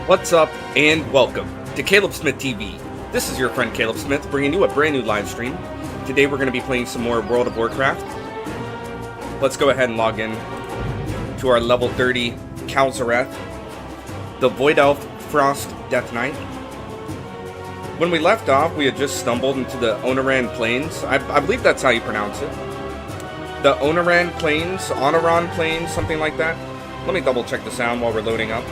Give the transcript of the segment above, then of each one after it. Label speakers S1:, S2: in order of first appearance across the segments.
S1: What's up, and welcome to Caleb Smith TV. This is your friend Caleb Smith, bringing you a brand new live stream. Today we're going to be playing some more World of Warcraft. Let's go ahead and log in to our level 30 Kalzareth, the Void Elf Frost Death Knight. When we left off, we had just stumbled into the Ohn'ahran Plains. I believe that's how you pronounce it. The Ohn'ahran Plains, something like that. Let me double check the sound while we're loading up.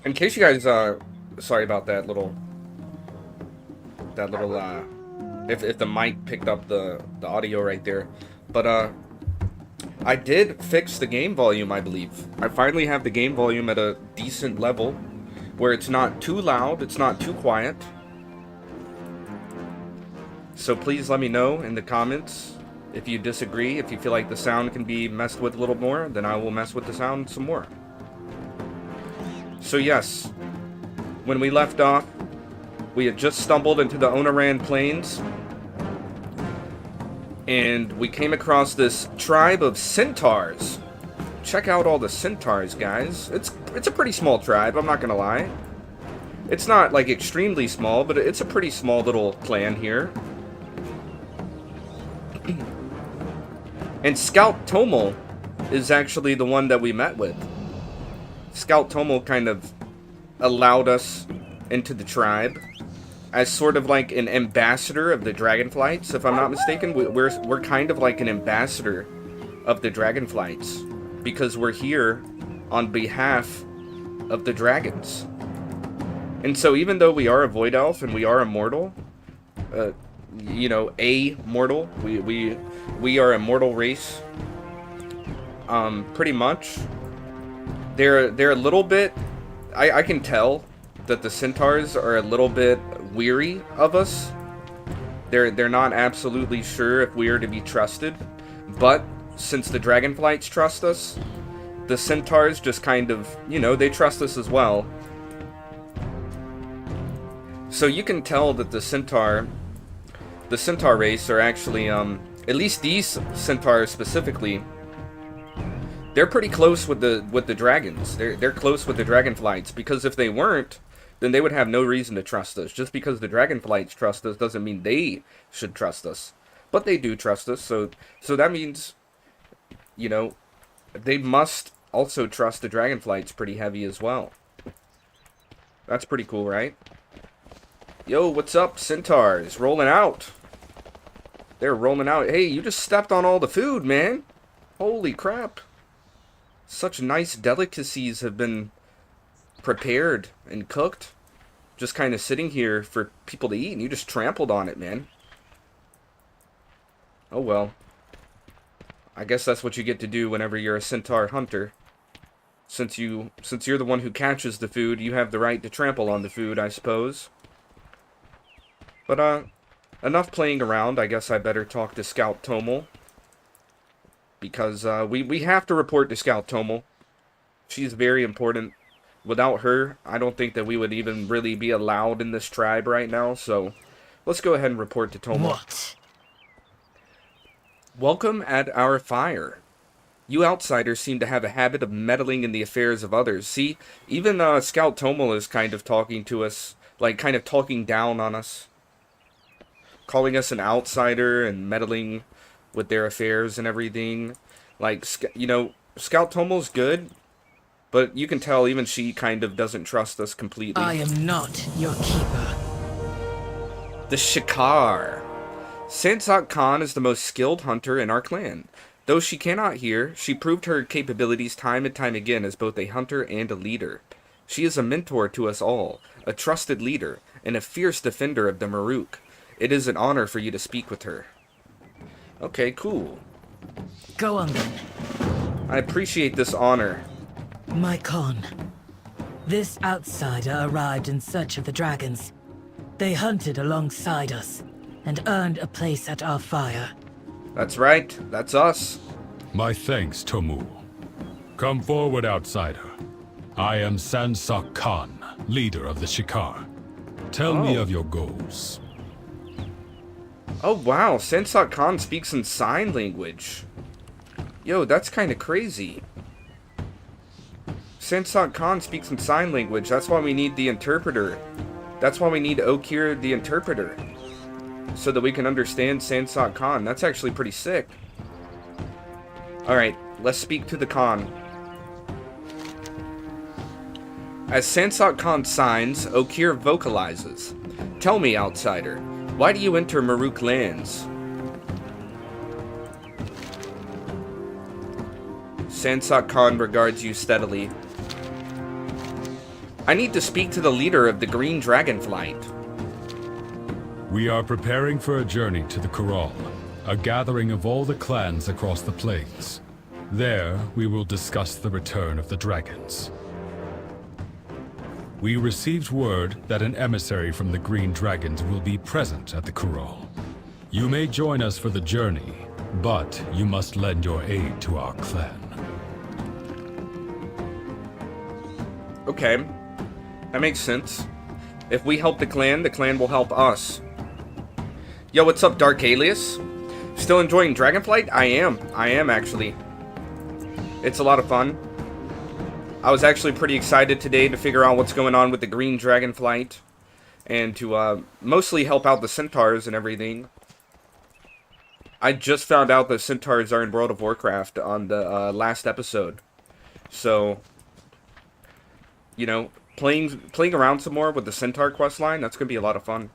S1: In case you guys, sorry about that little, if the mic picked up the audio right there, but, I did fix the game volume, I believe. I finally have the game volume at a decent level, where it's not too loud, it's not too quiet. So please let me know in the comments if you disagree, if you feel like the sound can be messed with a little more, then I will mess with the sound some more. So yes, when we left off, we had just stumbled into the Ohn'ahran Plains, and we came across this tribe of Centaurs. Check out all the Centaurs, guys. It's a pretty small tribe, I'm not gonna lie. It's not, like, extremely small, but it's a pretty small little clan here. And Scout Tomel is actually the one that we met with. Scout Tomel kind of allowed us into the tribe as sort of like an ambassador of the Dragonflights, if I'm not mistaken. We're kind of like an ambassador of the Dragonflights because we're here on behalf of the dragons. And so even though we are a Void Elf and we are immortal, you know, a mortal, we are a mortal race, pretty much. They're a little bit, I can tell that the Centaurs are a little bit weary of us. They're not absolutely sure if we are to be trusted, but since the Dragonflights trust us, the Centaurs just kind of, you know, they trust us as well. So you can tell that the Centaur race are actually, at least these Centaurs specifically, they're pretty close with the dragons. They're close with the Dragonflights, because if they weren't, then they would have no reason to trust us. Just because the Dragonflights trust us doesn't mean they should trust us. But they do trust us, so that means, you know, they must also trust the Dragonflights pretty heavy as well. That's pretty cool, right? Yo, what's up, Centaurs? Rolling out. They're rolling out. Hey, you just stepped on all the food, man. Holy crap. Such nice delicacies have been prepared and cooked. Just kind of sitting here for people to eat, and you just trampled on it, man. Oh well. I guess that's what you get to do whenever you're a Centaur hunter. Since you're the one who catches the food, you have the right to trample on the food, I suppose. But, enough playing around. I guess I better talk to Scout Tomel. Because, we have to report to Scout Tomel. She's very important. Without her, I don't think that we would even really be allowed in this tribe right now, so let's go ahead and report to Tomel.
S2: What?
S1: Welcome at our fire. You outsiders seem to have a habit of meddling in the affairs of others. See, even, Scout Tomel is kind of talking to us, like, kind of talking down on us. Calling us an outsider and meddling with their affairs and everything. Like, you know, Scout Tomel's good, but you can tell even she kind of doesn't trust us completely.
S2: I am not your keeper.
S1: The Shikar. Sansak Khan is the most skilled hunter in our clan. Though she cannot hear, she proved her capabilities time and time again as both a hunter and a leader. She is a mentor to us all, a trusted leader, and a fierce defender of the Maruk. It is an honor for you to speak with her. Okay, cool.
S2: Go on then.
S1: I appreciate this honor.
S2: My Khan. This outsider arrived in search of the dragons. They hunted alongside us and earned a place at our fire.
S1: That's right. That's us.
S3: My thanks, Tomu. Come forward, outsider. I am Sansak Khan, leader of the Shikar. Tell me of your goals.
S1: Oh wow, Sansak Khan speaks in sign language. Yo, that's kind of crazy. Sansok Khan speaks in sign language. That's why we need the interpreter. That's why we need Okir the interpreter. So that we can understand Sansok Khan. That's actually pretty sick. Alright, let's speak to the Khan. As Sansok Khan signs, Okir vocalizes. Tell me, outsider, why do you enter Maruk lands? Sansok Khan regards you steadily. I need to speak to the leader of the Green Dragonflight.
S3: We are preparing for a journey to the Corral, a gathering of all the clans across the plains. There, we will discuss the return of the dragons. We received word that an emissary from the Green Dragons will be present at the Corral. You may join us for the journey, but you must lend your aid to our clan.
S1: Okay. That makes sense. If we help the clan will help us. Yo, what's up, Dark Alias? Still enjoying Dragonflight? I am actually. It's a lot of fun. I was actually pretty excited today to figure out what's going on with the Green Dragonflight. And to mostly help out the Centaurs and everything. I just found out that Centaurs are in World of Warcraft on the last episode. So, you know, playing around some more with the Centaur questline, that's going to be a lot of fun.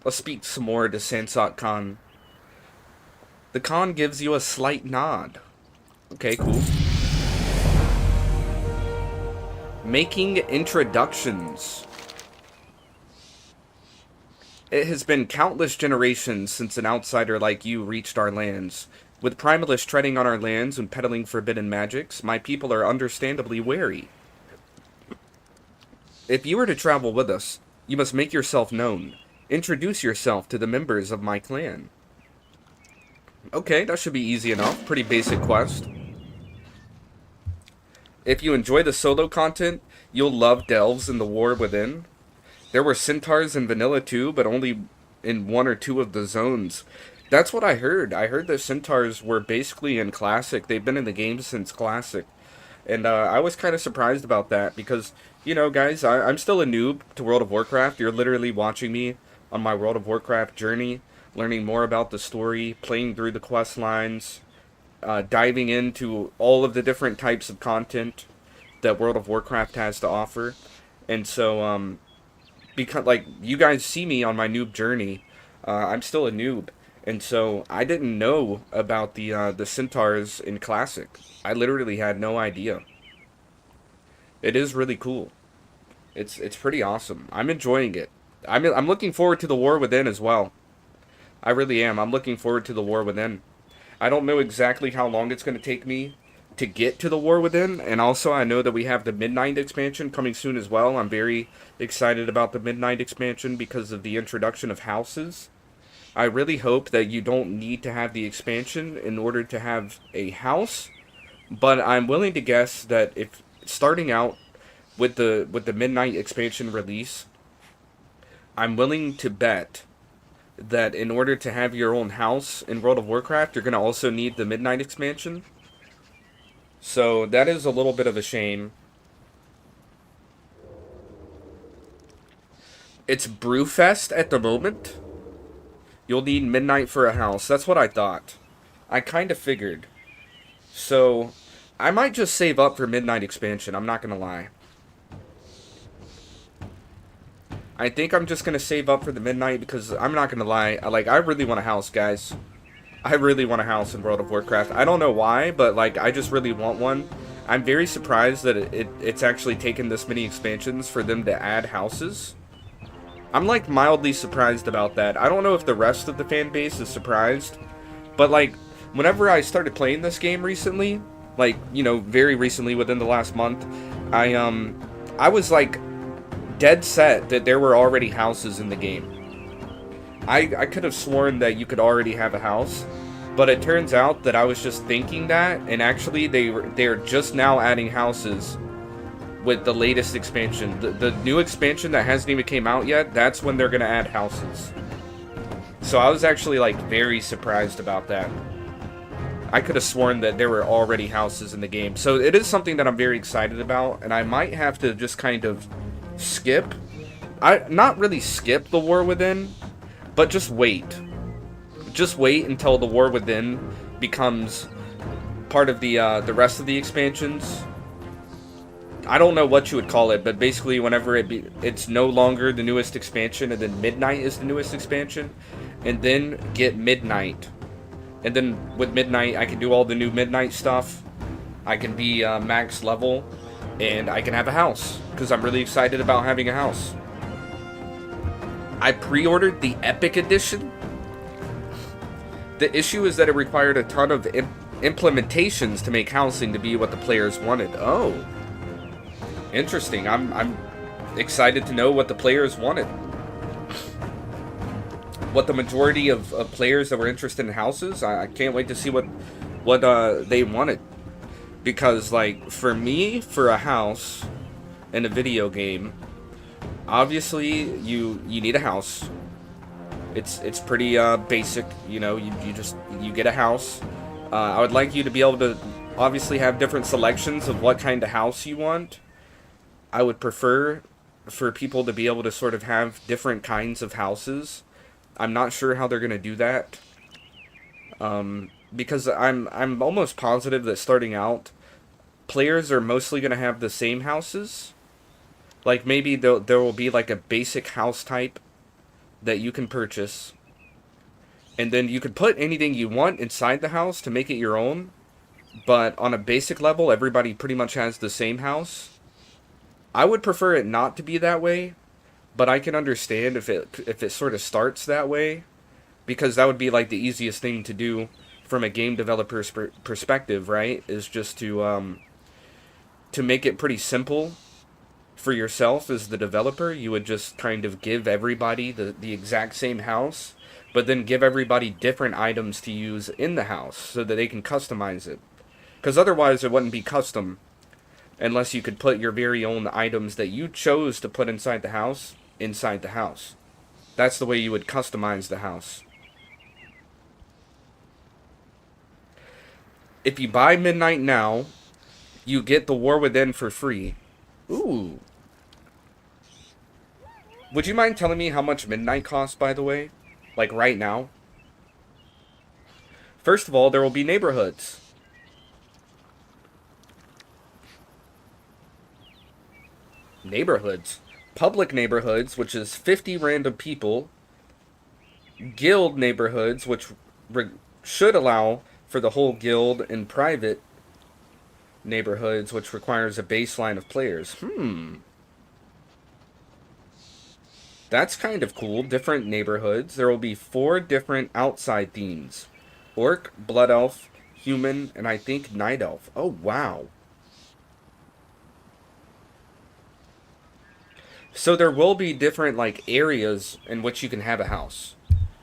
S1: Let's speak some more to Sansok Khan. The Khan gives you a slight nod. Okay, cool. Making introductions. It has been countless generations since an outsider like you reached our lands. With Primalists treading on our lands and peddling forbidden magics, my people are understandably wary. If you were to travel with us, you must make yourself known. Introduce yourself to the members of my clan. Okay, that should be easy enough. Pretty basic quest. If you enjoy the solo content, you'll love Delves in the War Within. There were Centaurs in Vanilla too, but only in 1 or 2 of the zones. That's what I heard. I heard that Centaurs were basically in Classic. They've been in the game since Classic. And I was kind of surprised about that because, you know, guys, I'm still a noob to World of Warcraft. You're literally watching me on my World of Warcraft journey, learning more about the story, playing through the quest lines, diving into all of the different types of content that World of Warcraft has to offer. And so, because, like, you guys see me on my noob journey, I'm still a noob. And so, I didn't know about the Centaurs in Classic. I literally had no idea. It is really cool. It's pretty awesome. I'm enjoying it. I'm looking forward to the War Within as well. I really am. I'm looking forward to the War Within. I don't know exactly how long it's going to take me to get to the War Within, and also I know that we have the Midnight expansion coming soon as well. I'm very excited about the Midnight expansion because of the introduction of houses. I really hope that you don't need to have the expansion in order to have a house, but I'm willing to guess that if starting out with the Midnight expansion release, I'm willing to bet that in order to have your own house in World of Warcraft, you're going to also need the Midnight expansion. So that is a little bit of a shame. It's Brewfest at the moment. You'll need Midnight for a house. That's what I thought. I kind of figured. So I might just save up for Midnight expansion. I'm not going to lie. I think I'm just going to save up for the Midnight because I'm not going to lie. I really want a house, guys. I really want a house in World of Warcraft. I don't know why, but like I just really want one. I'm very surprised that it's actually taken this many expansions for them to add houses. I'm like mildly surprised about that. I don't know if the rest of the fan base is surprised, but like whenever I started playing this game recently, like, you know, very recently within the last month, I was like dead set that there were already houses in the game. I could have sworn that you could already have a house, but it turns out that I was just thinking that, and actually they're just now adding houses with the latest expansion. The new expansion that hasn't even came out yet, that's when they're going to add houses. So I was actually like very surprised about that. I could have sworn that there were already houses in the game. So it is something that I'm very excited about, and I might have to just kind of skip. Not really skip the War Within, but just wait. Just wait until the War Within becomes part of the rest of the expansions. I don't know what you would call it, but basically whenever it's no longer the newest expansion, and then Midnight is the newest expansion, and then get Midnight. And then with Midnight, I can do all the new Midnight stuff. I can be max level, and I can have a house, because I'm really excited about having a house. I pre-ordered the Epic Edition. The issue is that it required a ton of implementations to make housing to be what the players wanted. Oh. Interesting. I'm excited to know what the players wanted. What the majority of players that were interested in houses. I can't wait to see what they wanted. Because, like, for me, for a house in a video game, obviously you need a house. It's pretty basic, you know. You get a house. I would like you to be able to obviously have different selections of what kind of house you want. I would prefer for people to be able to sort of have different kinds of houses. I'm not sure how they're going to do that. Because I'm almost positive that starting out, players are mostly going to have the same houses. Like maybe there will be like a basic house type that you can purchase. And then you could put anything you want inside the house to make it your own. But on a basic level, everybody pretty much has the same house. I would prefer it not to be that way, but I can understand if it sort of starts that way, because that would be like the easiest thing to do from a game developer's perspective, right? Is just to make it pretty simple for yourself as the developer. You would just kind of give everybody the exact same house, but then give everybody different items to use in the house so that they can customize it. Because otherwise it wouldn't be custom. Unless you could put your very own items that you chose to put inside the house. That's the way you would customize the house. If you buy Midnight now, you get the War Within for free. Ooh. Would you mind telling me how much Midnight costs, by the way? Like right now? First of all, there will be neighborhoods. Neighborhoods. Public neighborhoods, which is 50 random people. Guild neighborhoods, which should allow for the whole guild, and private neighborhoods, which requires a baseline of players. That's kind of cool. Different neighborhoods. There will be 4 different outside themes. Orc, Blood Elf, Human, and I think Night Elf. Oh, wow. So there will be different, like, areas in which you can have a house.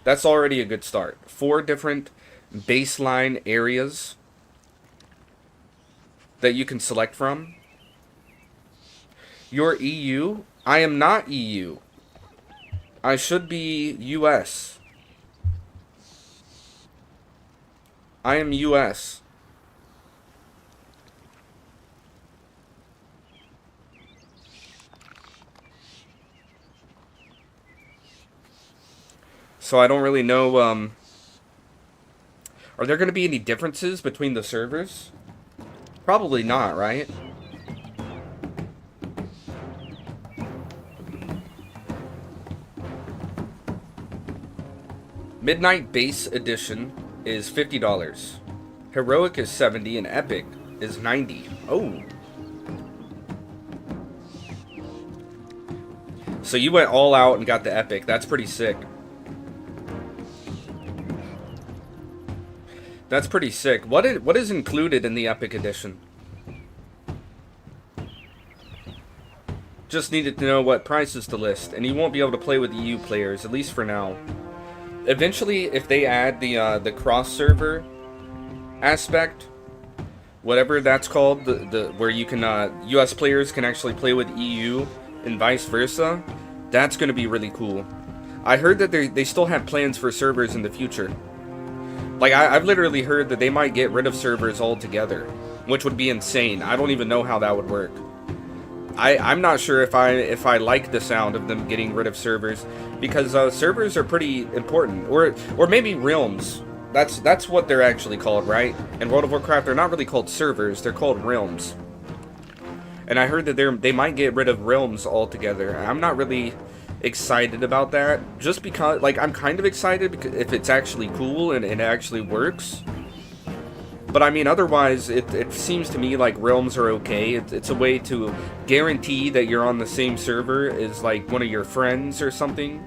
S1: That's already a good start. 4 different baseline areas that you can select from. You're EU? I am not EU. I should be US. I am US. So I don't really know, are there going to be any differences between the servers? Probably not, right? Midnight Base Edition is $50. Heroic is $70 and Epic is $90. Oh. So you went all out and got the Epic. That's pretty sick. That's pretty sick. What is included in the Epic Edition? Just needed to know what prices to list, and you won't be able to play with EU players, at least for now. Eventually, if they add the cross-server aspect, whatever that's called, where you can US players can actually play with EU and vice versa, that's going to be really cool. I heard that they still have plans for servers in the future. Like, I've literally heard that they might get rid of servers altogether, which would be insane. I don't even know how that would work. I'm not sure if I like the sound of them getting rid of servers, because servers are pretty important, or maybe realms. That's what they're actually called, right? In World of Warcraft, they're not really called servers; they're called realms. And I heard that they might get rid of realms altogether. I'm not really excited about that, just because, like, I'm kind of excited because if it's actually cool and it actually works. But I mean, otherwise, it seems to me like realms are okay. It's a way to guarantee that you're on the same server as, like, one of your friends or something.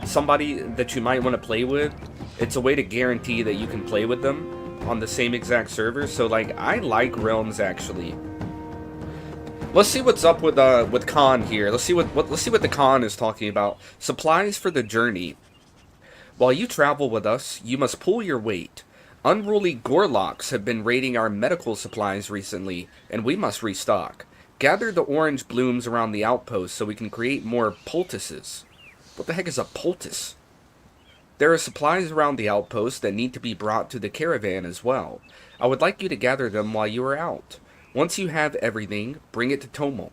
S1: Somebody that you might want to play with. It's a way to guarantee that you can play with them on the same exact server. So, like, I like realms, actually. Let's see what's up with Khan here. Let's see what the Khan is talking about. Supplies for the journey. While you travel with us, you must pull your weight. Unruly Gorlocks have been raiding our medical supplies recently, and we must restock. Gather the orange blooms around the outpost so we can create more poultices. What the heck is a poultice? There are supplies around the outpost that need to be brought to the caravan as well. I would like you to gather them while you are out. Once you have everything, bring it to Tomel.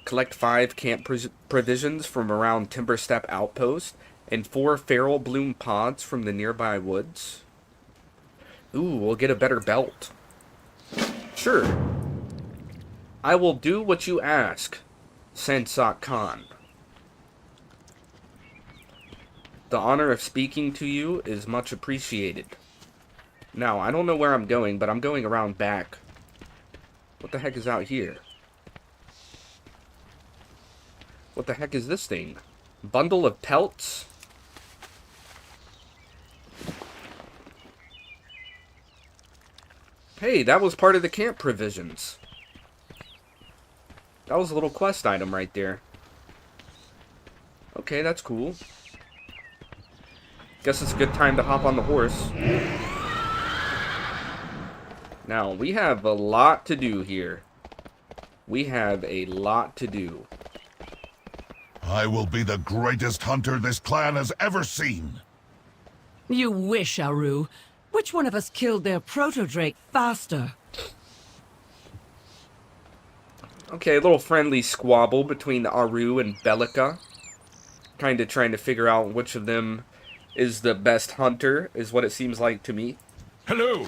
S1: Collect 5 camp provisions from around Timberstep Outpost, and 4 feral bloom pods from the nearby woods. Ooh, we'll get a better belt. Sure. I will do what you ask, Sansak Khan. The honor of speaking to you is much appreciated. Now, I don't know where I'm going, but I'm going around back. What the heck is out here? What the heck is this thing? Bundle of pelts? Hey, that was part of the camp provisions. That was a little quest item right there. Okay, that's cool. Guess it's a good time to hop on the horse. Now, we have a lot to do here. We have a lot to do.
S4: I will be the greatest hunter this clan has ever seen.
S5: You wish, Aru. Which one of us killed their proto-drake faster?
S1: Okay, a little friendly squabble between Aru and Bellica. Kind of trying to figure out which of them is the best hunter, is what it seems like to me.
S3: Hello!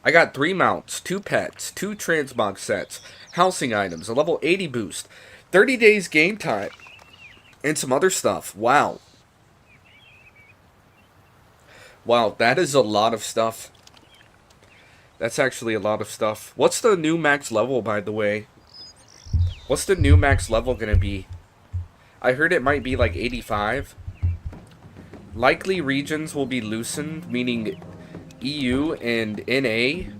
S1: I got 3 mounts, 2 pets, 2 transmog sets, housing items, a level 80 boost, 30 days game time, and some other stuff. Wow. Wow, that is a lot of stuff. That's actually a lot of stuff. What's the new max level, by the way? What's the new max level gonna be? I heard it might be like 85. Likely regions will be loosened, meaning EU and NA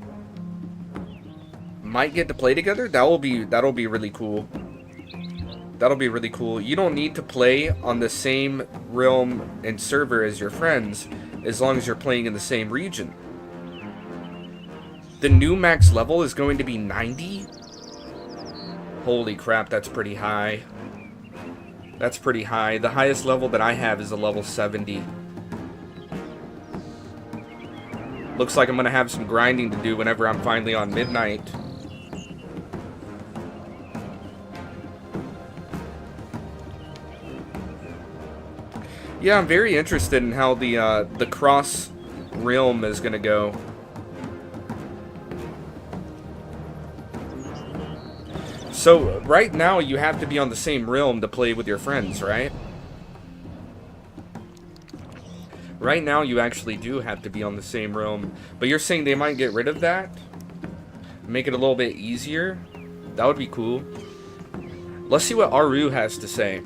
S1: might get to play together. That'll be really cool. That'll be really cool. You don't need to play on the same realm and server as your friends, as long as you're playing in the same region. The new max level is going to be 90? Holy crap, that's pretty high. That's pretty high. The highest level that I have is a level 70. Looks like I'm going to have some grinding to do whenever I'm finally on midnight. Yeah, I'm very interested in how the cross realm is going to go. So, right now you have to be on the same realm to play with your friends, right? Right now you actually do have to be on the same realm. But you're saying they might get rid of that? Make it a little bit easier? That would be cool. Let's see what Aru has to say.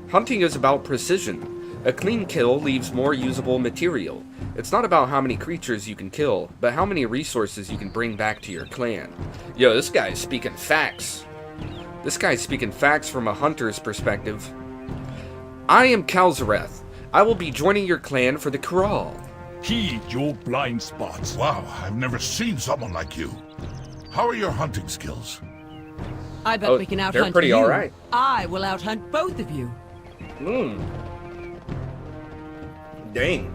S1: Hunting is about precision. A clean kill leaves more usable material. It's not about how many creatures you can kill, but how many resources you can bring back to your clan. Yo, this guy's speaking facts. This guy's speaking facts from a hunter's perspective. I am Kalzareth. I will be joining your clan for the Corral.
S6: Heed your blind spots.
S4: Wow, I've never seen someone like you. How are your hunting skills?
S5: I bet we can
S1: they're
S5: out-hunt
S1: pretty
S5: you.
S1: alright.
S5: I will out-hunt both of you.
S1: Dang.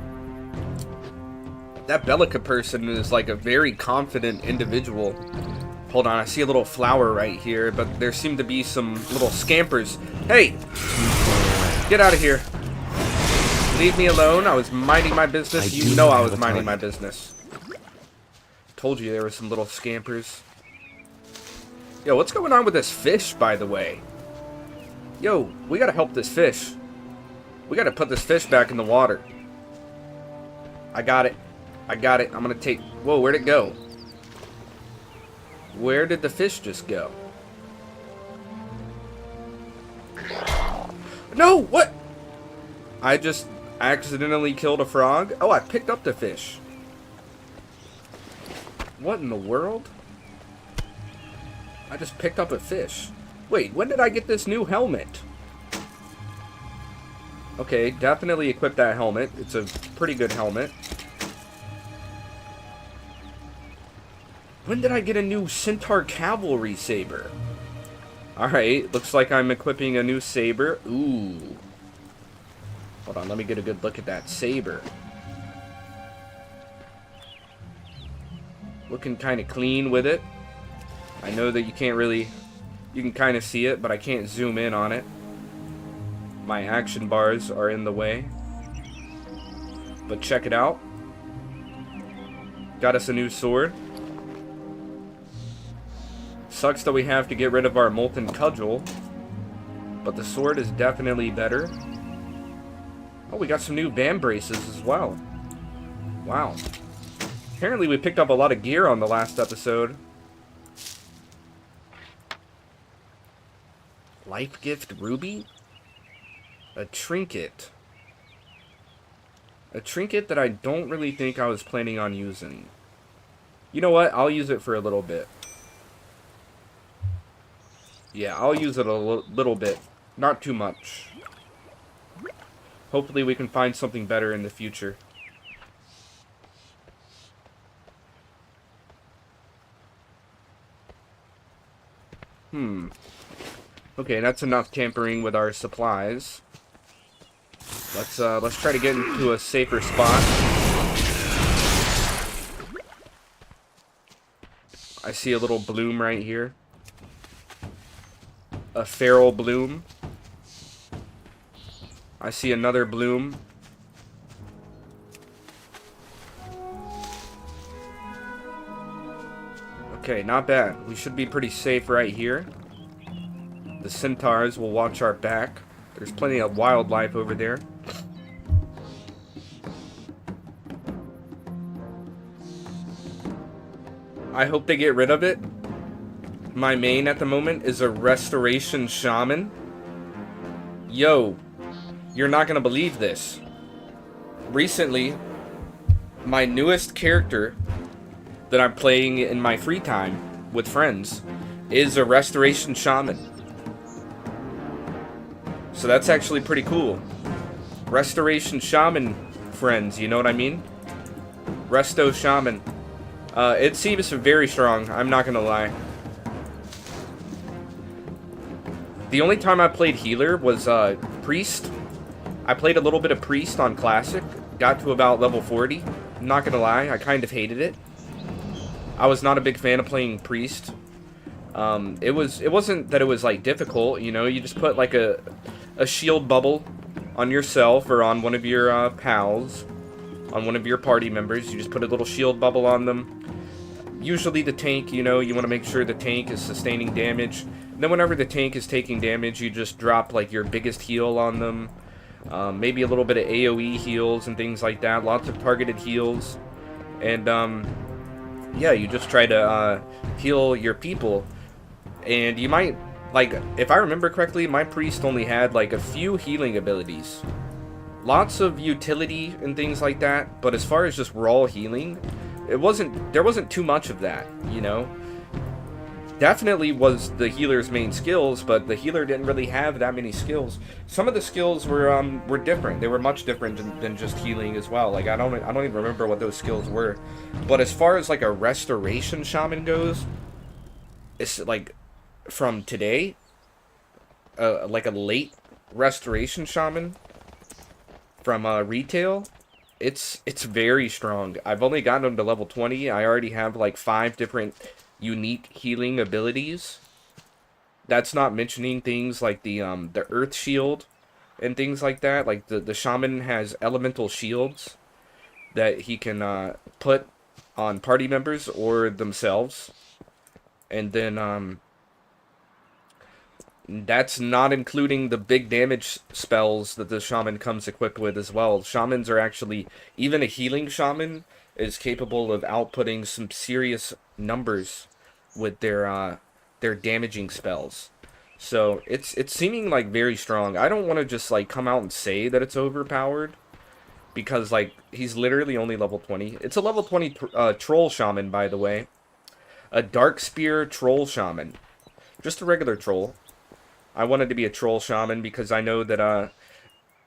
S1: That Bellica person is like a very confident individual. Hold on, I see a little flower right here, but there seem to be some little scampers. Hey! Get out of here. Leave me alone. I was minding my business. You know I was minding my business. Told you there were some little scampers. Yo, what's going on with this fish, by the way? Yo, we gotta help this fish. We gotta put this fish back in the water. I got it. I got it. I'm gonna take... Whoa, where'd it go? Where did the fish just go? No! What? I just accidentally killed a frog? Oh, I picked up the fish. What in the world? I just picked up a fish. Wait, when did I get this new helmet? Okay, definitely equip that helmet. It's a pretty good helmet. When did I get a new Centaur cavalry saber? Alright, looks like I'm equipping a new saber. Ooh. Hold on, let me get a good look at that saber. Looking kind of clean with it. I know that you can't really... You can kind of see it, but I can't zoom in on it. My action bars are in the way. But check it out. Got us a new sword. Sucks that we have to get rid of our molten cudgel. But the sword is definitely better. Oh, we got some new band braces as well. Wow. Apparently we picked up a lot of gear on the last episode. Life gift ruby? A trinket. A trinket that I don't really think I was planning on using. You know what? I'll use it for a little bit. Yeah, I'll use it a little bit. Not too much. Hopefully we can find something better in the future. Okay, that's enough tampering with our supplies. Let's try to get into a safer spot. I see a little bloom right here. A feral bloom. I see another bloom. Okay, not bad. We should be pretty safe right here. The Centaurs will watch our back. There's plenty of wildlife over there. I hope they get rid of it. My main at the moment is a restoration shaman. Yo, you're not gonna believe this. Recently, my newest character that I'm playing in my free time with friends is a restoration shaman. So that's actually pretty cool. Restoration shaman friends, you know what I mean? Resto shaman. It seems very strong, I'm not gonna lie. The only time I played healer was priest. I played a little bit of priest on classic. Got to about level 40. I'm not gonna lie, I kind of hated it. I was not a big fan of playing priest. It wasn't that it was like difficult, you know, you just put like a shield bubble on yourself or on one of your pals, on one of your party members. You just put a little shield bubble on them. Usually the tank, you know, you want to make sure the tank is sustaining damage. And then whenever the tank is taking damage, you just drop like your biggest heal on them. Maybe a little bit of AoE heals and things like that. Lots of targeted heals. And yeah, you just try to heal your people. And you might, like, if I remember correctly, my priest only had like a few healing abilities. Lots of utility and things like that, but as far as just raw healing, there wasn't too much of that, you know? Definitely was the healer's main skills, but the healer didn't really have that many skills. Some of the skills were different. They were much different than just healing as well. Like I don't even remember what those skills were. But as far as like a restoration shaman goes, it's like from today, like a late Restoration Shaman from retail, it's very strong. I've only gotten him to level 20. I already have like 5 different unique healing abilities. That's not mentioning things like the Earth Shield and things like that. Like the Shaman has elemental shields that he can put on party members or themselves. And then that's not including the big damage spells that the Shaman comes equipped with as well. Shamans are actually, even a healing Shaman is capable of outputting some serious numbers with their damaging spells. So it's seeming like very strong. I don't want to just like come out and say that it's overpowered, because like he's literally only level 20. It's a level 20 troll shaman, by the way. A dark spear troll shaman. Just a regular troll. I wanted to be a troll shaman because I know that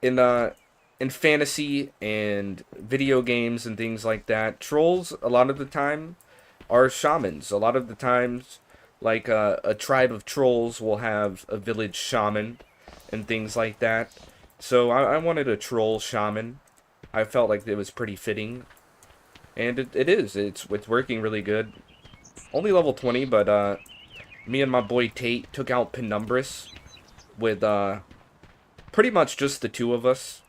S1: in fantasy and video games and things like that, trolls a lot of the time are shamans. A lot of the times, like a tribe of trolls will have a village shaman and things like that. So I wanted a troll shaman. I felt like it was pretty fitting, and it is. It's working really good. Only level 20, but me and my boy Tate took out Penumbris with pretty much just the 2 of us.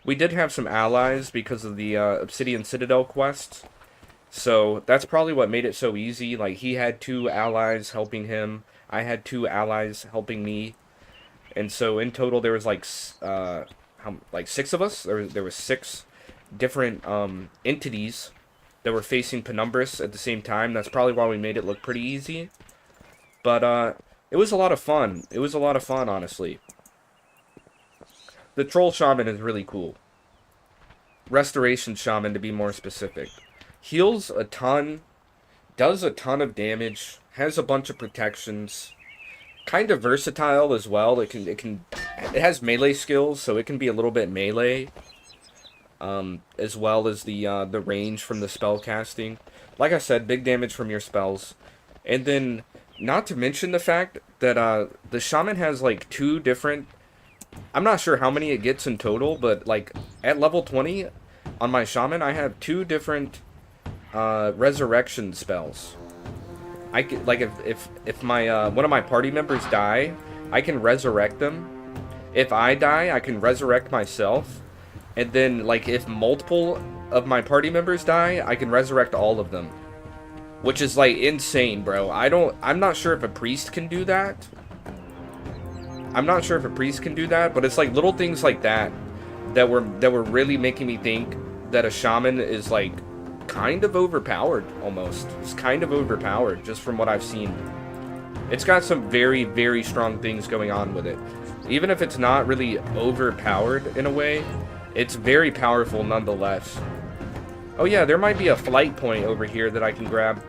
S1: We did have some allies because of the Obsidian Citadel quest, so that's probably what made it so easy. Like, he had 2 allies helping him, I had 2 allies helping me, and so in total there was like 6 of us. There was 6 different entities that were facing Penumbris at the same time. That's probably why we made it look pretty easy. But it was a lot of fun. It was a lot of fun, honestly. The Troll Shaman is really cool. Restoration Shaman, to be more specific. Heals a ton, does a ton of damage, has a bunch of protections. Kind of versatile as well. It has melee skills, so it can be a little bit melee. As well as the range from the spell casting. Like I said, big damage from your spells. And then, not to mention the fact that the Shaman has like 2 different... I'm not sure how many it gets in total, but like at level 20 on my Shaman, I have 2 different resurrection spells. I can, like, if my one of my party members die, I can resurrect them. If I die, I can resurrect myself. And then, like, if multiple of my party members die, I can resurrect all of them. Which is, like, insane, bro. I'm not sure if a priest can do that. I'm not sure if a priest can do that, but it's, like, little things like that that were really making me think that a shaman is, like, kind of overpowered, almost. It's kind of overpowered, just from what I've seen. It's got some very, very strong things going on with it. Even if it's not really overpowered in a way, it's very powerful nonetheless. Oh yeah, there might be a flight point over here that I can grab.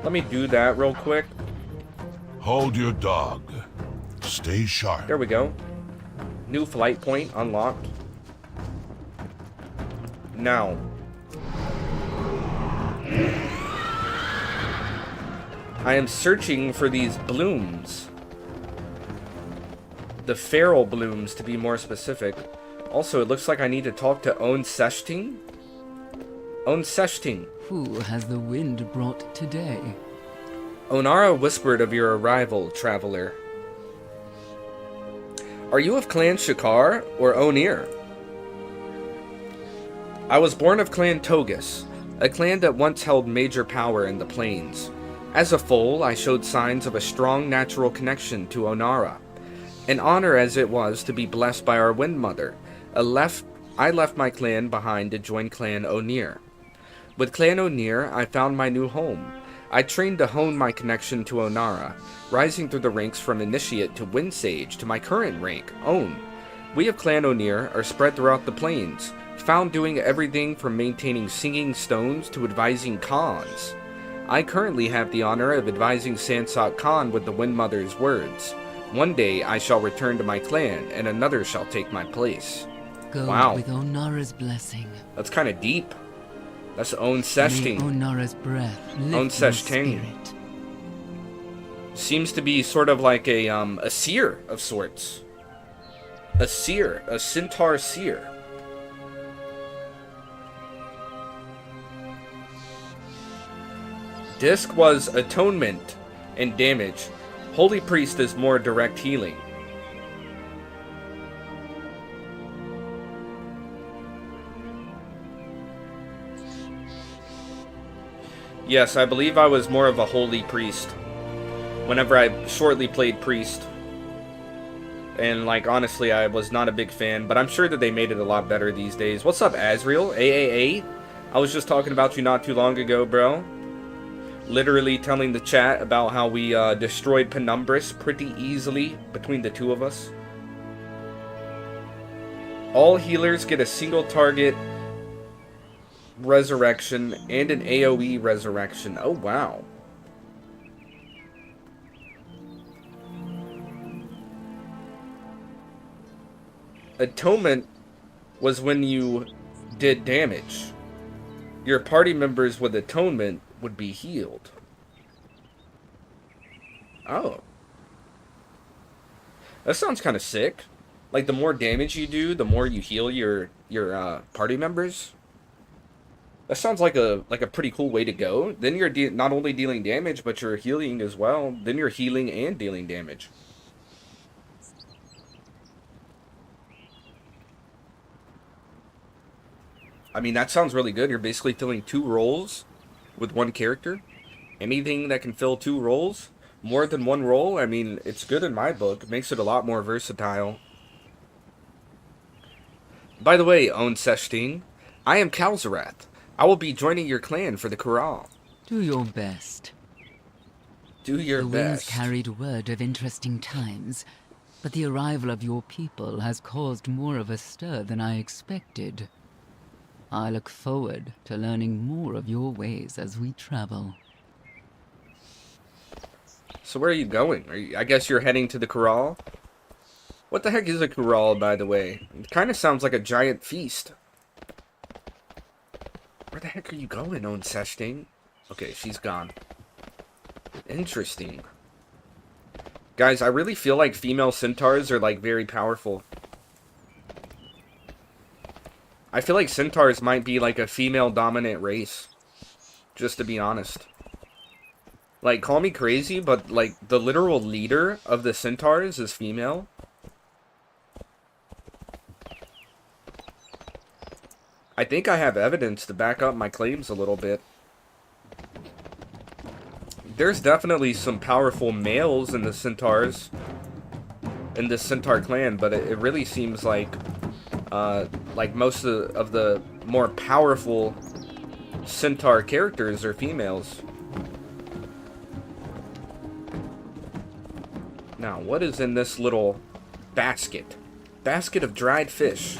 S1: Let me do that real quick.
S4: Hold your dog. Stay sharp.
S1: There we go. New flight point unlocked. Now. I am searching for these blooms. The feral blooms, to be more specific. Also, it looks like I need to talk to Ohn'ahran. Ohn'ahran.
S5: Who has the wind brought today?
S1: Ohn'ahran whispered of your arrival, traveler. Are you of Clan Shakar or Ohn'ahran? I was born of Clan Togus, a clan that once held major power in the plains. As a foal, I showed signs of a strong natural connection to Ohn'ahran. An honor as it was to be blessed by our Wind Mother, I left my clan behind to join Clan Ohn'ahran. With Clan Ohn'ahran, I found my new home. I trained to hone my connection to Ohn'ahran, rising through the ranks from Initiate to Wind Sage to my current rank, Own. We of Clan Ohn'ahran are spread throughout the plains, found doing everything from maintaining singing stones to advising Khans. I currently have the honor of advising Sansok Khan with the Wind Mother's words. One day I shall return to my clan, and another shall take my place.
S5: Go
S1: Wow.
S5: with Onara's blessing.
S1: That's kind of deep. That's
S5: May
S1: Ohn'ahran.
S5: Onara's breath lift your
S1: Ohn'ahran.
S5: spirit.
S1: Seems to be sort of like a seer of sorts. A seer, a Centaur seer. Disc was atonement and damage. Holy Priest is more direct healing. Yes, I believe I was more of a Holy Priest whenever I shortly played Priest. And, like, honestly, I was not a big fan, but I'm sure that they made it a lot better these days. What's up, Azriel? AAA? I was just talking about you not too long ago, bro. Literally telling the chat about how we destroyed Penumbris pretty easily between the two of us. All healers get a single target resurrection and an AoE resurrection. Oh, wow. Atonement was when you did damage. Your party members with atonement would be healed. Oh. That sounds kind of sick. Like, the more damage you do, the more you heal your party members. That sounds like a pretty cool way to go. Then you're not only dealing damage, but you're healing as well. Then you're healing and dealing damage. I mean, that sounds really good. You're basically filling 2 roles with one character. Anything that can fill 2 roles, more than 1 role, I mean, it's good in my book. It makes it a lot more versatile. By the way, Ohn'ahran, I am Kalzarath. I will be joining your clan for the Corral.
S7: Do your best.
S1: Do your
S7: The
S1: best.
S7: winds carried word of interesting times, but the arrival of your people has caused more of a stir than I expected. I look forward to learning more of your ways as we travel.
S1: So where are you going? I guess you're heading to the Corral? What the heck is a Corral, by the way? It kind of sounds like a giant feast. Where the heck are you going, Ohn'ahran? Okay, she's gone. Interesting. Guys, I really feel like female centaurs are, like, very powerful. I feel like centaurs might be, like, a female-dominant race. Just to be honest. Like, call me crazy, but, like, the literal leader of the centaurs is female. I think I have evidence to back up my claims a little bit. There's definitely some powerful males in the centaurs, in the centaur clan, but it really seems like most of the more powerful centaur characters are females. Now, what is in this little basket? Basket of dried fish.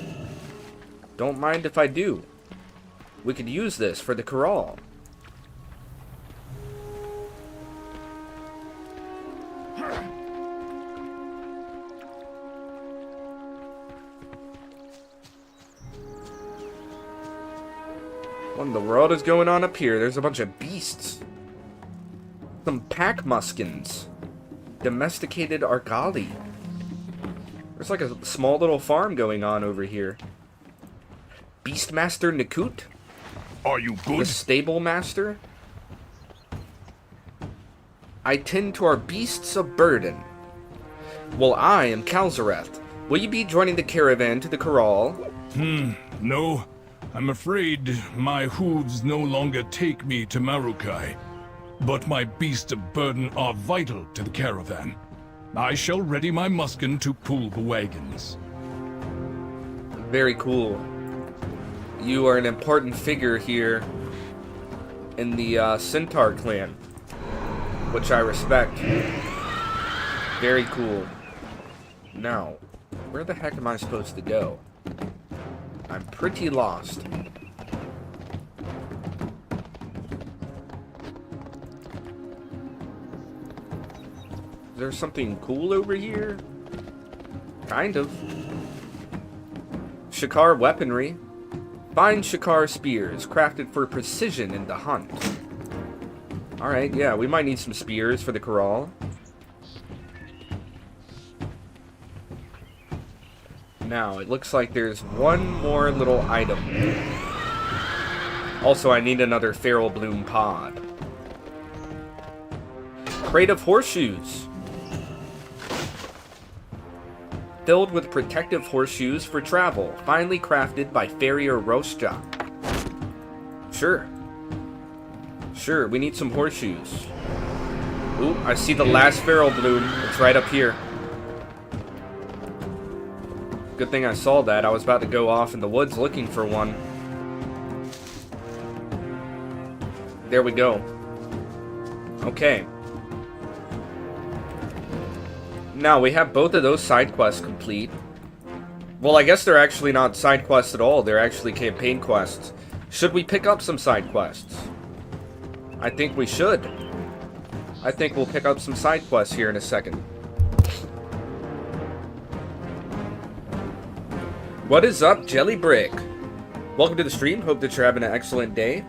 S1: Don't mind if I do. We could use this for the corral. What in the world is going on up here? There's a bunch of beasts. Some pack muskins. Domesticated argali. There's like a small little farm going on over here. Beastmaster Nikut?
S6: Are you
S1: The
S6: good?
S1: stable master? I tend to our beasts of burden. Well, I am Kalzarath. Will you be joining the caravan to the corral?
S6: No. I'm afraid my hooves no longer take me to Marukai. But my beasts of burden are vital to the caravan. I shall ready my muskin to pull the wagons.
S1: Very cool. You are an important figure here in the Centaur clan, which I respect. Very cool. Now, where the heck am I supposed to go? I'm pretty lost. Is there something cool over here? Kind of. Shakar weaponry. Fine Shakar spears, crafted for precision in the hunt. Alright, yeah, we might need some spears for the corral. Now, it looks like there's one more little item. Also, I need another Feral Bloom pod. Crate of horseshoes. Filled with protective horseshoes for travel. Finely crafted by Farrier Rosja. Sure. Sure, we need some horseshoes. Ooh, I see the last Feral Bloom. It's right up here. Good thing I saw that. I was about to go off in the woods looking for one. There we go. Okay. Now, we have both of those side quests complete. Well, I guess they're actually not side quests at all. They're actually campaign quests. Should we pick up some side quests? I think we should. I think we'll pick up some side quests here in a second. What is up, Jelly Brick? Welcome to the stream. Hope that you're having an excellent day.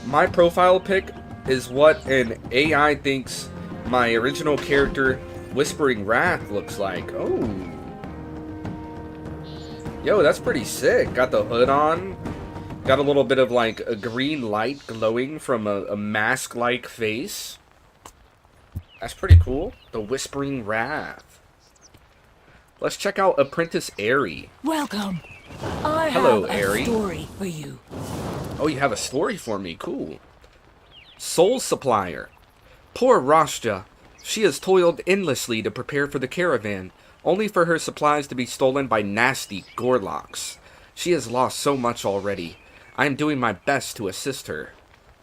S1: My profile pic is what an AI thinks my original character, Whispering Wrath, looks like. Oh. Yo, that's pretty sick. Got the hood on. Got a little bit of like a green light glowing from a mask-like face. That's pretty cool. The Whispering Wrath. Let's check out Apprentice Airy.
S2: Welcome. I
S1: Hello,
S2: have
S1: Airy.
S2: a story for you.
S1: Oh, you have a story for me. Cool. Soul Supplier. Poor Rashta. She has toiled endlessly to prepare for the caravan, only for her supplies to be stolen by nasty Gorlocks. She has lost so much already. I am doing my best to assist her.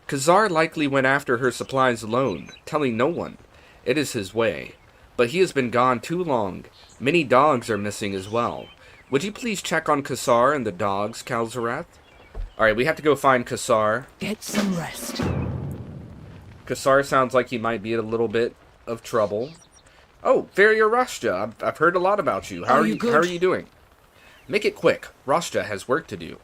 S1: Khazar likely went after her supplies alone, telling no one. It is his way. But he has been gone too long. Many dogs are missing as well. Would you please check on Khazar and the dogs, Kalzarath? Alright, we have to go find Khazar.
S2: Get some rest.
S1: Khazar sounds like he might be in a little bit of trouble. Oh, Farrier Rashta, I've heard a lot about you. How are you? How are you doing? Make it quick. Rashta has work to do.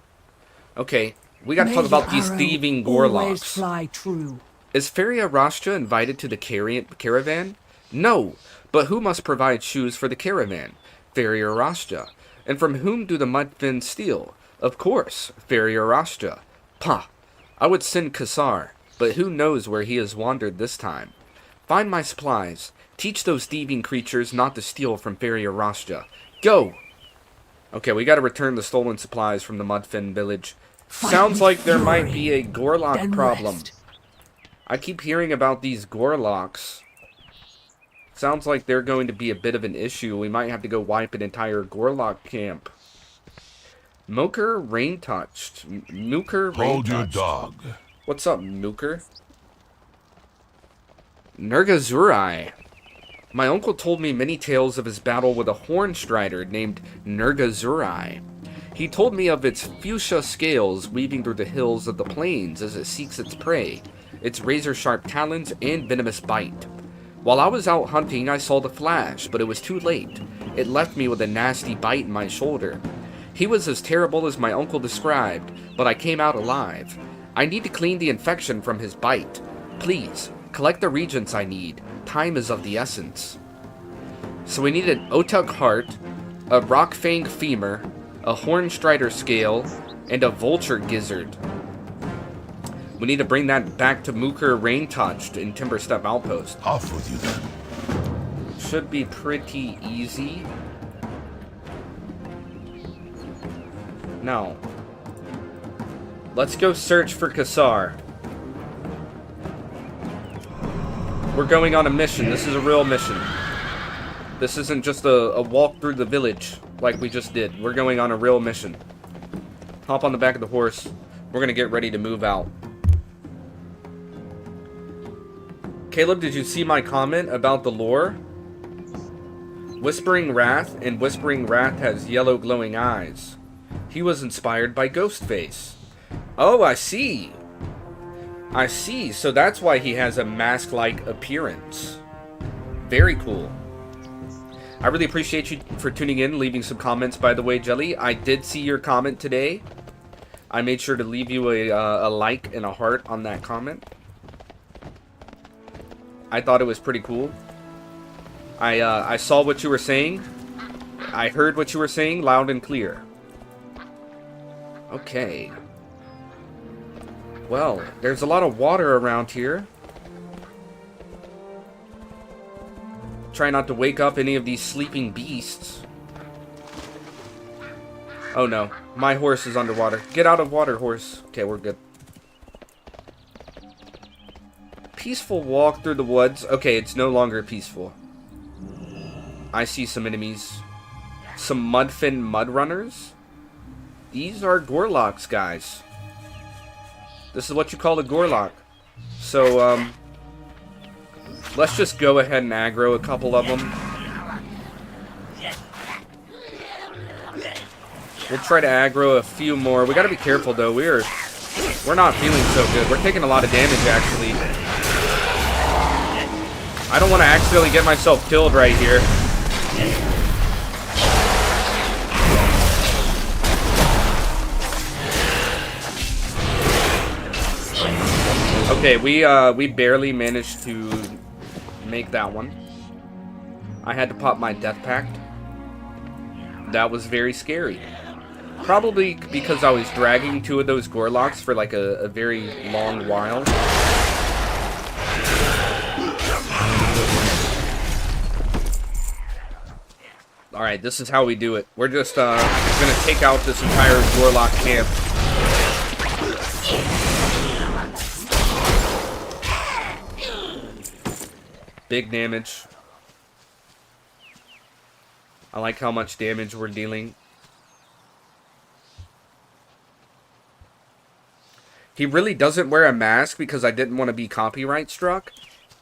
S1: Okay, we gotta talk about these thieving Gorlocks.
S2: Fly true.
S1: Is Farrier Rashta invited to the caravan? No, but who must provide shoes for the caravan? Farrier Rashta. And from whom do the Mudfins steal? Of course, Farrier Rashta. Pah! I would send Khazar, but who knows where he has wandered this time. Find my supplies. Teach those thieving creatures not to steal from Farrier Rashta. Go! Okay, we gotta return the stolen supplies from the Mudfin village. Sounds like there might be a Gorlock problem. I keep hearing about these Gorlocks. Sounds like they're going to be a bit of an issue. We might have to go wipe an entire Gorlock camp. Moker Rain-Touched. Mooker Rain-Touched.
S4: Hold your dog.
S1: What's up, Mooker? Nergazurai. My uncle told me many tales of his battle with a horn strider named Nergazurai. He told me of its fuchsia scales weaving through the hills of the plains as it seeks its prey, its razor-sharp talons and venomous bite. While I was out hunting, I saw the flash, but it was too late. It left me with a nasty bite in my shoulder. He was as terrible as my uncle described, but I came out alive. I need to clean the infection from his bite. Please, collect the reagents I need. Time is of the essence. So we need an Otuk heart, a Rockfang femur, a Hornstrider scale, and a Vulture gizzard. We need to bring that back to Mooker Rain-Touched in Timberstep Outpost.
S4: Off with you then.
S1: Should be pretty easy. Now, let's go search for Khazar. We're going on a mission. This is a real mission. This isn't just a walk through the village like we just did. We're going on a real mission. Hop on the back of the horse. We're going to get ready to move out. Caleb, did you see my comment about the lore? Whispering Wrath, and Whispering Wrath has yellow glowing eyes. He was inspired by Ghostface. Oh, I see. I see. So that's why he has a mask-like appearance. Very cool. I really appreciate you for tuning in, leaving some comments, by the way, Jelly. I did see your comment today. I made sure to leave you a like and a heart on that comment. I thought it was pretty cool. I saw what you were saying. I heard what you were saying loud and clear. Okay. Well, there's a lot of water around here. Try not to wake up any of these sleeping beasts. Oh no, my horse is underwater. Get out of water, horse. Okay, we're good. Peaceful walk through the woods. Okay, it's no longer peaceful. I see some enemies. Some mudfin mud runners. These are Gorlocks, guys. This is what you call a Gorlock. So, let's just go ahead and aggro a couple of them. We'll try to aggro a few more. We gotta be careful, though. We're not feeling so good. We're taking a lot of damage, actually. I don't want to accidentally get myself killed right here. Okay, we barely managed to make that one. I had to pop my death pact. That was very scary. Probably because I was dragging two of those Gorlocks for like a very long while. Alright, this is how we do it. We're just gonna take out this entire Gorlock camp. Big damage. I like how much damage we're dealing. He really doesn't wear a mask because I didn't want to be copyright struck.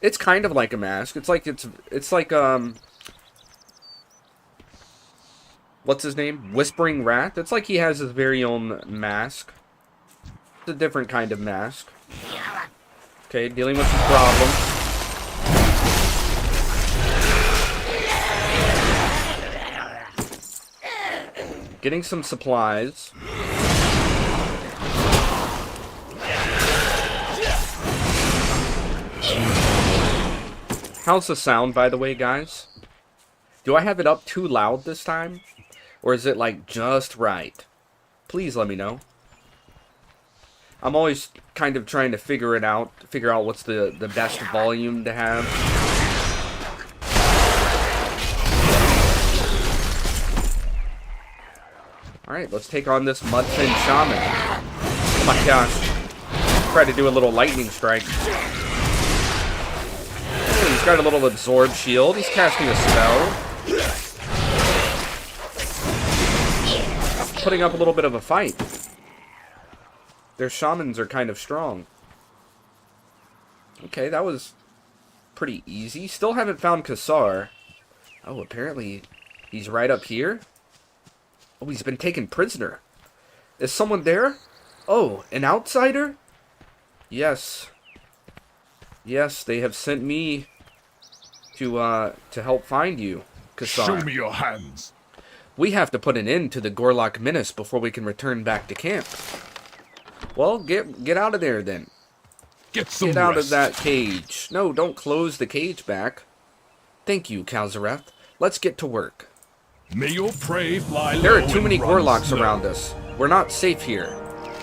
S1: It's kind of like a mask. It's like what's his name? Whispering Rat. It's like he has his very own mask. It's a different kind of mask. Okay, dealing with some problems. Getting some supplies. How's the sound, by the way, guys? Do I have it up too loud this time? Or is it, like, just right? Please let me know. I'm always kind of trying to figure out what's the best volume to have. Alright, let's take on this Mudfin Shaman. Oh my gosh. Try to do a little lightning strike. Oh, he's got a little absorb shield. He's casting a spell. Putting up a little bit of a fight. Their shamans are kind of strong. Okay, that was pretty easy. Still haven't found Kassar. Oh, apparently he's right up here. Oh, he's been taken prisoner. Is someone there? Oh, an outsider? Yes. Yes, they have sent me to help find you, Kassar.
S6: Show me your hands.
S1: We have to put an end to the Gorlock menace before we can return back to camp. Well, get out of there then.
S6: Get
S1: out of that cage. No, don't close the cage back. Thank you, Kalzareth. Let's get to work.
S6: May your prey fly low.
S1: There are too many
S6: and run
S1: Gorlocks
S6: slow.
S1: around us. We're not safe here.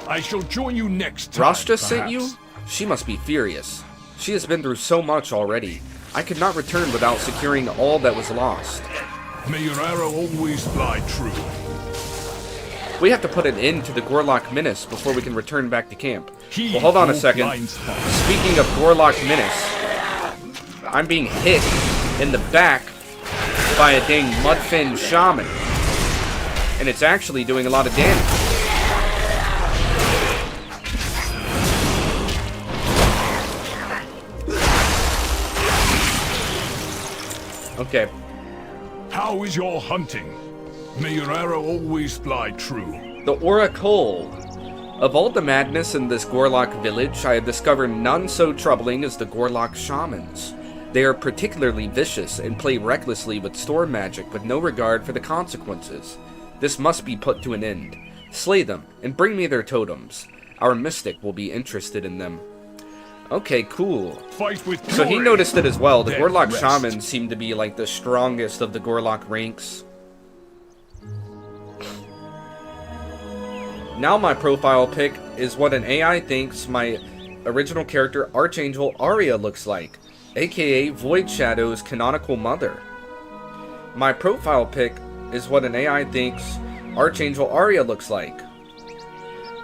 S6: I shall join you next time.
S1: Rashta sent you? She must be furious. She has been through so much already. I could not return without securing all that was lost.
S6: May your arrow always fly true.
S1: We have to put an end to the Gorlock menace before we can return back to camp.
S6: Well,
S1: hold on a second. Speaking of Gorlock menace, I'm being hit in the back by a dang Mudfin Shaman. And it's actually doing a lot of damage. Okay.
S6: How is your hunting? May your arrow always fly true.
S1: The Oracle. Of all the madness in this Gorlock village, I have discovered none so troubling as the Gorlock Shamans. They are particularly vicious and play recklessly with storm magic with no regard for the consequences. This must be put to an end. Slay them, and bring me their totems. Our mystic will be interested in them. Okay, cool.
S6: Fight with
S1: so he noticed it as well. The
S6: then
S1: Gorlock
S6: rest.
S1: Shamans seem to be like the strongest of the Gorlock ranks. Now my profile pic is what an AI thinks my original character Archangel Arya looks like, aka Void Shadow's canonical mother. My profile pic is what an AI thinks Archangel Arya looks like.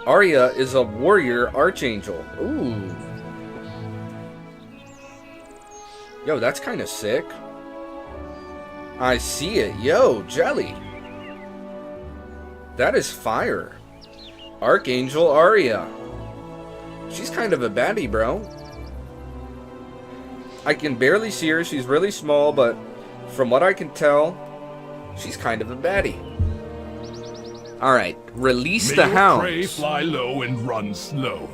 S1: Arya is a warrior archangel. Ooh. Yo, that's kind of sick. I see it. Yo, Jelly. That is fire. Archangel Arya. She's kind of a baddie, bro. I can barely see her. She's really small, but from what I can tell, she's kind of a baddie. Alright, release the hounds.
S6: May your prey fly low and run slow.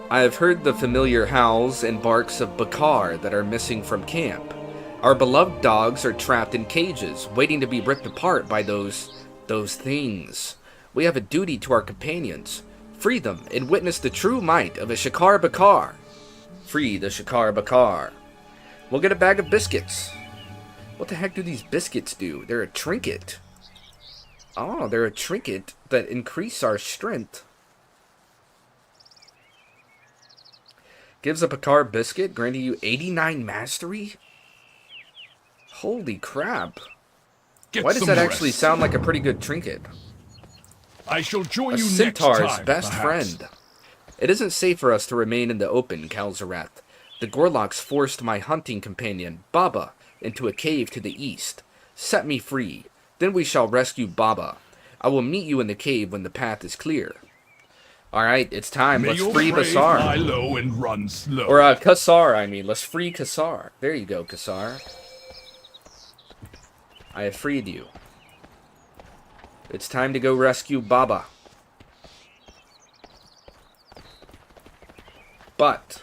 S1: I have heard the familiar howls and barks of Bakar that are missing from camp. Our beloved dogs are trapped in cages, waiting to be ripped apart by those things. We have a duty to our companions. Free them and witness the true might of a Shakar Bakar. Free the Shakar Bakar. We'll get a bag of biscuits. What the heck do these biscuits do? They're a trinket. Oh, they're a trinket that increase our strength. Gives a Bakar biscuit, granting you 89 mastery? Holy crap. Why does that actually sound like a pretty good trinket?
S6: I shall join
S1: A
S6: you
S1: Centaur's
S6: next time,
S1: best
S6: perhaps.
S1: friend. It isn't safe for us to remain in the open, Kalzarath. The Gorloks forced my hunting companion, Baba, into a cave to the east. Set me free. Then we shall rescue Baba. I will meet you in the cave when the path is clear. Alright, it's time.
S6: May
S1: Let's
S6: your
S1: free
S6: prey
S1: Basar.
S6: fly low and run slow.
S1: Or, Kassar, I mean. Let's free Kassar. There you go, Kassar. I have freed you. It's time to go rescue Baba. But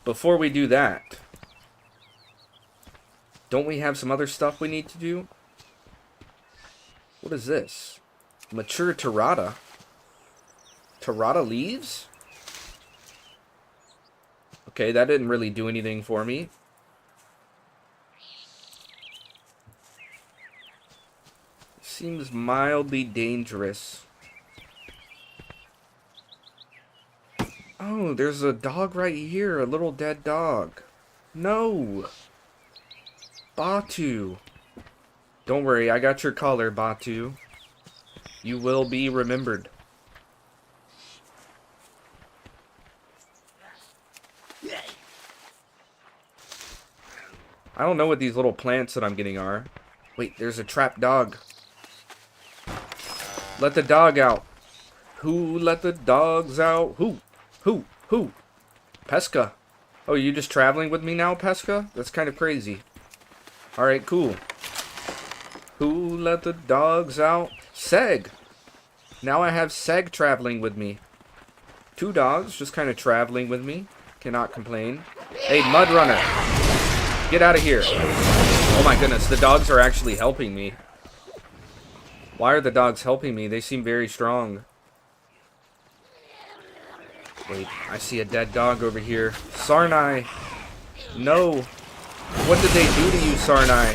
S1: before we do that, don't we have some other stuff we need to do? What is this? Mature Tirada. Tirada leaves? Okay, that didn't really do anything for me. Seems mildly dangerous. Oh, there's a dog right here. A little dead dog. No! Batu. Don't worry, I got your collar, Batu. You will be remembered. I don't know what these little plants that I'm getting are. Wait, there's a trapped dog. Let the dog out. Who let the dogs out? Who? Pesca. Oh, you just traveling with me now, Pesca? That's kind of crazy. Alright, cool. Who let the dogs out? Seg. Now I have Seg traveling with me. 2 dogs just kind of traveling with me. Cannot complain. Hey, Mudrunner. Get out of here. Oh my goodness, the dogs are actually helping me. Why are the dogs helping me? They seem very strong. Wait, I see a dead dog over here. Sarnai. No. What did they do to you, Sarnai?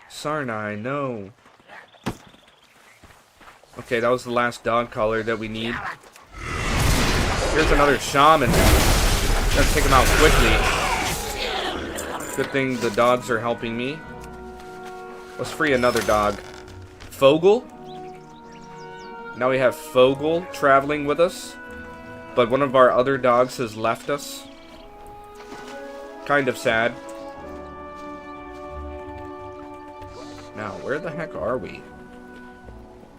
S1: Sarnai, no. Okay, that was the last dog collar that we need. Here's another shaman. Gotta take him out quickly. Good thing the dogs are helping me. Let's free another dog. Fogel? Now we have Fogel traveling with us. But one of our other dogs has left us. Kind of sad. Now, where the heck are we?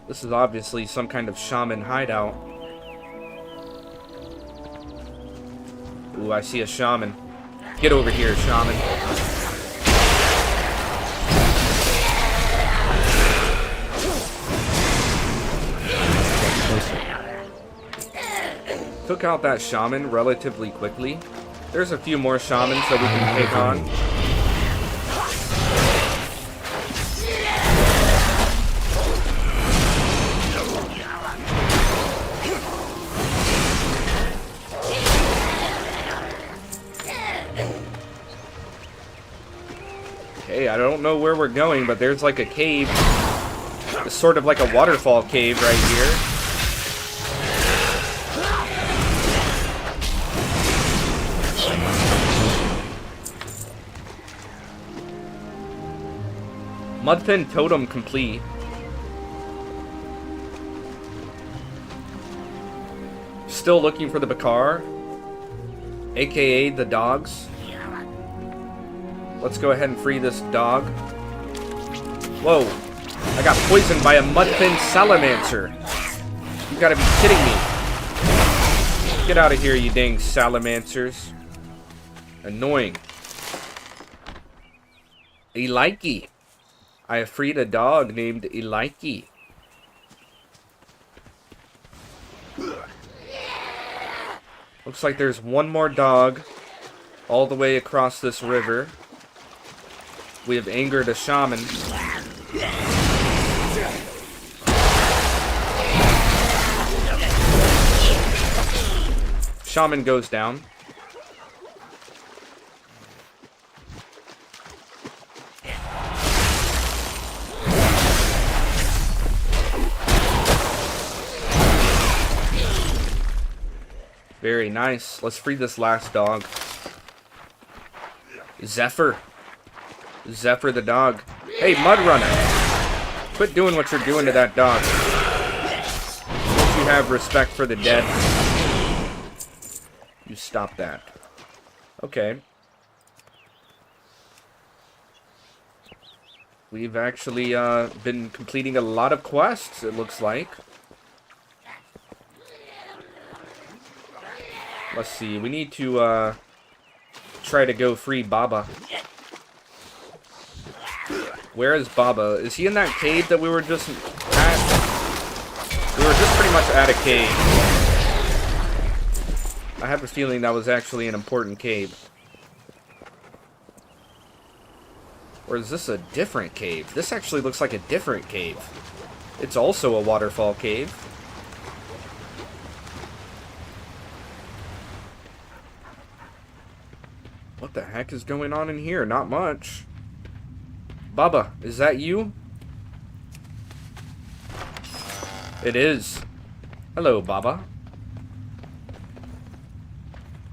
S1: This is obviously some kind of shaman hideout. Ooh, I see a shaman. Get over here, shaman. Took out that shaman relatively quickly. There's a few more shamans that we can take on. I don't know where we're going, but there's like a cave. It's sort of like a waterfall cave right here. Mudfin totem complete. Still looking for the Bakar, aka the dogs. Let's go ahead and free this dog. Whoa, I got poisoned by a Mudfin Salamancer. You gotta be kidding me. Get out of here, you dang Salamancers. Annoying. Eliki. I have freed a dog named Eliki. Looks like there's one more dog all the way across this river. We have angered a shaman. Shaman goes down. Very nice. Let's free this last dog. Zephyr. Zephyr the dog. Hey, Mudrunner. Quit doing what you're doing to that dog. Don't you have respect for the dead? You stop that. Okay. We've actually been completing a lot of quests, it looks like. Let's see, we need to try to go free Baba. Where is Baba? Is he in that cave that we were just at? We were just pretty much at a cave. I have a feeling that was actually an important cave. Or is this a different cave? This actually looks like a different cave. It's also a waterfall cave. What the heck is going on in here? Not much. Baba, is that you? It is. Hello, Baba.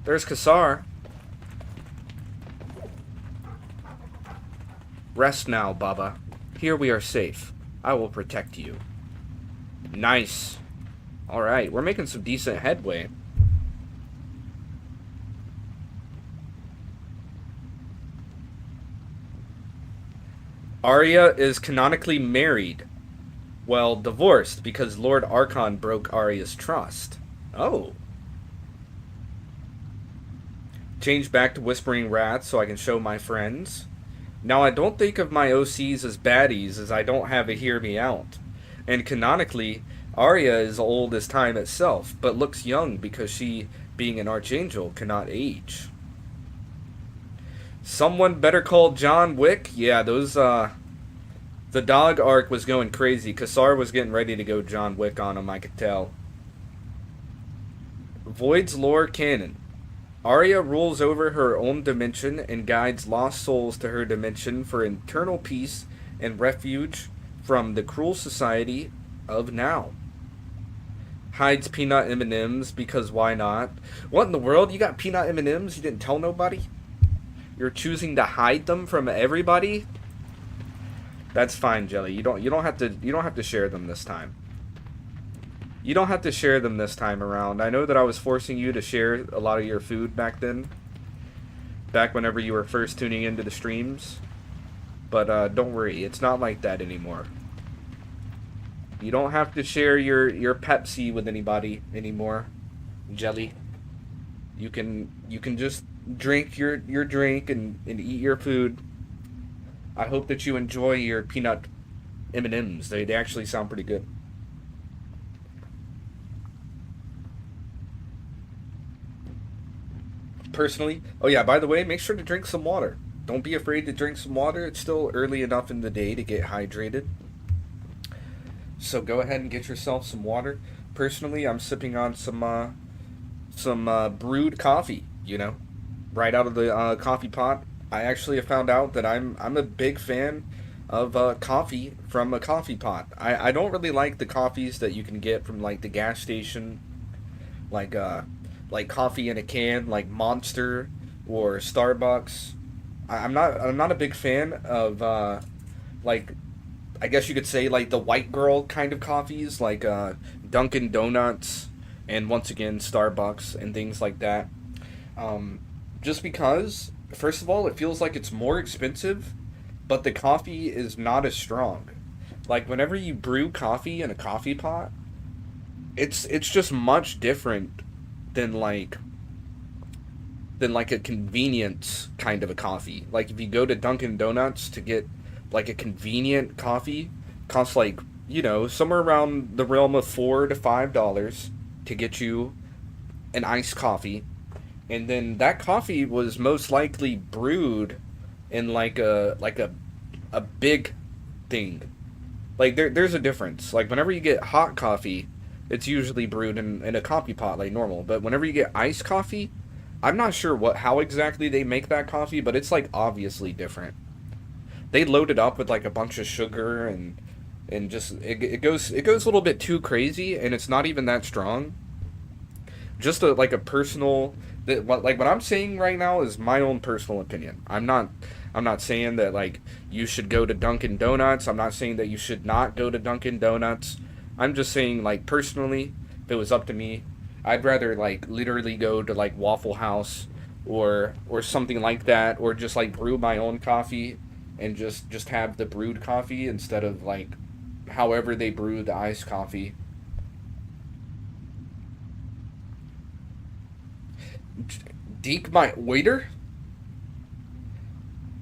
S1: There's Kassar. Rest now, Baba. Here we are safe. I will protect you. Nice. Alright, we're making some decent headway. Arya is canonically married. Well, divorced, because Lord Archon broke Arya's trust. Oh. Change back to Whispering Rats so I can show my friends. Now, I don't think of my OCs as baddies, as I don't have a Hear Me Out. And canonically, Arya is old as time itself, but looks young because she, being an archangel, cannot age. Someone better call John Wick? Yeah, those, the dog arc was going crazy. Kassar was getting ready to go John Wick on him, I could tell. Void's lore canon. Arya rules over her own dimension and guides lost souls to her dimension for eternal peace and refuge from the cruel society of now. Hides peanut M&Ms because why not? What in the world? You got peanut M&Ms? You didn't tell nobody? You're choosing to hide them from everybody? That's fine, Jelly. You don't have to share them this time. You don't have to share them this time around. I know that I was forcing you to share a lot of your food back then. Back whenever you were first tuning into the streams. But don't worry, it's not like that anymore. You don't have to share your Pepsi with anybody anymore, Jelly. You can just drink your drink and eat your food. I hope that you enjoy your peanut M&Ms. They actually sound pretty good. Personally, oh yeah, by the way, make sure to drink some water. Don't be afraid to drink some water. It's still early enough in the day to get hydrated. So go ahead and get yourself some water. Personally, I'm sipping on some brewed coffee, you know, right out of the coffee pot. I actually have found out that I'm a big fan of coffee from a coffee pot. I don't really like the coffees that you can get from like the gas station, like coffee in a can, like Monster or Starbucks. I'm not a big fan of like, I guess you could say like the white girl kind of coffees, like Dunkin' Donuts and once again Starbucks and things like that. Just because, first of all, it feels like it's more expensive, but the coffee is not as strong. Like whenever you brew coffee in a coffee pot, it's just much different than like a convenience kind of a coffee. Like if you go to Dunkin' Donuts to get like a convenient coffee, costs like, you know, somewhere around the realm of $4 to $5 to get you an iced coffee. And then that coffee was most likely brewed in like a big thing. Like there's a difference. Like whenever you get hot coffee, it's usually brewed in a coffee pot like normal. But whenever you get iced coffee, I'm not sure how exactly they make that coffee, but it's like obviously different. They load it up with like a bunch of sugar and just it goes a little bit too crazy, and it's not even that strong. Just like a personal, like what I'm saying right now is my own personal opinion. I'm not saying that like you should go to Dunkin' Donuts. I'm not saying that you should not go to Dunkin' Donuts. I'm just saying, like, personally, if it was up to me, I'd rather like literally go to like Waffle House or something like that, or just like brew my own coffee and just have the brewed coffee instead of like however they brew the iced coffee. Deke my waiter?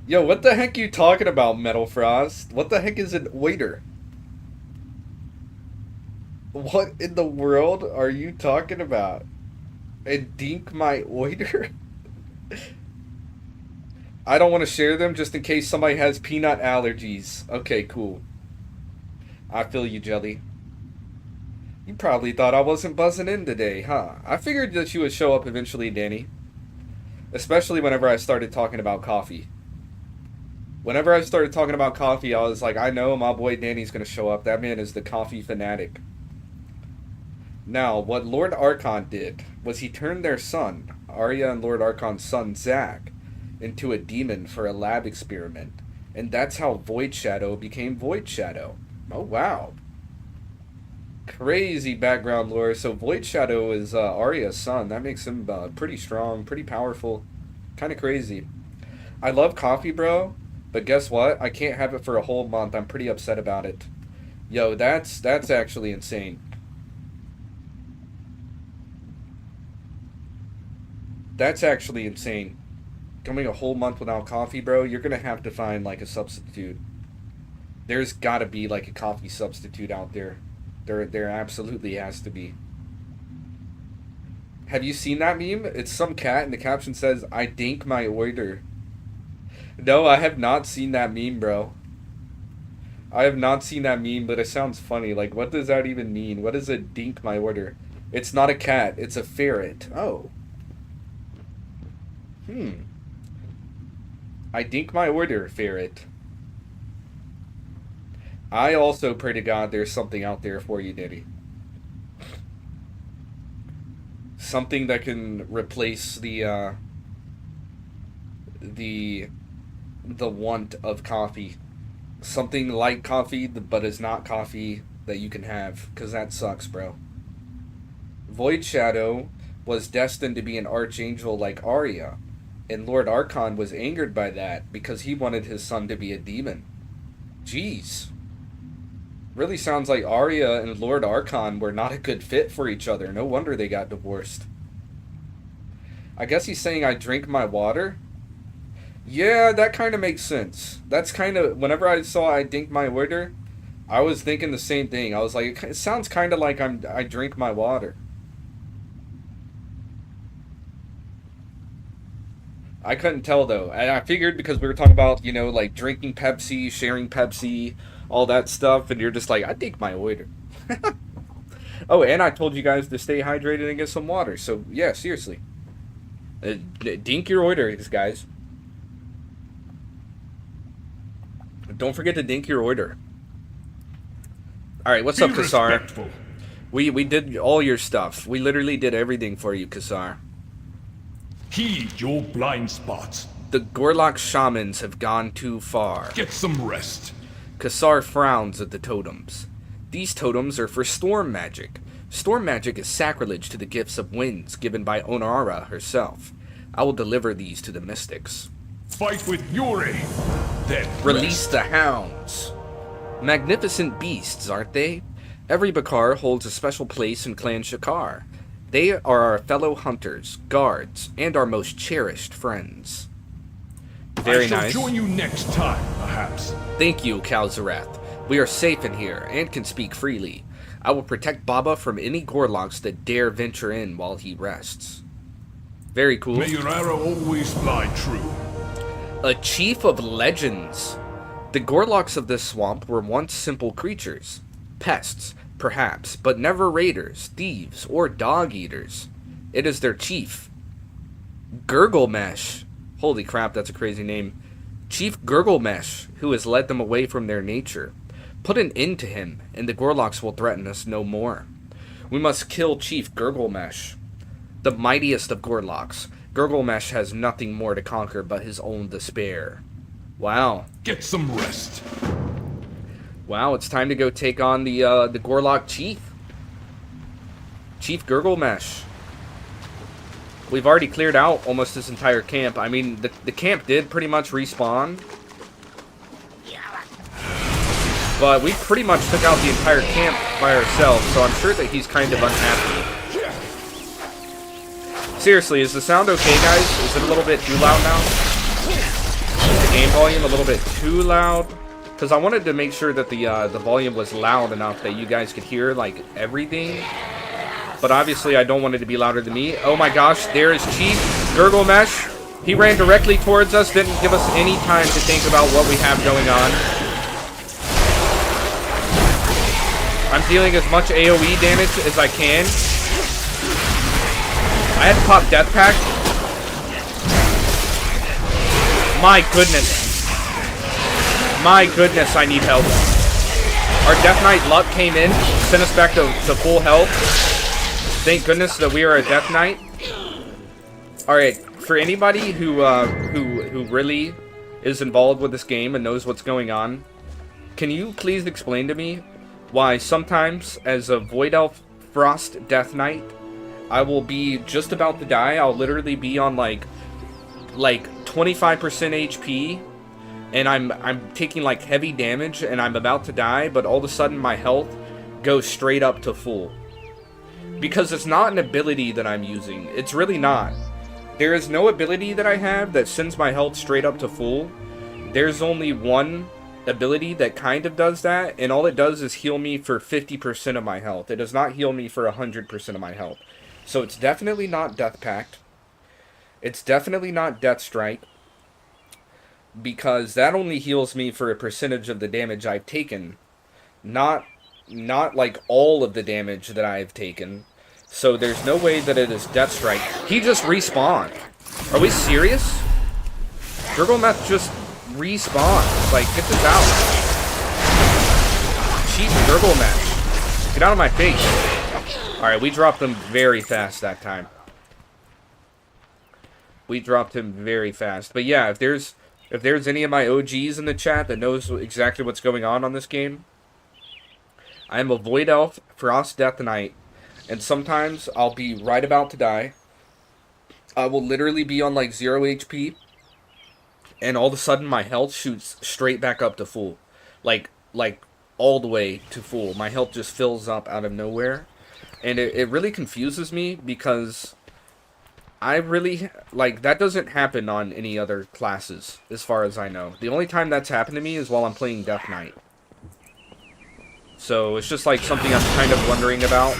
S1: Yo, what the heck you talking about, Metal Frost? What the heck is an waiter? What in the world are you talking about? And dink my waiter? I don't want to share them just in case somebody has peanut allergies. Okay, cool. I feel you, Jelly. You probably thought I wasn't buzzing in today, huh? I figured that you would show up eventually, Danny. Especially whenever I started talking about coffee. Whenever I started talking about coffee, I was like, I know my boy Danny's going to show up. That man is the coffee fanatic. Now, what Lord Archon did was he turned their son, Arya and Lord Archon's son, Zack, into a demon for a lab experiment. And that's how Void Shadow became Void Shadow. Oh, wow. Crazy background lore. So Void Shadow is Arya's son. That makes him pretty strong, pretty powerful. Kind of crazy. I love coffee, bro. But guess what? I can't have it for a whole month. I'm pretty upset about it. Yo, that's actually insane. That's actually insane. Going a whole month without coffee, bro, you're going to have to find, like, a substitute. There's got to be, like, a coffee substitute out there. There absolutely has to be. Have you seen that meme? It's some cat, and the caption says, I dink my order. No, I have not seen that meme, bro. I have not seen that meme, but it sounds funny. Like, what does that even mean? What is a dink my order? It's not a cat, it's a ferret. Oh. I dink my order, ferret. I also pray to God there's something out there for you, Diddy. Something that can replace the want of coffee. Something like coffee, but is not coffee that you can have, because that sucks, bro. Void Shadow was destined to be an archangel like Arya, and Lord Archon was angered by that because he wanted his son to be a demon. Jeez. Really sounds like Arya and Lord Archon were not a good fit for each other. No wonder they got divorced. I guess he's saying I drink my water? Yeah, that kind of makes sense. That's kind of... Whenever I saw I dink my water, I was thinking the same thing. I was like, it sounds kind of like I drink my water. I couldn't tell, though. And I figured because we were talking about, you know, like drinking Pepsi, sharing Pepsi, all that stuff, and you're just like, I dink my water. Oh, and I told you guys to stay hydrated and get some water. So, yeah, seriously. Dink your orders, guys. Don't forget to dink your order. Alright, what's up, Kassar?
S6: Respectful.
S1: We did all your stuff. We literally did everything for you, Kassar.
S6: Heed your blind spots.
S1: The Gorlock shamans have gone too far.
S6: Get some rest.
S1: Kassar frowns at the totems. These totems are for storm magic. Storm magic is sacrilege to the gifts of winds given by Ohn'ahran herself. I will deliver these to the mystics.
S6: Fight with fury. Then
S1: Release the hounds. Magnificent beasts, aren't they? Every Bakar holds a special place in Clan Shakar. They are our fellow hunters, guards, and our most cherished friends. Very
S6: I shall
S1: nice.
S6: join you next time, perhaps.
S1: Thank you, Kalzarath. We are safe in here and can speak freely. I will protect Baba from any Gorlocks that dare venture in while he rests. Very cool.
S6: May your arrow always fly true.
S1: A chief of legends. The Gorlocks of this swamp were once simple creatures. Pests, perhaps, but never raiders, thieves, or dog-eaters. It is their chief, Gurglemesh. Holy crap, that's a crazy name. Chief Gurglemesh, who has led them away from their nature. Put an end to him, and the Gorlocks will threaten us no more. We must kill Chief Gurglemesh, the mightiest of Gorlocks. Gurglemesh has nothing more to conquer but his own despair. Wow.
S6: Get some rest.
S1: Wow, it's time to go take on the Gorlock Chief. Chief Gurglemesh. We've already cleared out almost this entire camp. I mean, the camp did pretty much respawn. But we pretty much took out the entire camp by ourselves, so I'm sure that he's kind of unhappy. Seriously, is the sound okay, guys? Is it a little bit too loud now? Is the game volume a little bit too loud? Because I wanted to make sure that the volume was loud enough that you guys could hear, like, everything. But obviously, I don't want it to be louder than me. Oh my gosh, there is Chief Gurglemesh. He ran directly towards us, didn't give us any time to think about what we have going on. I'm dealing as much AoE damage as I can. I had to pop Death Pact. My goodness. My goodness, I need help. Our Death Knight luck came in, sent us back to full health. Thank goodness that we are a Death Knight. Alright, for anybody who really is involved with this game and knows what's going on, can you please explain to me why sometimes as a Void Elf Frost Death Knight, I will be just about to die. I'll literally be on like 25% HP, and I'm taking like heavy damage, and I'm about to die, but all of a sudden my health goes straight up to full. Because it's not an ability that I'm using. It's really not. There is no ability that I have that sends my health straight up to full. There's only one ability that kind of does that, and all it does is heal me for 50% of my health. It does not heal me for 100% of my health. So it's definitely not Death Pact. It's definitely not Death Strike, because that only heals me for a percentage of the damage I've taken, not like all of the damage that I've taken. So there's no way that it is Death Strike. He just respawned. Are we serious? Gurglemesh just respawned. Like, get this out. Cheap Gurglemesh. Get out of my face. Alright, we dropped him very fast that time. We dropped him very fast. But yeah, if there's any of my OGs in the chat that knows exactly what's going on this game, I am a Void Elf Frost Death Knight, and sometimes I'll be right about to die. I will literally be on like 0 HP, and all of a sudden my health shoots straight back up to full. Like all the way to full. My health just fills up out of nowhere. And it really confuses me, because I really, like, that doesn't happen on any other classes, as far as I know. The only time that's happened to me is while I'm playing Death Knight. So it's just like something I'm kind of wondering about.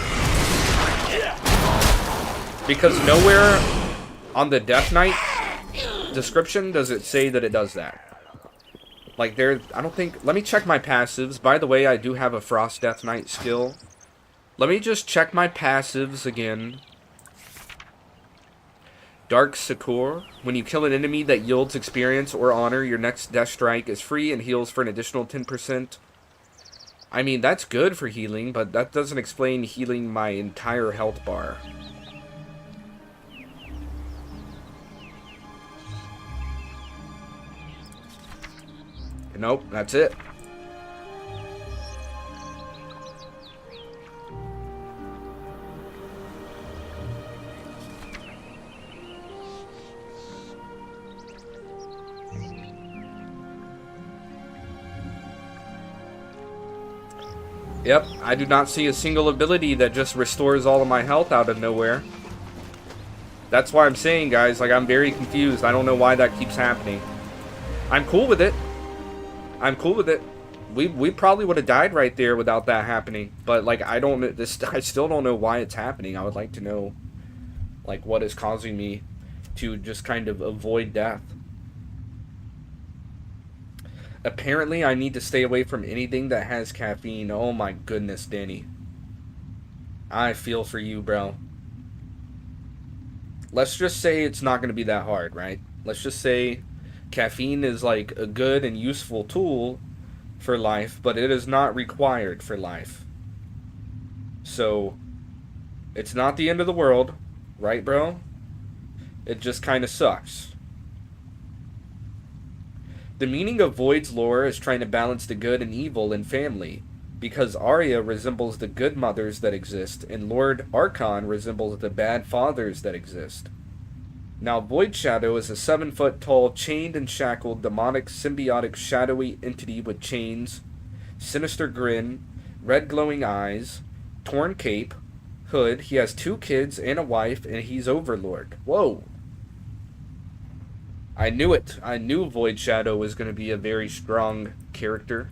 S1: Because nowhere on the Death Knight description does it say that it does that. Like, I don't think, let me check my passives. By the way, I do have a Frost Death Knight skill. Let me just check my passives again. Dark Succor. When you kill an enemy that yields experience or honor, your next death strike is free and heals for an additional 10%. I mean, that's good for healing, but that doesn't explain healing my entire health bar. Nope, that's it. Yep, I do not see a single ability that just restores all of my health out of nowhere. That's why I'm saying, guys, like, I'm very confused. I don't know why that keeps happening. I'm cool with it. I'm cool with it. We probably would have died right there without that happening. But, like, I still don't know why it's happening. I would like to know, like, what is causing me to just kind of avoid death. Apparently, I need to stay away from anything that has caffeine. Oh my goodness, Danny. I feel for you, bro. Let's just say it's not going to be that hard, right? Let's just say caffeine is like a good and useful tool for life, but it is not required for life. So, it's not the end of the world, right, bro? It just kind of sucks. The meaning of Void's lore is trying to balance the good and evil in family, because Arya resembles the good mothers that exist, and Lord Archon resembles the bad fathers that exist. Now, Void Shadow is a 7-foot-tall, chained and shackled, demonic, symbiotic, shadowy entity with chains, sinister grin, red glowing eyes, torn cape, hood. He has 2 kids and a wife, and he's Overlord. Whoa! I knew it. I knew Void Shadow was going to be a very strong character.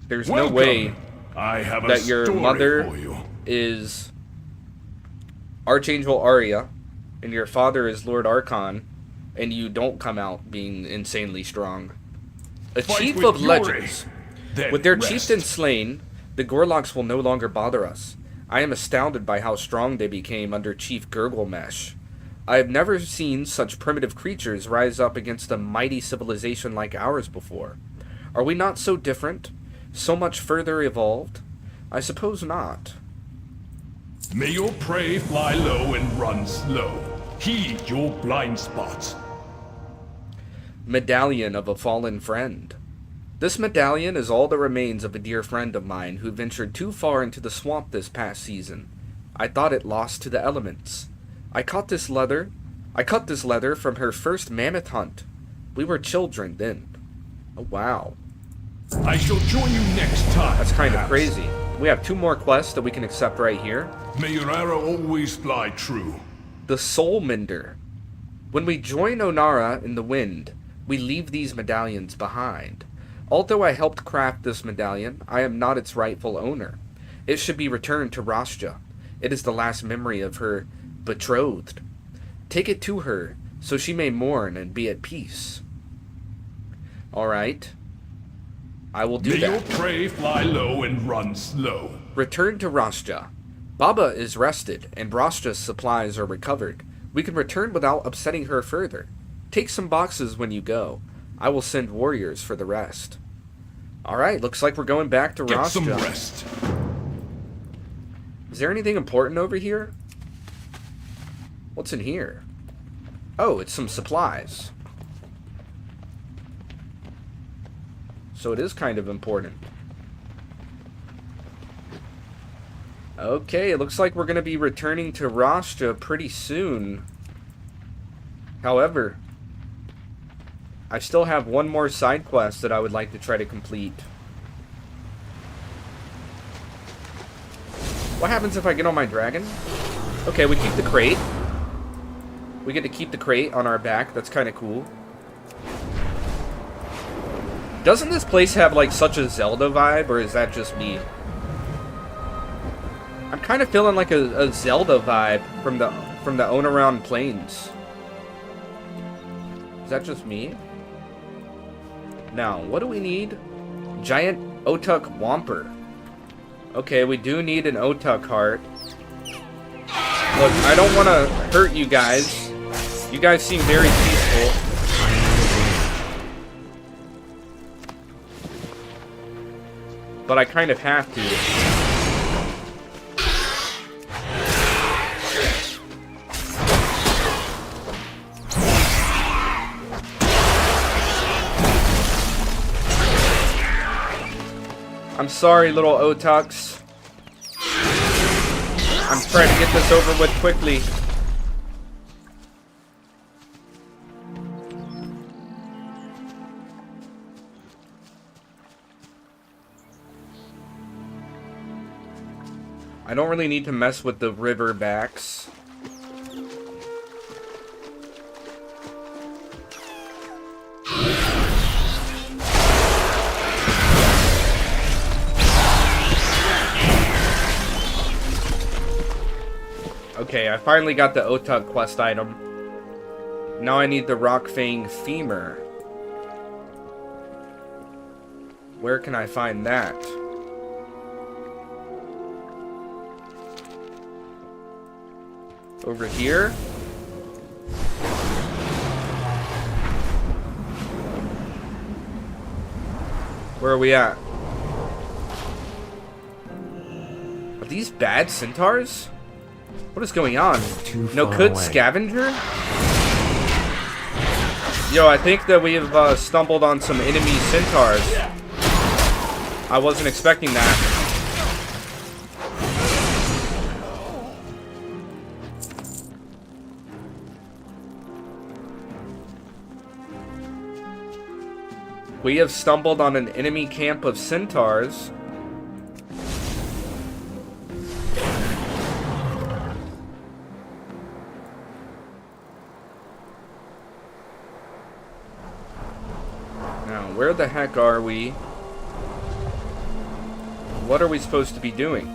S1: There's no way that your mother is Archangel Arya and your father is Lord Archon and you don't come out being insanely strong. A chief of legends. With their chieftain slain, the Gorloks will no longer bother us. I am astounded by how strong they became under Chief Gurglemesh. I have never seen such primitive creatures rise up against a mighty civilization like ours before. Are we not so different? So much further evolved? I suppose not.
S6: May your prey fly low and run slow. Heed your blind spots.
S1: Medallion of a fallen friend. This medallion is all that remains of a dear friend of mine who ventured too far into the swamp this past season. I thought it lost to the elements. I cut this leather from her first mammoth hunt. We were children then. Oh, wow.
S6: I shall join you next time.
S1: That's kind of crazy. We have 2 more quests that we can accept right here.
S6: May your arrow always fly true.
S1: The Soul Mender. When we join Ohn'ahran in the wind, we leave these medallions behind. Although I helped craft this medallion, I am not its rightful owner. It should be returned to Rastia. It is the last memory of her betrothed. Take it to her, so she may mourn and be at peace. Alright. I will do that.
S6: May your prey fly low and run slow.
S1: Return to Rastia. Baba is rested, and Rastia's supplies are recovered. We can return without upsetting her further. Take some boxes when you go. I will send warriors for the rest. Alright, looks like we're going back to Rastia.
S6: Get some rest.
S1: Is there anything important over here? What's in here? Oh, it's some supplies. So it is kind of important. Okay, it looks like we're going to be returning to Rastia pretty soon. However, I still have 1 more side quest that I would like to try to complete. What happens if I get on my dragon? Okay, we keep the crate. We get to keep the crate on our back. That's kind of cool. Doesn't this place have like such a Zelda vibe, or is that just me? I'm kind of feeling like a Zelda vibe from the Ohn'ahran Plains. Is that just me? Now, what do we need? Giant Otuk Whomper. Okay, we do need an Otuk heart. Look, I don't want to hurt you guys, You guys seem very peaceful. But I kind of have to. I'm sorry, little Otucks. I'm trying to get this over with quickly. I don't really need to mess with the river backs. Okay, I finally got the Otuk quest item. Now I need the Rockfang Femur. Where can I find that? Over here? Where are we at? Are these bad centaurs? What is going on? No good scavenger? Yo, I think that we have stumbled on some enemy centaurs. I wasn't expecting that. We have stumbled on an enemy camp of centaurs. Now, where the heck are we? What are we supposed to be doing?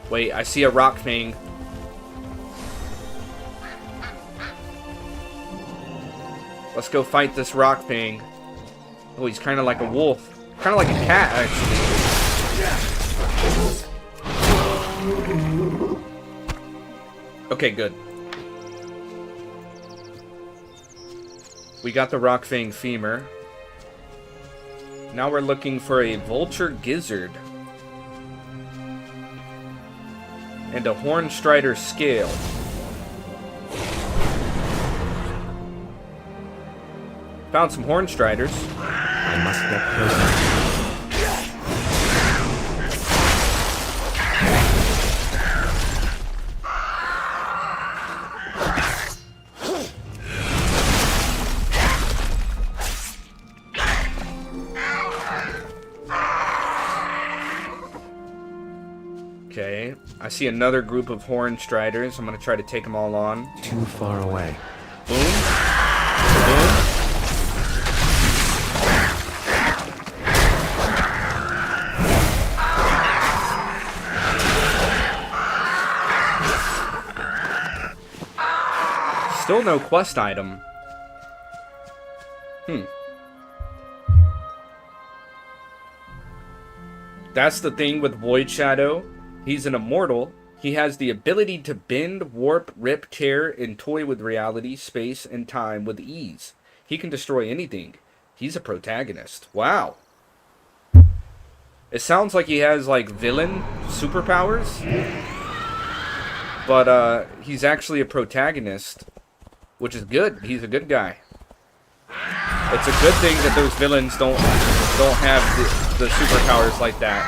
S1: Wait, I see a Rockfang. Let's go fight this Rockfang. Oh, he's kind of like a wolf. Kind of like a cat, actually. Okay, good. We got the Rockfang Femur. Now we're looking for a Vulture Gizzard. And a Hornstrider Scale. Found some Hornstriders.
S8: I must get closer.
S1: Okay, I see another group of Hornstriders. I'm gonna try to take them all on.
S8: Too far away.
S1: Boom. Boom. Still no quest item. That's the thing with Void Shadow. He's an immortal. He has the ability to bend, warp, rip, tear, and toy with reality, space, and time with ease. He can destroy anything. He's a protagonist. Wow. It sounds like he has, like, villain superpowers. But, he's actually a protagonist. Which is good. He's a good guy. It's a good thing that those villains don't have the superpowers like that.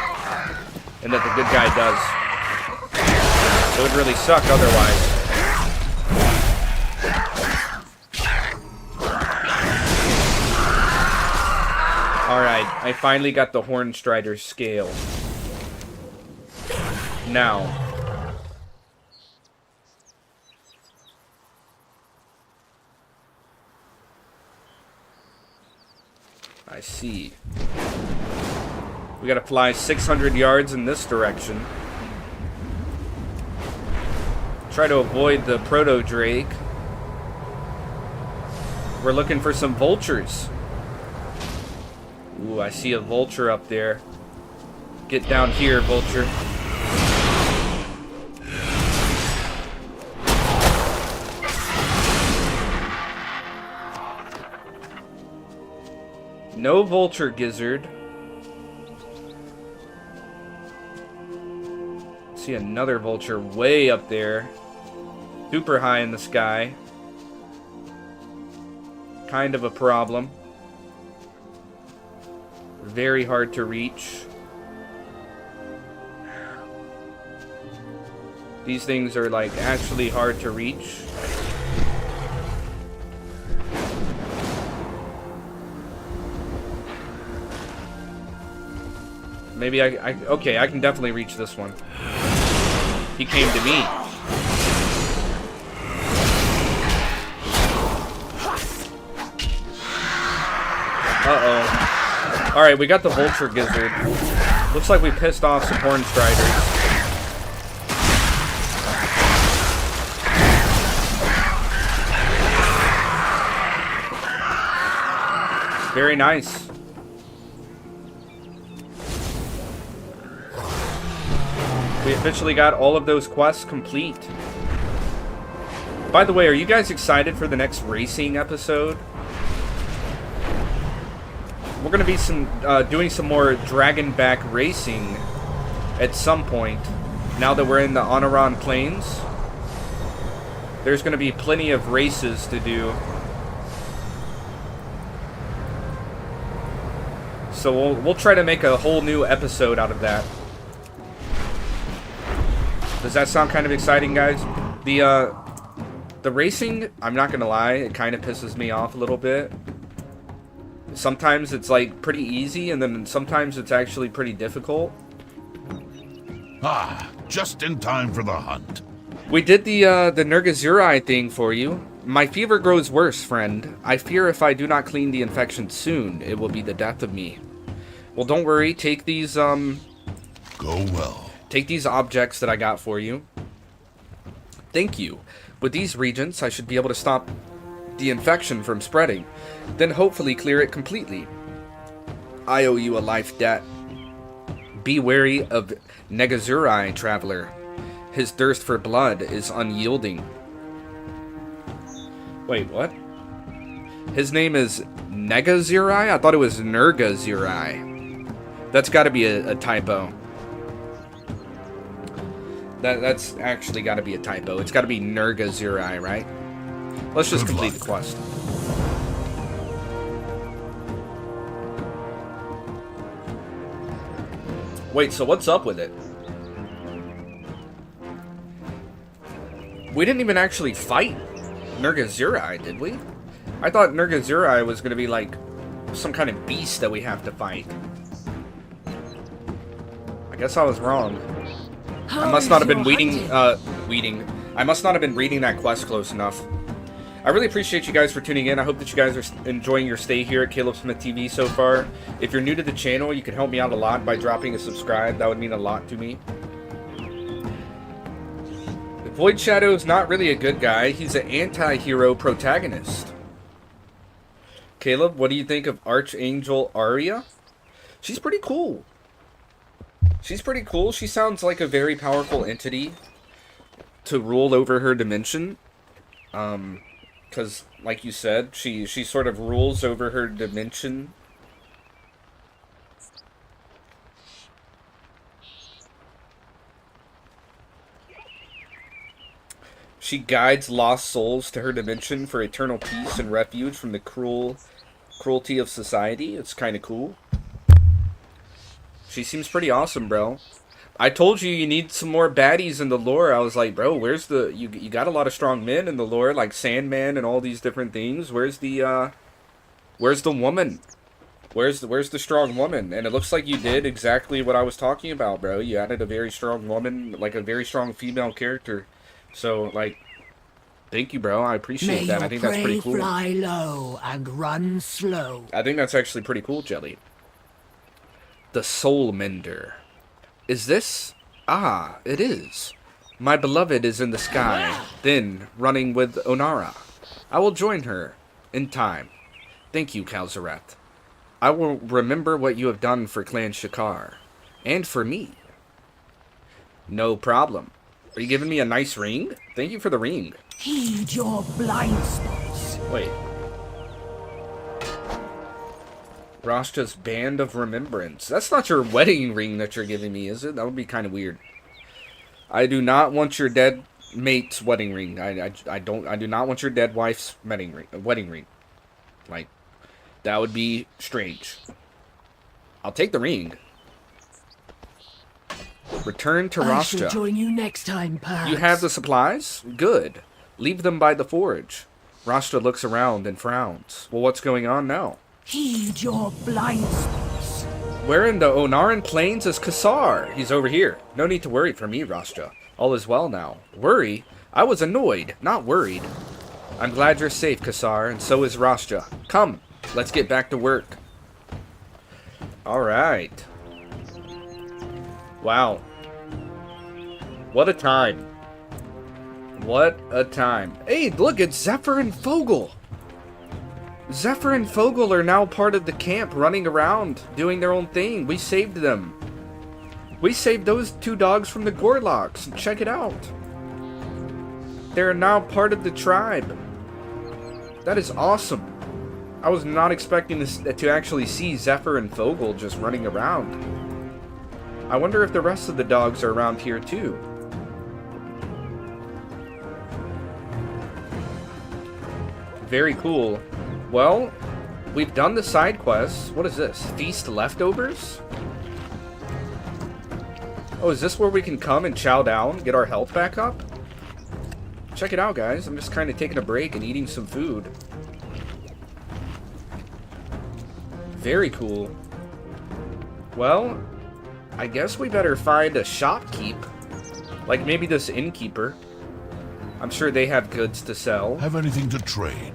S1: And that the good guy does. It would really suck otherwise. Alright, I finally got the Hornstrider Scale. Now. I see. We gotta fly 600 yards in this direction. Try to avoid the Proto Drake. We're looking for some vultures. Ooh, I see a vulture up there. Get down here, vulture. No vulture gizzard. See another vulture way up there. Super high in the sky. Kind of a problem. Very hard to reach. These things are like actually hard to reach. Maybe okay, I can definitely reach this one. He came to me. Uh-oh. Alright, we got the vulture gizzard. Looks like we pissed off some horn striders. Very nice. We officially got all of those quests complete. By the way, are you guys excited for the next racing episode? We're going to be doing some more Dragonback racing at some point. Now that we're in the Ohn'ahran Plains, there's going to be plenty of races to do. So we'll try to make a whole new episode out of that. Does that sound kind of exciting, guys? The racing, I'm not gonna lie, it kind of pisses me off a little bit. Sometimes it's like pretty easy, and then sometimes it's actually pretty difficult.
S4: Ah, just in time for the hunt.
S1: We did the Nergazurai thing for you. My fever grows worse, friend. I fear if I do not clean the infection soon, it will be the death of me. Well, don't worry. Take these,
S4: Go well.
S1: Take these objects that I got for you. Thank you. With these reagents, I should be able to stop the infection from spreading, then hopefully clear it completely. I owe you a life debt. Be wary of Nergazurai, traveler. His thirst for blood is unyielding. Wait, what? His name is Nergazurai? I thought it was Nergazurai. That's got to be a typo. That's actually got to be a typo. It's got to be Nergazurai, right? Let's just complete the quest. Wait, so what's up with it? We didn't even actually fight Nergazurai, did we? I thought Nergazurai was going to be like some kind of beast that we have to fight. I guess I was wrong. I must not have been I must not have been reading that quest close enough. I really appreciate you guys for tuning in. I hope that you guys are enjoying your stay here at Caleb Smith TV so far. If you're new to the channel, you can help me out a lot by dropping a subscribe. That would mean a lot to me. Void Shadow is not really a good guy. He's an anti-hero protagonist. Caleb, what do you think of Archangel Aria? She's pretty cool. She's pretty cool. She sounds like a very powerful entity to rule over her dimension. Because, like you said, she sort of rules over her dimension. She guides lost souls to her dimension for eternal peace and refuge from the cruelty of society. It's kind of cool. She seems pretty awesome, bro. I told you need some more baddies in the lore. I was like, bro, where's the... You got a lot of strong men in the lore, like Sandman and all these different things. Where's the woman? Where's the strong woman? And it looks like you did exactly what I was talking about, bro. You added a very strong woman, like a very strong female character. So, like, thank you, bro. I appreciate that. I think that's pretty cool.
S2: Fly low and run slow.
S1: I think that's actually pretty cool, Jelly. The Soul Mender. Is this? Ah, it is. My beloved is in the sky, then running with Ohn'ahran. I will join her in time. Thank you, Kal'Zareth. I will remember what you have done for Clan Shakar, and for me. No problem. Are you giving me a nice ring? Thank you for the ring.
S2: Heed your blind spots.
S1: Wait. Rasta's Band of Remembrance. That's not your wedding ring that you're giving me, is it? That would be kind of weird. I do not want your dead mate's wedding ring. I do not want your dead wife's wedding ring. Like, that would be strange. I'll take the ring. Return to
S2: I shall
S1: Rasta.
S2: join you next time, perhaps.
S1: You have the supplies? Good. Leave them by the forge. Rasta looks around and frowns. Well, what's going on now?
S2: Heed your blind spots.
S1: Where in the Ohn'ahran Plains is Kassar? He's over here. No need to worry for me, Rasta. All is well now. Worry? I was annoyed, not worried. I'm glad you're safe, Kassar, and so is Rasta. Come, let's get back to work. Alright. Wow. What a time. What a time. Hey, look, it's Zephyr and Fogel. Zephyr and Fogel are now part of the camp, running around, doing their own thing. We saved them. We saved those two dogs from the Gorlocks. Check it out. They're now part of the tribe. That is awesome. I was not expecting to actually see Zephyr and Fogel just running around. I wonder if the rest of the dogs are around here too. Very cool. Well, we've done the side quests. What is this? Feast leftovers? Oh, is this where we can come and chow down, get our health back up? Check it out, guys. I'm just kind of taking a break and eating some food. Very cool. Well, I guess we better find a shopkeep. Like maybe this innkeeper. I'm sure they have goods to sell.
S4: Have anything to trade?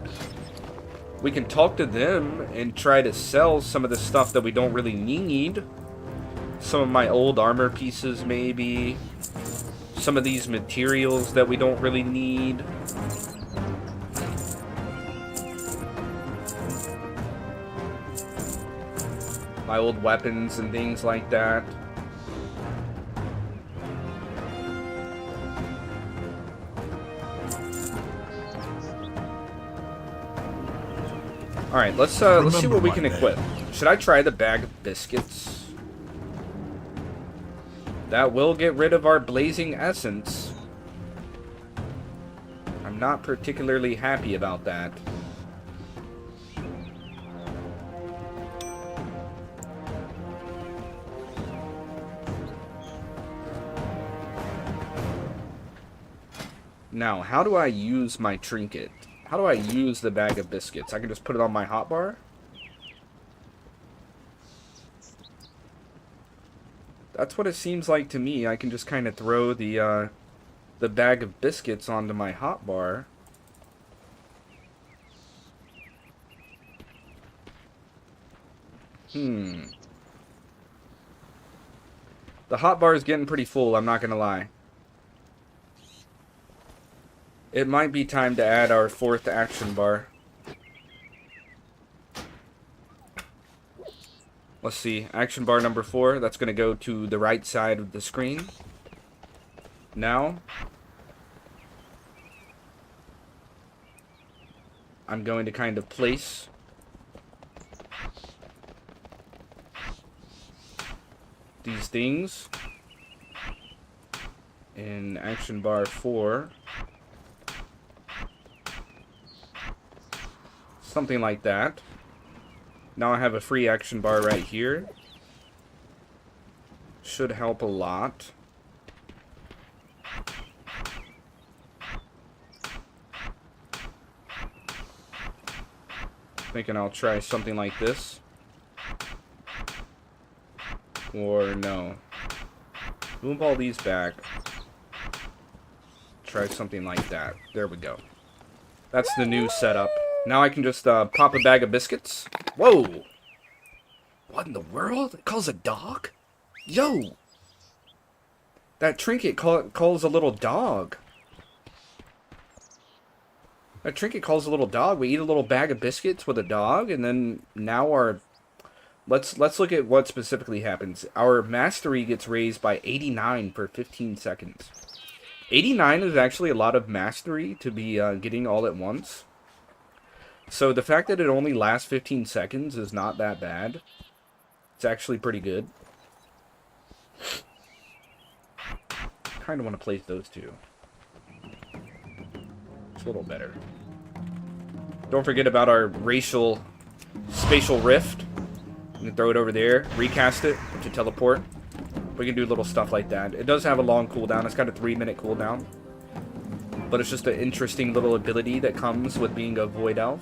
S1: We can talk to them and try to sell some of the stuff that we don't really need. Some of my old armor pieces, maybe. Some of these materials that we don't really need. My old weapons and things like that. Alright, let's see what we can equip. Should I try the bag of biscuits? That will get rid of our blazing essence. I'm not particularly happy about that. Now, how do I use my trinket? How do I use the bag of biscuits? I can just put it on my hotbar? That's what it seems like to me. I can just kind of throw the bag of biscuits onto my hotbar. The hotbar is getting pretty full, I'm not gonna lie. It might be time to add our 4th action bar. Let's see, action bar number 4, that's going to go to the right side of the screen. Now, I'm going to kind of place these things in action bar 4. Something like that. Now I have a free action bar right here. Should help a lot. Thinking I'll try something like this. Or no. Move all these back. Try something like that. There we go. That's the new setup. Now I can just pop a bag of biscuits. Whoa! What in the world? It calls a dog? Yo! That trinket calls a little dog. That trinket calls a little dog. We eat a little bag of biscuits with a dog, and then now our... Let's look at what specifically happens. Our mastery gets raised by 89 for 15 seconds. 89 is actually a lot of mastery to be getting all at once. So the fact that it only lasts 15 seconds is not that bad. It's actually pretty good. Kind of want to place those two. It's a little better. Don't forget about our spatial rift. You can throw it over there, recast it to teleport. We can do little stuff like that. It does have a long cooldown. It's got a 3-minute cooldown. But it's just an interesting little ability that comes with being a Void Elf.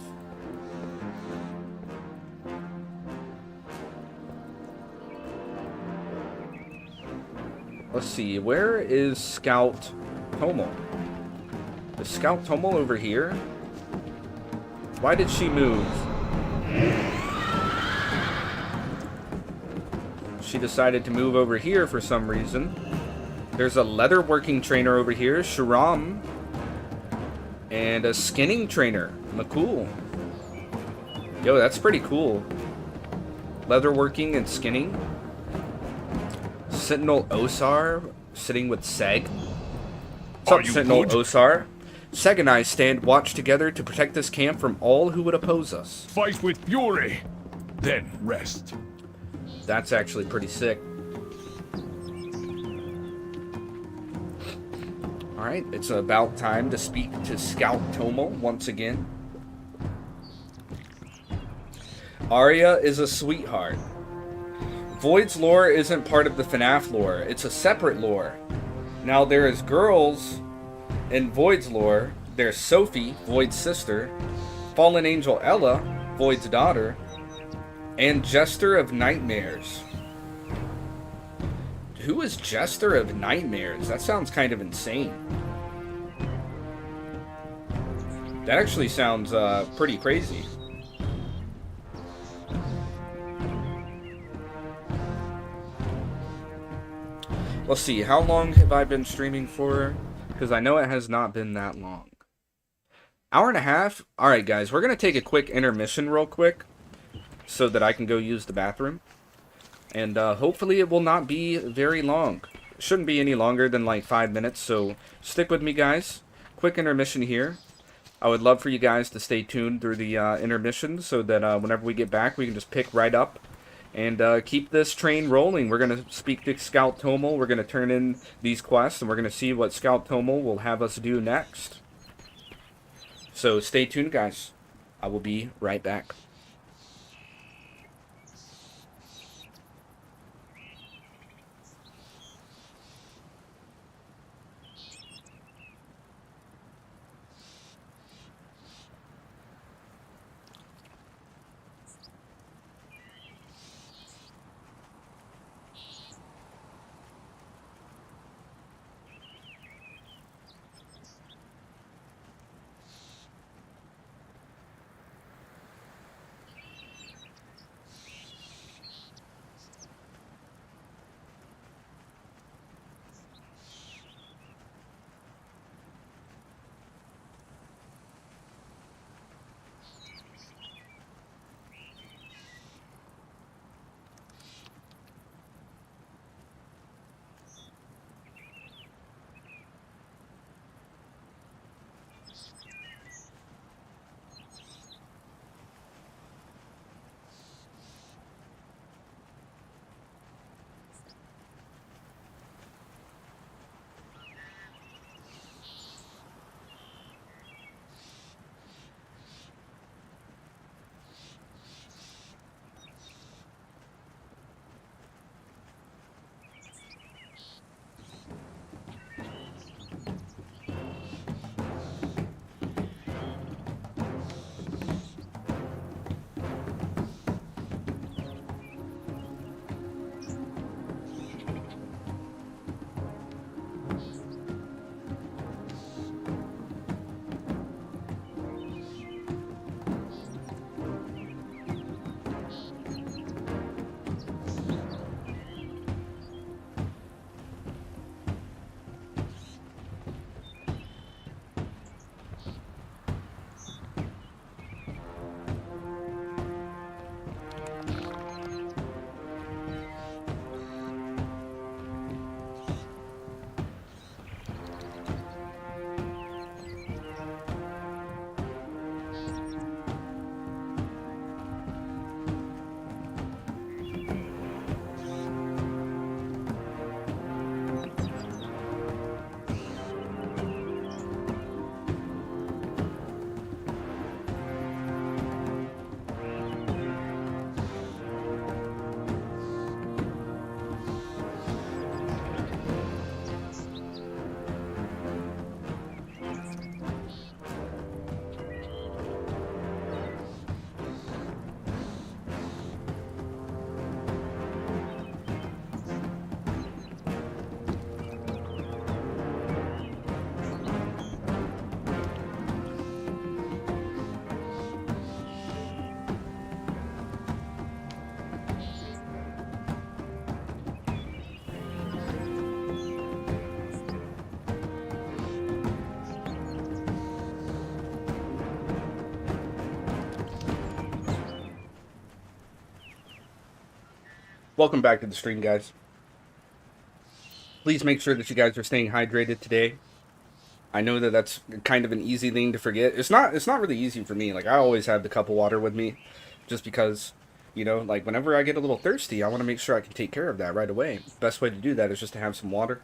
S1: Let's see, where is Scout Tomo? Is Scout Tomo over here? Why did she move? She decided to move over here for some reason. There's a leatherworking trainer over here, Sharam. And a skinning trainer, Makul. Yo, that's pretty cool. Leatherworking and skinning. Sentinel Osar sitting with Seg. What's up, Sentinel Osar? Seg and I stand watch together to protect this camp from all who would oppose us.
S6: Fight with fury, then rest.
S1: That's actually pretty sick. Alright, it's about time to speak to Scout Tomo once again. Arya is a sweetheart. Void's lore isn't part of the FNAF lore. It's a separate lore. Now, there is girls in Void's lore. There's Sophie, Void's sister, Fallen Angel Ella, Void's daughter, and Jester of Nightmares. Who is Jester of Nightmares? That sounds kind of insane. That actually sounds pretty crazy. Let's see, how long have I been streaming for? Because I know it has not been that long. Hour and a half? Alright guys, we're going to take a quick intermission real quick. So that I can go use the bathroom. And hopefully it will not be very long. It shouldn't be any longer than like 5 minutes, so stick with me guys. Quick intermission here. I would love for you guys to stay tuned through the intermission so that whenever we get back we can just pick right up. And keep this train rolling. We're going to speak to Scout Tomo. We're going to turn in these quests. And we're going to see what Scout Tomo will have us do next. So stay tuned, guys. I will be right back. Welcome back to the stream, guys. Please make sure that you guys are staying hydrated today. I know that that's kind of an easy thing to forget. It's not really easy for me. Like, I always have the cup of water with me just because, you know, like, whenever I get a little thirsty, I want to make sure I can take care of that right away. Best way to do that is just to have some water.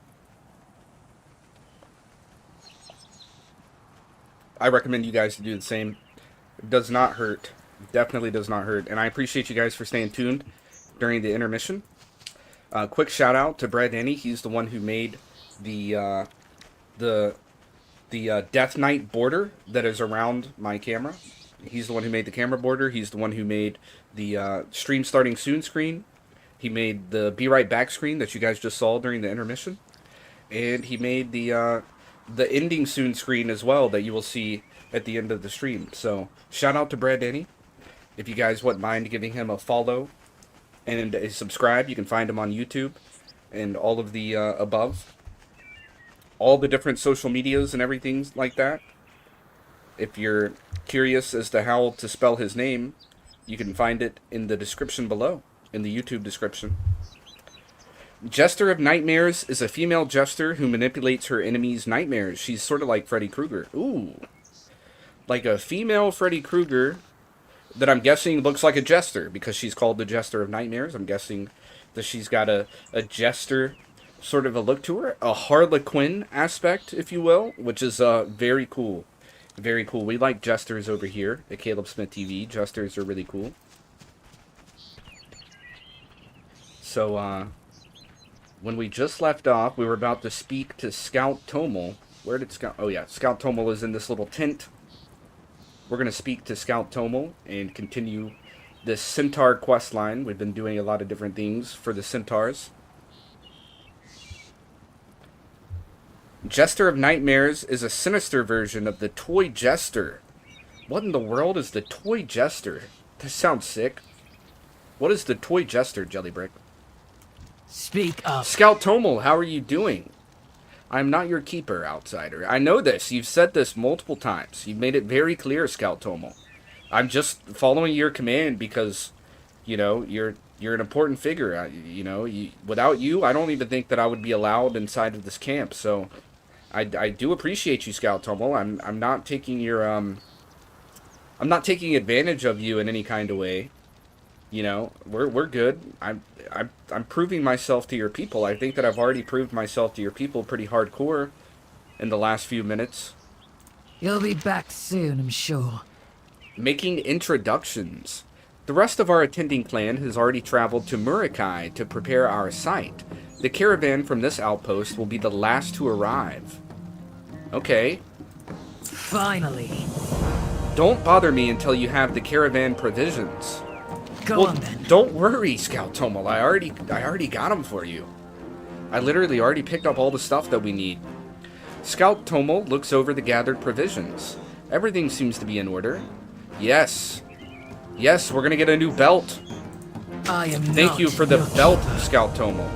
S1: I recommend you guys to do the same. It does not hurt. Definitely does not hurt. And I appreciate you guys for staying tuned during the intermission. Quick shout out to Brad Denny. He's the one who made the Death Knight border that is around my camera. He's the one who made the camera border. He's the one who made the stream starting soon screen. He made the be right back screen that you guys just saw during the intermission. And he made the ending soon screen as well that you will see at the end of the stream. So shout out to Brad Denny. If you guys wouldn't mind giving him a follow and a subscribe, you can find him on YouTube and all of the above. All the different social medias and everything like that. If you're curious as to how to spell his name, you can find it in the description below, in the YouTube description. Jester of Nightmares is a female jester who manipulates her enemies' nightmares. She's sort of like Freddy Krueger. Ooh. Like a female Freddy Krueger that I'm guessing looks like a jester because she's called the Jester of Nightmares. I'm guessing that she's got a jester sort of a look to her. A Harlequin aspect, if you will, which is very cool. Very cool. We like jesters over here at Caleb Smith TV. Jesters are really cool. So, when we just left off, we were about to speak to Scout Tomel. Where did Scout... Oh, yeah. Scout Tomel is in this little tent. We're going to speak to Scout Tomel and continue this Centaur quest line. We've been doing a lot of different things for the Centaurs. Jester of Nightmares is a sinister version of the Toy Jester. What in the world is the Toy Jester? That sounds sick. What is the Toy Jester, Jellybrick?
S2: Speak up.
S1: Scout Tomel, how are you doing? I'm not your keeper, outsider. I know this. You've said this multiple times. You've made it very clear, Scout Tomel. I'm just following your command because, you know, you're an important figure. You know, without you, I don't even think that I would be allowed inside of this camp. So, I do appreciate you, Scout Tomel. I'm not taking your I'm not taking advantage of you in any kind of way. You know, we're good. I'm proving myself to your people. I think that I've already proved myself to your people pretty hardcore in the last few minutes.
S2: You'll be back soon, I'm sure.
S1: Making introductions. The rest of our attending clan has already traveled to Murikai to prepare our site. The caravan from this outpost will be the last to arrive. Okay.
S2: Finally.
S1: Don't bother me until you have the caravan provisions.
S2: Go on then.
S1: Don't worry, Scout Tomel. I already got them for you. I literally already picked up all the stuff that we need. Scout Tomel looks over the gathered provisions. Everything seems to be in order. Yes. Yes, we're gonna get a new belt. Thank you for the belt, Scout Tomel.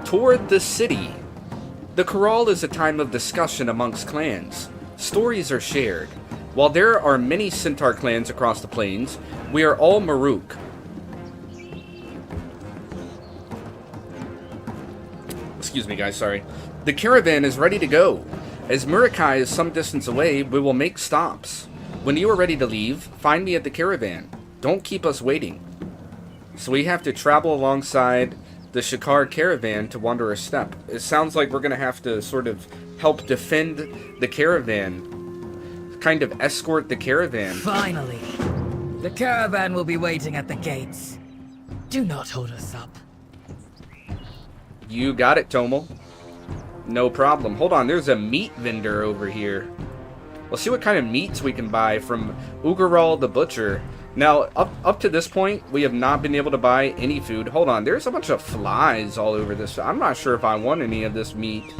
S1: Toward the city. The Corral is a time of discussion amongst clans. Stories are shared. While there are many Centaur clans across the plains, we are all Maruk. Excuse me, guys, sorry. The caravan is ready to go. As Murikai is some distance away, we will make stops. When you are ready to leave, find me at the caravan. Don't keep us waiting. So we have to travel alongside the Shikar caravan to wander a step. It sounds like we're going to have to sort of help defend the caravan. Kind of escort the caravan.
S2: Finally. The caravan will be waiting at the gates. Do not hold us up.
S1: You got it, Tomel. No problem. Hold on, there's a meat vendor over here. Let's see what kind of meats we can buy from Ugaral the Butcher. Now, up to this point, we have not been able to buy any food. Hold on, there's a bunch of flies all over this. I'm not sure if I want any of this meat.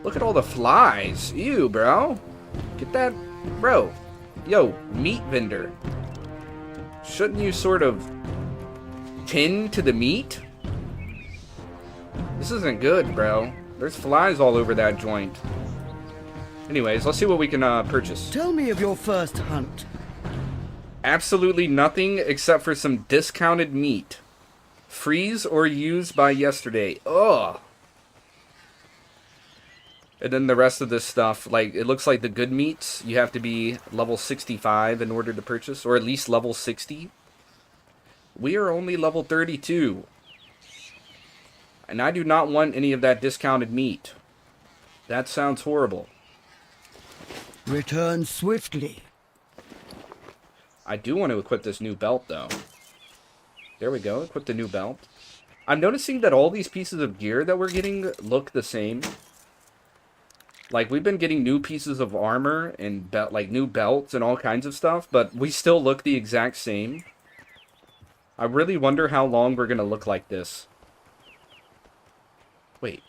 S1: Look at all the flies. Ew, bro. Get that, bro. Yo, meat vendor. Shouldn't you sort of tend to the meat? This isn't good, bro. There's flies all over that joint. Anyways, let's see what we can purchase.
S9: Tell me of your first hunt.
S1: Absolutely nothing except for some discounted meat. Freeze or used by yesterday. Ugh. And then the rest of this stuff, like, it looks like the good meats, you have to be level 65 in order to purchase, or at least level 60. We are only level 32. And I do not want any of that discounted meat. That sounds horrible.
S9: Return swiftly.
S1: I do want to equip this new belt, though. There we go, equip the new belt. I'm noticing that all these pieces of gear that we're getting look the same. Like, we've been getting new pieces of armor and like new belts and all kinds of stuff, but we still look the exact same. I really wonder how long we're going to look like this. Wait,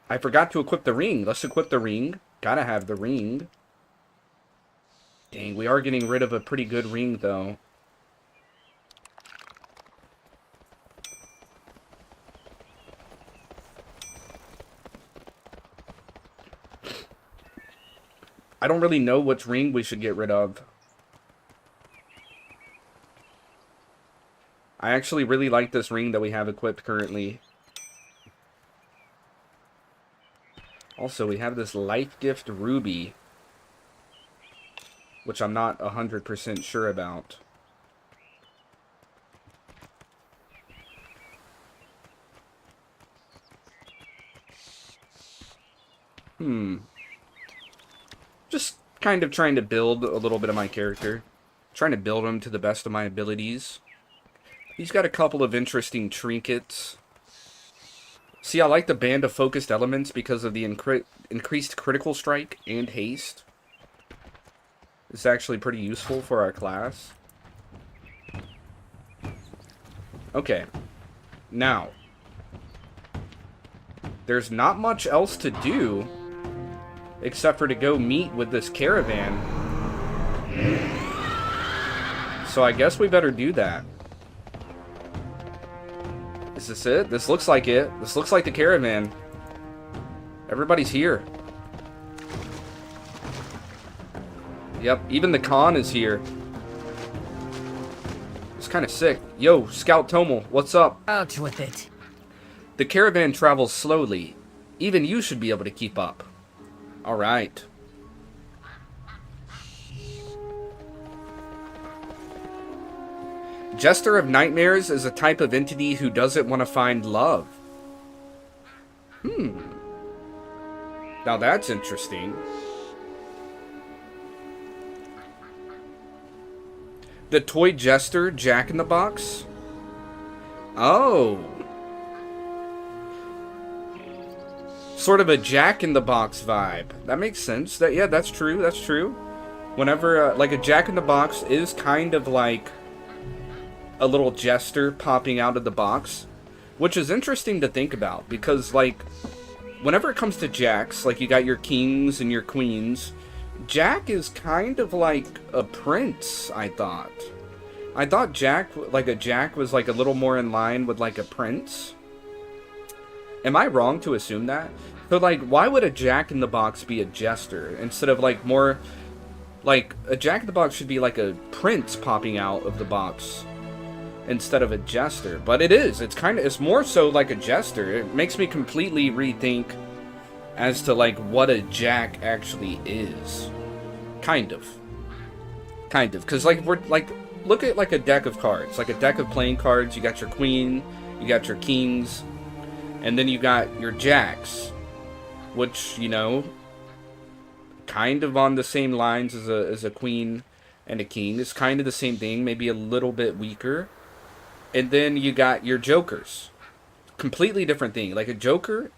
S1: I forgot to equip the ring. Let's equip the ring. Gotta have the ring. Dang, we are getting rid of a pretty good ring, though. I don't really know which ring we should get rid of. I actually really like this ring that we have equipped currently. Also, we have this Life Gift Ruby, which I'm not 100% sure about. Just kind of trying to build a little bit of my character. Trying to build him to the best of my abilities. He's got a couple of interesting trinkets. See, I like the band of focused elements because of the increased critical strike and haste. It's actually pretty useful for our class. Okay. Now, there's not much else to do except for to go meet with this caravan. So I guess we better do that. Is this it? This looks like it. This looks like the caravan. Everybody's here. Yep, even the Khan is here. It's kind of sick. Yo, Scout Tomel, what's up?
S2: Out with it.
S1: The caravan travels slowly. Even you should be able to keep up. Alright. Jester of Nightmares is a type of entity who doesn't want to find love. Now that's interesting. The toy jester, Jack-in-the-Box? Oh. Sort of a Jack-in-the-Box vibe. That makes sense. Yeah, that's true. That's true. Whenever, like, a Jack-in-the-Box is kind of like a little jester popping out of the box, which is interesting to think about because, like, whenever it comes to Jacks, like, you got your kings and your queens, Jack is kind of like a prince, I thought. I thought Jack, like, a Jack was, like, a little more in line with, like, a prince. Am I wrong to assume that? But, like, why would a Jack-in-the-Box be a jester instead of, like, more, like, a Jack-in-the-Box should be like a prince popping out of the box instead of a jester. But it is. It's more so like a jester. It makes me completely rethink as to, like, what a Jack actually is. Kind of. Because, like, we're, like, look at, like, a deck of cards. Like, a deck of playing cards. You got your queen. You got your kings. And then you got your jacks. Which, you know, kind of on the same lines as a queen and a king. It's kind of the same thing. Maybe a little bit weaker. And then you got your jokers. Completely different thing. Like, a joker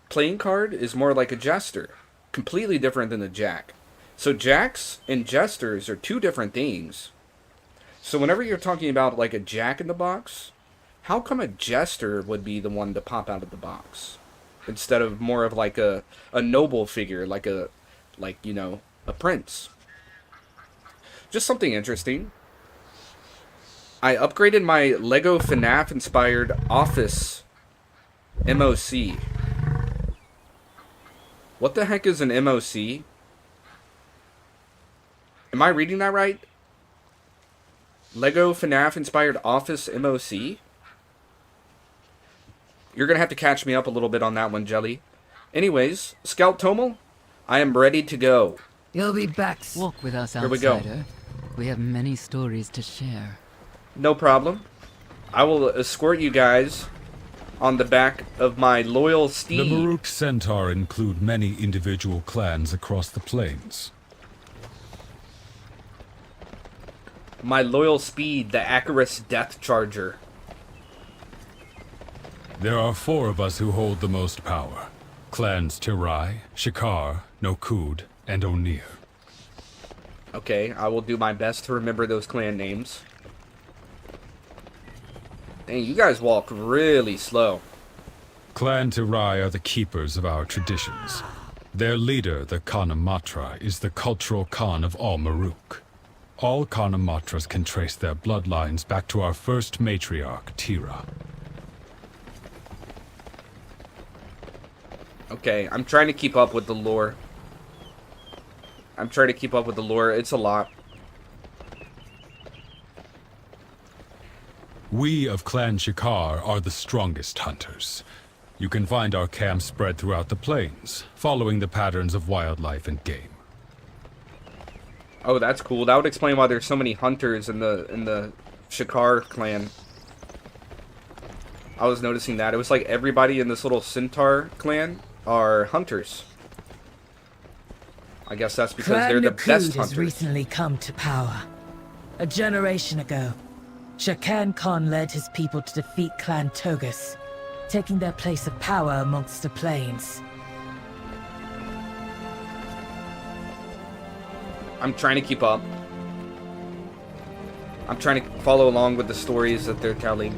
S1: playing card is more like a jester. Completely different than the jack. So jacks and jesters are two different things. So whenever you're talking about, like, a Jack-in-the-Box, how come a jester would be the one to pop out of the box instead of more of like a noble figure, like you know, a prince? Just something interesting. I upgraded my Lego FNAF inspired office MOC. What the heck is an MOC? Am I reading that right? Lego FNAF inspired office MOC? You're gonna have to catch me up a little bit on that one, Jelly. Anyways, Scout Tomel, I am ready to go.
S2: You'll be back.
S7: Walk with us,
S1: Here we go.
S7: outsider. We have many stories to share.
S1: No problem. I will escort you guys on the back of my loyal steed.
S3: The Maruk Centaur include many individual clans across the plains.
S1: My loyal speed, the Acarus Death Charger.
S3: There are 4 of us who hold the most power. Clans Tirai, Shikar, Nokud, and Onir.
S1: Okay, I will do my best to remember those clan names. Dang, you guys walk really slow.
S3: Clan Tirai are the keepers of our traditions. Their leader, the Khanamatra, is the cultural Khan of all Maruk. All Khanamatras can trace their bloodlines back to our first matriarch, Tira.
S1: Okay, I'm trying to keep up with the lore. It's a lot.
S3: We of Clan Shikar are the strongest hunters. You can find our camps spread throughout the plains, following the patterns of wildlife and game.
S1: Oh, that's cool. That would explain why there's so many hunters in the Shikar clan. I was noticing that. It was like everybody in this little Centaur clan are hunters. I guess that's because they're the best
S2: Nokud has
S1: hunters.
S2: recently come to power. A generation ago, Shakan Khan led his people to defeat Clan Togus, taking their place of power amongst the plains.
S1: I'm trying to keep up. I'm trying to follow along with the stories that they're telling.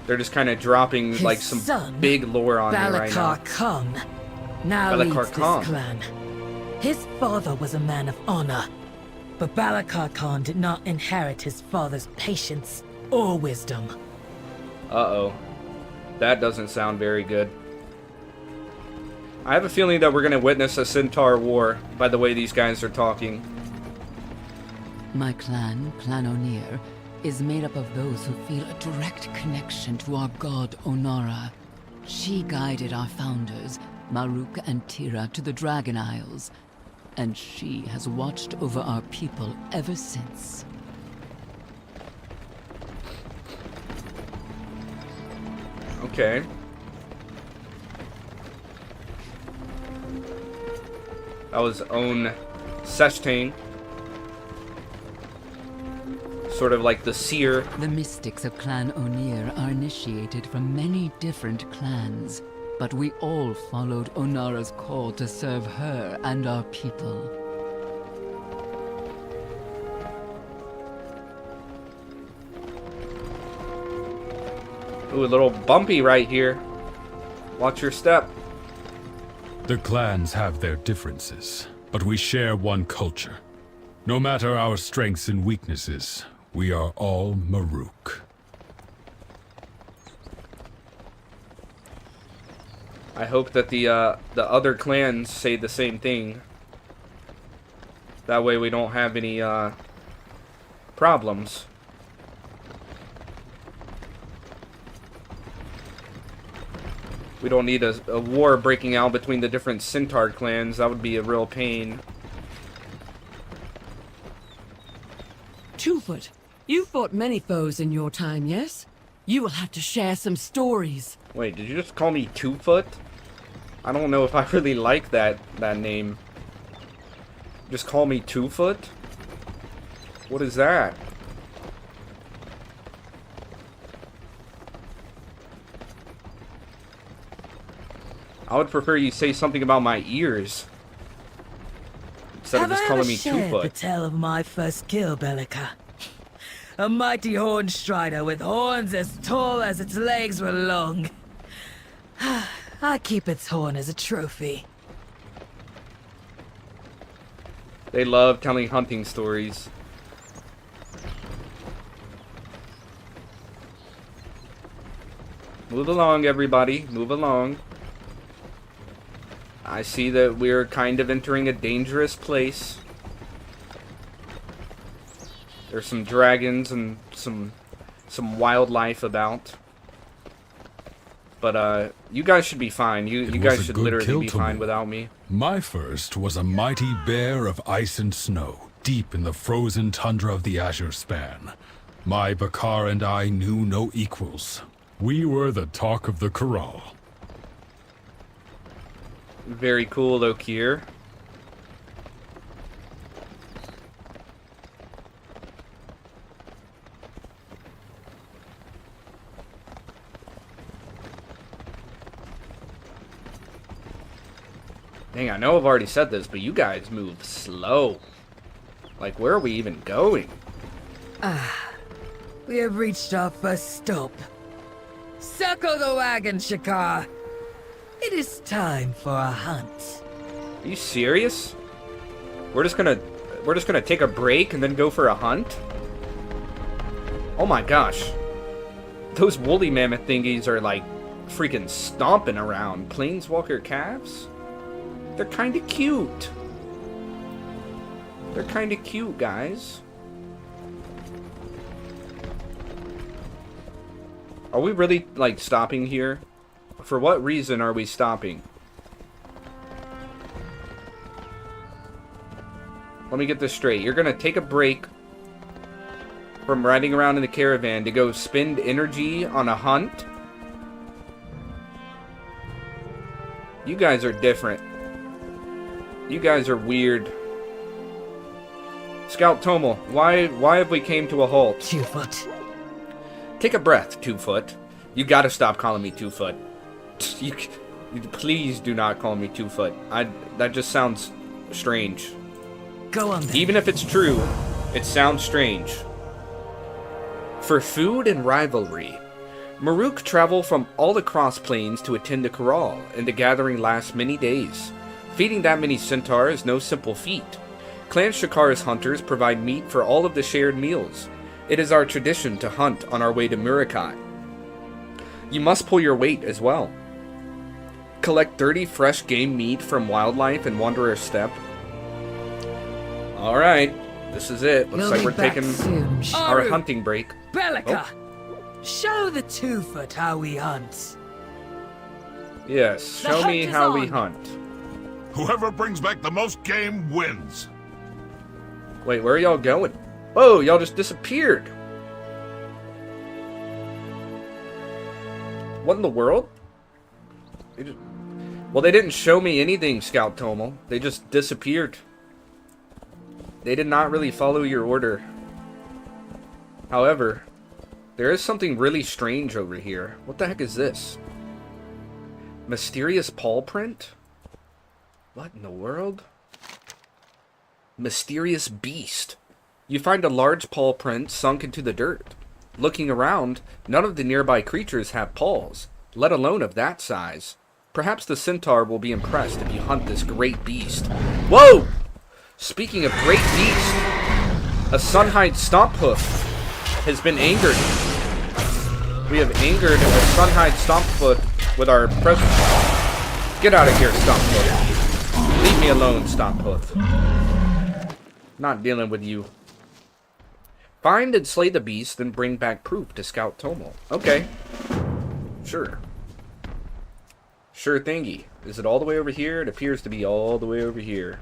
S1: They're just kind of dropping
S2: His
S1: like some
S2: son,
S1: big lore on me right now.
S2: Balakar Khan now
S1: Balakar
S2: leads
S1: Khan.
S2: this clan. His father was a man of honor, but Balakar Khan did not inherit his father's patience or wisdom.
S1: Uh-oh. That doesn't sound very good. I have a feeling that we're going to witness a Centaur war by the way these guys are talking.
S7: My clan, Clan Onir, is made up of those who feel a direct connection to our god Ohn'ahran. She guided our founders, Maruk and Tira, to the Dragon Isles, and she has watched over our people ever since.
S1: Okay. That was Ohn'ahran. Sort of like the seer.
S7: The mystics of Clan Onir are initiated from many different clans, but we all followed Ohn'ahran's call to serve her and our people.
S1: Ooh, a little bumpy right here. Watch your step.
S3: The clans have their differences, but we share one culture. No matter our strengths and weaknesses, we are all Maruk.
S1: I hope that the other clans say the same thing. That way we don't have any problems. We don't need a war breaking out between the different Centaur clans. That would be a real pain.
S5: Twofoot, you fought many foes in your time, yes? You will have to share some stories.
S1: Wait, did you just call me Twofoot? I don't know if I really like that name. Just call me Twofoot? What is that? I would prefer you say something about my ears instead of just calling me
S2: shared the
S1: Twofoot.
S2: tale of my first kill, Bellica? A mighty horn strider with horns as tall as its legs were long. I keep its horn as a trophy.
S1: They love telling hunting stories. Move along, everybody. Move along. I see that we're kind of entering a dangerous place. There's some dragons and some wildlife about. But you guys should be fine. You guys should literally be fine without me.
S3: My first was a mighty bear of ice and snow, deep in the frozen tundra of the Azure Span. My Bakar and I knew no equals. We were the talk of the corral.
S1: Very cool, Okir. Dang, I know I've already said this, but you guys move slow. Like, where are we even going?
S2: We have reached our first stop. Circle the wagon, Shakar. It is time for a hunt.
S1: Are you serious? We're just gonna take a break and then go for a hunt? Oh my gosh. Those woolly mammoth thingies are like freaking stomping around. Planeswalker calves? They're kinda cute. They're kinda cute, guys. Are we really, like, stopping here? For what reason are we stopping? Let me get this straight. You're gonna take a break from riding around in the caravan to go spend energy on a hunt? You guys are different. You guys are weird. Scout Tomel, why have we came to a halt?
S2: 2 foot.
S1: Take a breath, 2 foot. You gotta stop calling me 2 foot. You please do not call me 2 foot. That just sounds strange.
S2: Go on then.
S1: Even if it's true, it sounds strange. For food and rivalry, Maruk travel from all across plains to attend the corral, and the gathering lasts many days. Feeding that many centaur is no simple feat. Clan Shakar's hunters provide meat for all of the shared meals. It is our tradition to hunt on our way to Murukai. You must pull your weight as well. Collect 30 fresh game meat from wildlife and Wanderer's Steppe. Alright, this is it. Looks
S2: We'll
S1: like
S2: be
S1: we're
S2: back
S1: taking
S2: soon.
S1: our
S2: Aru,
S1: hunting break.
S2: Bellica, show the 2 foot how we hunt.
S1: Yes,
S2: The
S1: show
S2: hunt
S1: me
S2: is
S1: how we
S2: on.
S1: hunt.
S4: Whoever brings back the most game wins.
S1: Wait, where are y'all going? Whoa, y'all just disappeared. What in the world? Well, they didn't show me anything, Scout Tomel. They just disappeared. They did not really follow your order. However, there is something really strange over here. What the heck is this? Mysterious paw print? What in the world? Mysterious beast. You find a large paw print sunk into the dirt. Looking around, none of the nearby creatures have paws, let alone of that size. Perhaps the centaur will be impressed if you hunt this great beast. Whoa! Speaking of great beast, a Sunhide Stomphoof has been angered. We have angered a Sunhide Stomphoof with our presence. Get out of here, Stomphoof. Leave me alone, Stomphoof. Not dealing with you. Find and slay the beast, then bring back proof to Scout Tomel. Okay. Sure. Sure thingy. Is it all the way over here? It appears to be all the way over here.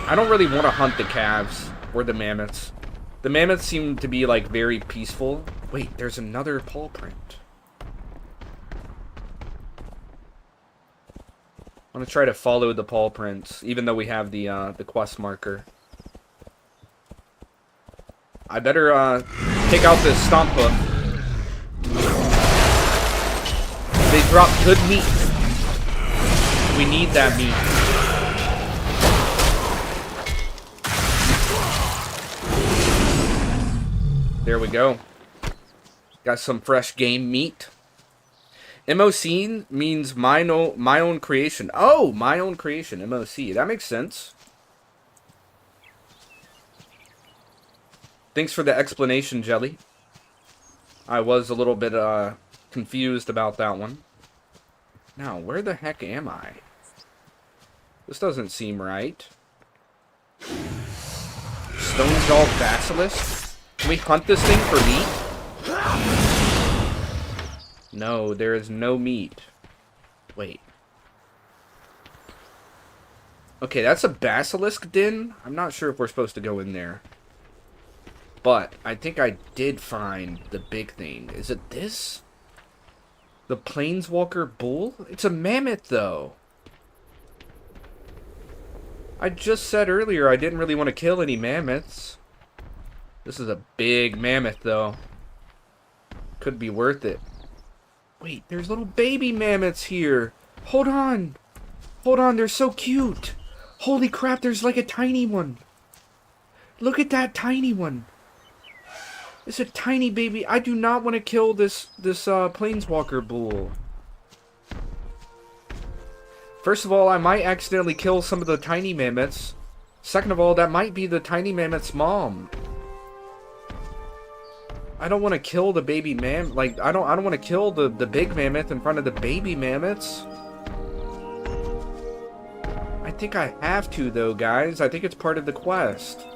S1: I don't really want to hunt the calves or the mammoths. The mammoths seem to be, like, very peaceful. Wait, there's another paw print. I'm gonna try to follow the paw prints, even though we have the quest marker. I better take out this Stomphoof. They drop good meat. We need that meat. There we go. Got some fresh game meat. MOC means my own creation. Oh, my own creation, MOC. That makes sense. Thanks for the explanation, Jelly. I was a little bit confused about that one. Now, where the heck am I? This doesn't seem right. Stone-jawed basilisk? Can we hunt this thing for meat? No, there is no meat. Wait. Okay, that's a basilisk den. I'm not sure if we're supposed to go in there. But I think I did find the big thing. Is it this? The Planeswalker Bull? It's a mammoth, though. I just said earlier I didn't really want to kill any mammoths. This is a big mammoth, though. Could be worth it. Wait, there's little baby mammoths here. Hold on. Hold on, they're so cute. Holy crap, there's like a tiny one. Look at that tiny one. It's a tiny baby. I do not want to kill this Planeswalker Bull. First of all, I might accidentally kill some of the tiny mammoths. Second of all, that might be the tiny mammoth's mom. I don't want to kill the baby mammoth. Like, I don't want to kill the big mammoth in front of the baby mammoths. I think I have to, though, guys. I think it's part of the quest.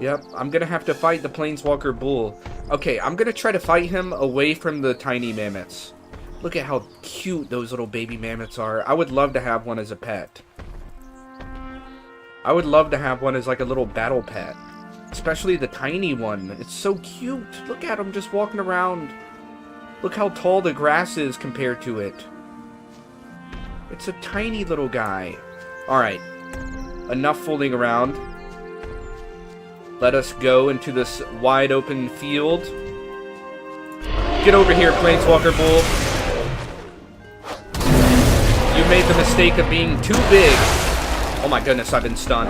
S1: Yep, I'm gonna have to fight the Planeswalker Bull. Okay, I'm gonna try to fight him away from the tiny mammoths. Look at how cute those little baby mammoths are. I would love to have one as a pet. I would love to have one as like a little battle pet. Especially the tiny one. It's so cute. Look at him just walking around. Look how tall the grass is compared to it. It's a tiny little guy. Alright. Enough fooling around. Let us go into this wide open field. Get over here, Planeswalker Bull. You made the mistake of being too big. Oh my goodness, I've been stunned.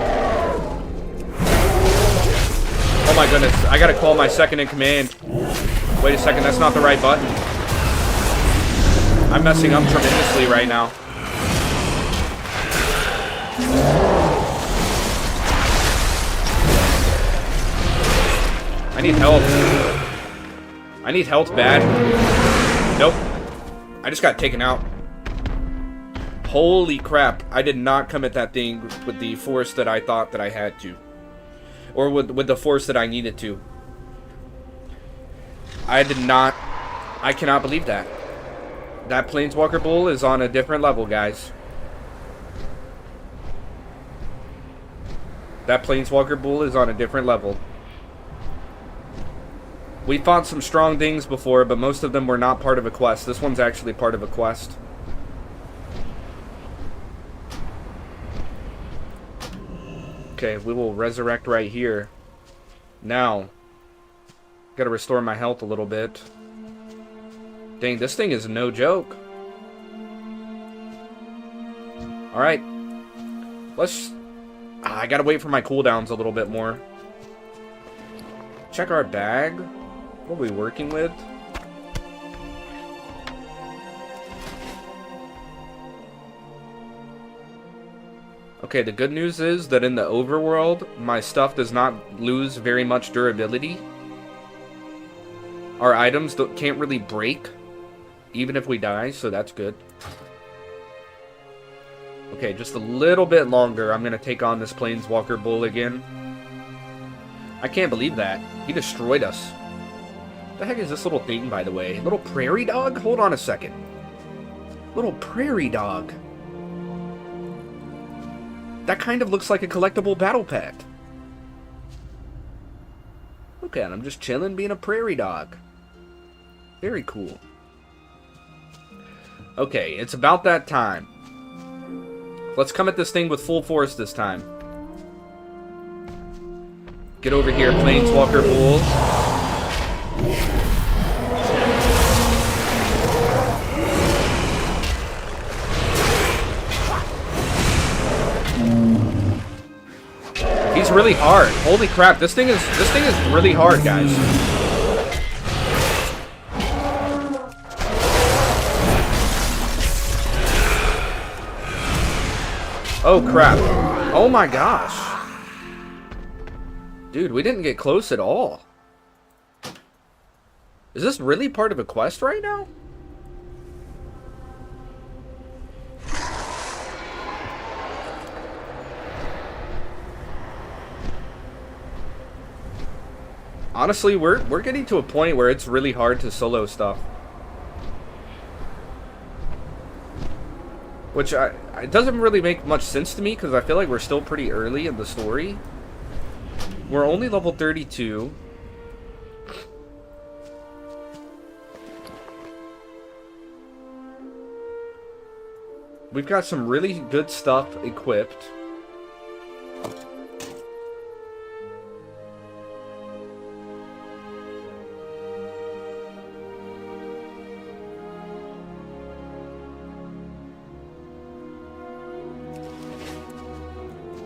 S1: Oh my goodness, I gotta call my second in command. Wait a second, that's not the right button. I'm messing up tremendously right now. I need help. I need health bad. Nope. I just got taken out. Holy crap. I did not come at that thing with the force that I thought that I had to. Or with the force that I needed to. I did not. I cannot believe that. That Planeswalker Bull is on a different level, guys. That Planeswalker Bull is on a different level. We fought some strong things before, but most of them were not part of a quest. This one's actually part of a quest. Okay, we will resurrect right here. Now, gotta restore my health a little bit. Dang, this thing is no joke. Alright. Let's... I gotta wait for my cooldowns a little bit more. Check our bag. What are we working with? Okay, the good news is that in the overworld, my stuff does not lose very much durability. Our items can't really break, even if we die, so that's good. Okay, just a little bit longer. I'm going to take on this Planeswalker Bull again. I can't believe that. He destroyed us. What the heck is this little thing, by the way? Little prairie dog? Hold on a second. Little prairie dog. That kind of looks like a collectible battle pet. Look at him, just chilling, being a prairie dog. Very cool. Okay, it's about that time. Let's come at this thing with full force this time. Get over here, Planeswalker Bull. He's really hard. Holy crap, this thing is really hard, guys. Oh crap. Oh my gosh. Dude, we didn't get close at all. Is this really part of a quest right now? Honestly, we're getting to a point where it's really hard to solo stuff. Which it doesn't really make much sense to me because I feel like we're still pretty early in the story. We're only level 32. We've got some really good stuff equipped.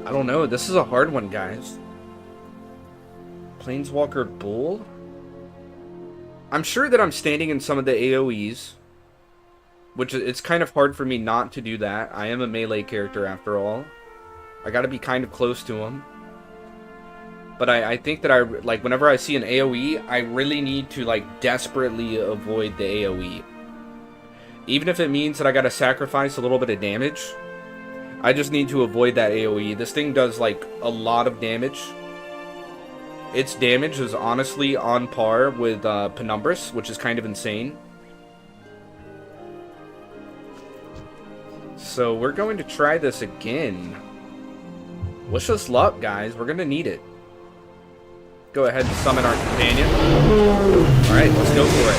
S1: I don't know. This is a hard one, guys. Planeswalker Bull? I'm sure that I'm standing in some of the AoEs. Which, it's kind of hard for me not to do that. I am a melee character after all. I gotta be kind of close to him. But I think that like, whenever I see an AoE, I really need to, like, desperately avoid the AoE. Even if it means that I gotta sacrifice a little bit of damage. I just need to avoid that AoE. This thing does, like, a lot of damage. Its damage is honestly on par with Penumbrous, which is kind of insane. So we're going to try this again. Wish us luck, guys. We're going to need it. Go ahead and summon our companion. Alright, let's go for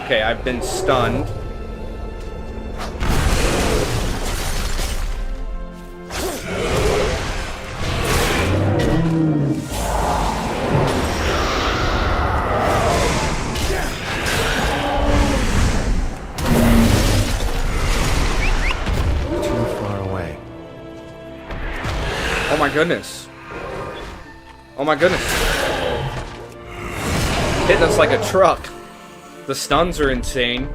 S1: it. Okay, I've been stunned. Oh my goodness. Oh my goodness. Hitting us like a truck. The stuns are insane.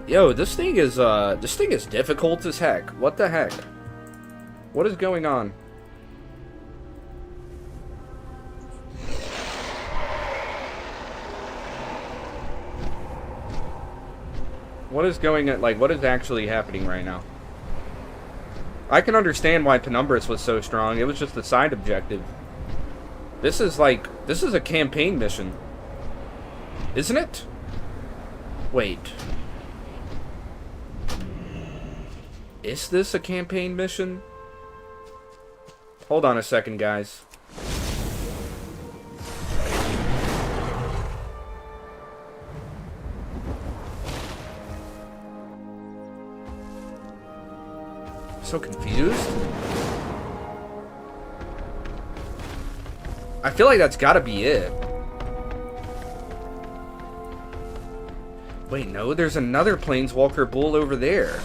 S1: Yo, this thing is difficult as heck. What the heck? What is going on? What is going on? Like, what is actually happening right now? I can understand why Penumbrous was so strong. It was just a side objective. This is a campaign mission. Isn't it? Wait. Is this a campaign mission? Hold on a second, guys. So confused. I feel like that's gotta be it. Wait, no, there's another Planeswalker Bull over there.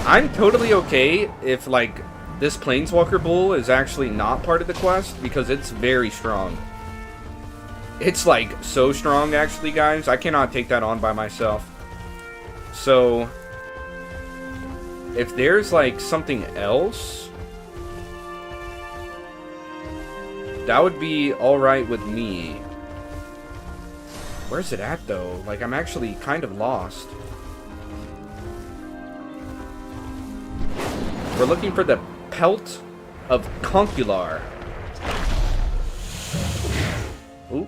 S1: I'm totally okay if, like, this Planeswalker Bull is actually not part of the quest, because it's very strong. It's, like, so strong, actually, guys. I cannot take that on by myself. So, if there's, like, something else, that would be alright with me. Where's it at, though? Like, I'm actually kind of lost. We're looking for the Pelt of Concular. Ooh.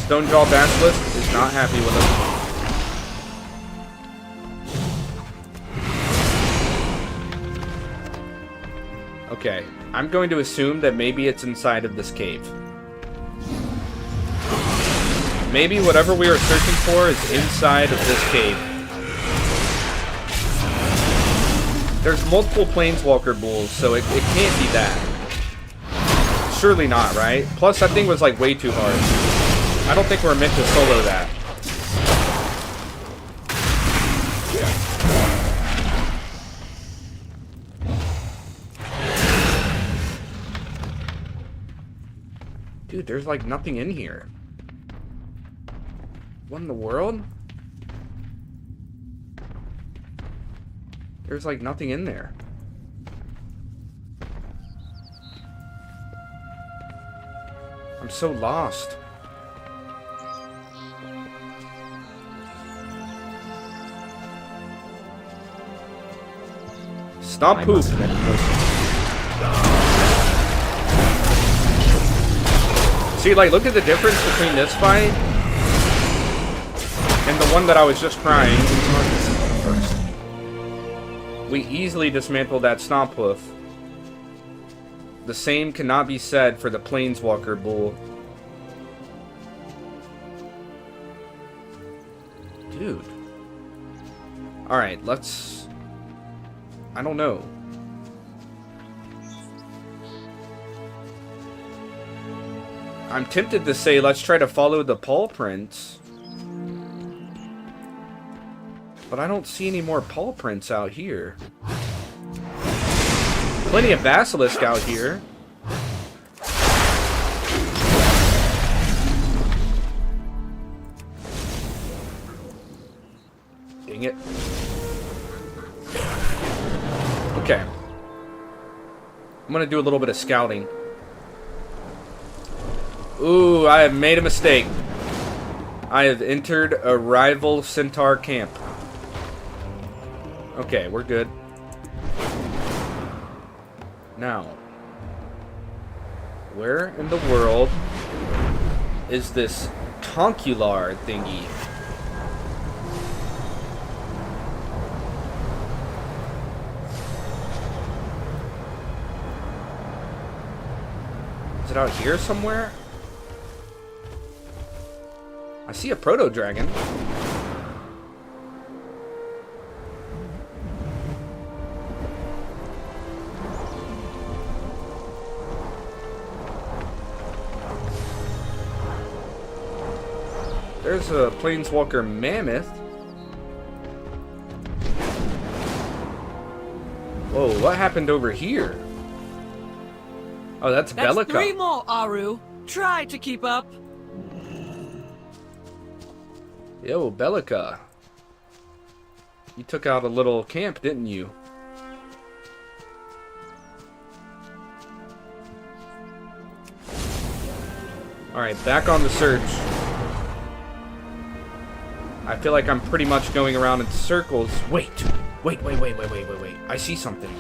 S1: Stonejaw Basilisk is not happy with us. Okay, I'm going to assume that maybe it's inside of this cave. Maybe whatever we are searching for is inside of this cave. There's multiple Planeswalker Bulls, so it can't be that. Surely not, right? Plus, that thing was, like, way too hard. I don't think we're meant to solo that. Dude, there's, like, nothing in here. What in the world? There's, like, nothing in there. I'm so lost. Stomp
S8: I
S1: poop.
S8: must get closer.
S1: See, like, look at the difference between this fight and the one that I was just crying. We easily dismantled that Stomp hoof. The same cannot be said for the Planeswalker Bull. Dude. Alright, let's... I don't know. I'm tempted to say let's try to follow the paw prints. But I don't see any more paw prints out here. Plenty of Basilisk out here. Dang it. Okay. I'm gonna do a little bit of scouting. Ooh, I have made a mistake. I have entered a rival Centaur camp. Okay, we're good. Now, where in the world is this Tonkular thingy? Is it out here somewhere? I see a proto dragon. There's a Planeswalker mammoth. Whoa, what happened over here? Oh, that's Bellica.
S5: 3 more, Aru. Try to keep up.
S1: Yo, Bellica. You took out a little camp, didn't you? Alright, back on the search. I feel like I'm pretty much going around in circles. Wait. I see something.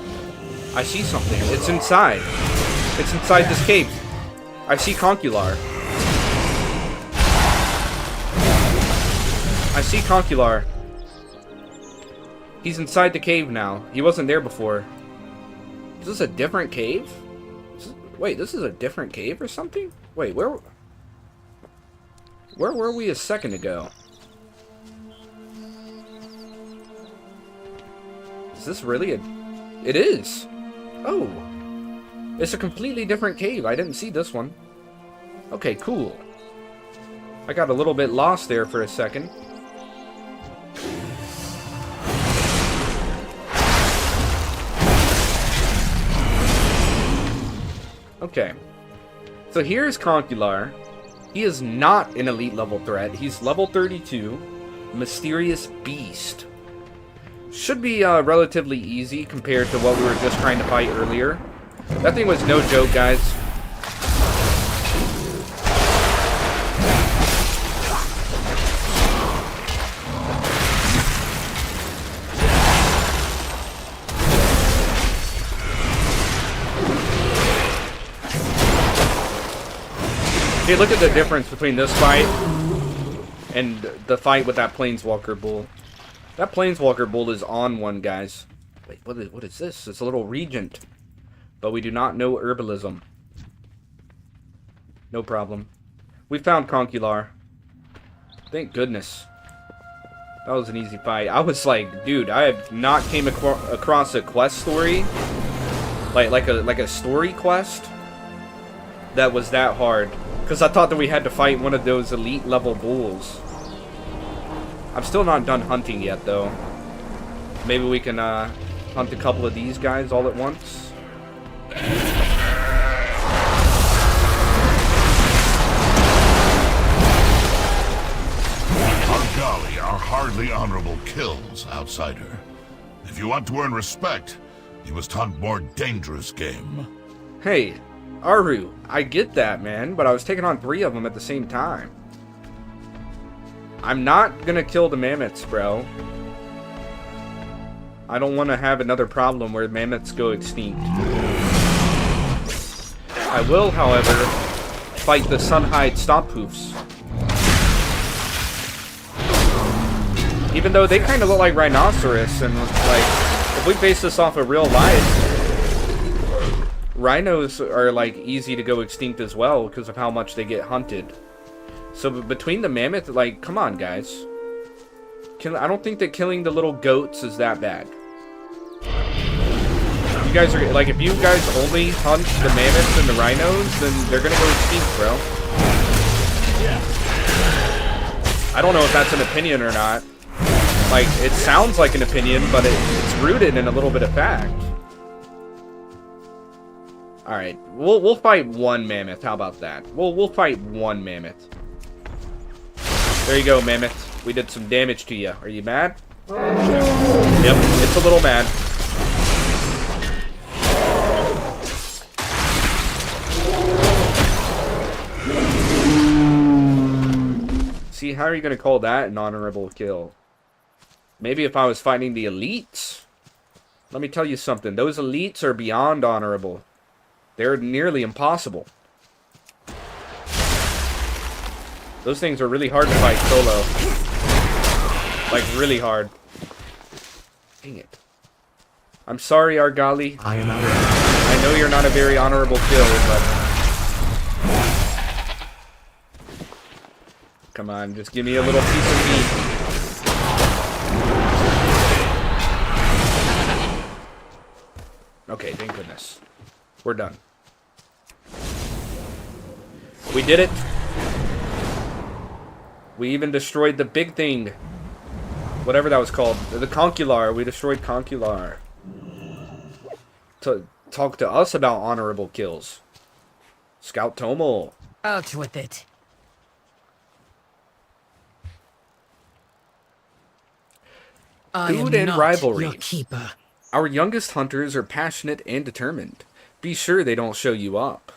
S1: I see something. It's inside. It's inside this cave. I see Concular. I see Concular. He's inside the cave now. He wasn't there before. Is this a different cave? Wait, this is a different cave or something? Wait, where were we a second ago? Is this really a... It is! Oh! It's a completely different cave. I didn't see this one. Okay, cool. I got a little bit lost there for a second. Okay. So here's Concular. He is not an elite level threat. He's level 32. Mysterious Beast. Should be relatively easy compared to what we were just trying to fight earlier. That thing was no joke, guys. Hey, look at the difference between this fight and the fight with that Planeswalker Bull. That Planeswalker Bull is on one, guys. Wait, what is this? It's a little Regent. But we do not know Herbalism. No problem. We found Concular. Thank goodness. That was an easy fight. I was like, dude, I have not came across a quest story. Like a story quest that was that hard. Because I thought that we had to fight one of those elite level bulls. I'm still not done hunting yet, though. Maybe we can hunt a couple of these guys all at once.
S4: Argali are hardly honorable kills, outsider. If you want to earn respect, you must hunt more dangerous game.
S1: Hey, Aru, I get that, man, but I was taking on 3 of them at the same time. I'm not gonna kill the mammoths, bro. I don't want to have another problem where mammoths go extinct. I will, however, fight the Sunhide Stomphoofs. Even though they kind of look like rhinoceros, and like, if we base this off of real life, rhinos are like easy to go extinct as well because of how much they get hunted. So between the mammoth, like, come on, guys. I don't think that killing the little goats is that bad. You guys are like, if you guys only hunt the mammoths and the rhinos, then they're gonna go extinct, bro. I don't know if that's an opinion or not. Like, it sounds like an opinion, but it's rooted in a little bit of fact. All right, we'll fight one mammoth. How about that? We'll fight one mammoth. There you go, mammoth. We did some damage to you. Are you mad? Yep, it's a little mad. See, how are you gonna call that an honorable kill? Maybe if I was fighting the elites. Let me tell you something. Those elites are beyond honorable. They're nearly impossible. Those things are really hard to fight solo. Like, really hard. Dang it. I'm sorry, Argali.
S8: I am out.
S1: I know you're not a very honorable kill, but... Come on, just give me a little piece of meat. Okay, thank goodness. We're done. We did it. We even destroyed the big thing. Whatever that was called. The Concular. We destroyed Concular. Talk to us about honorable kills. Scout Tomel.
S2: Out with it.
S1: Food and rivalry.
S2: Your keeper.
S1: Our youngest hunters are passionate and determined. Be sure they don't show you up.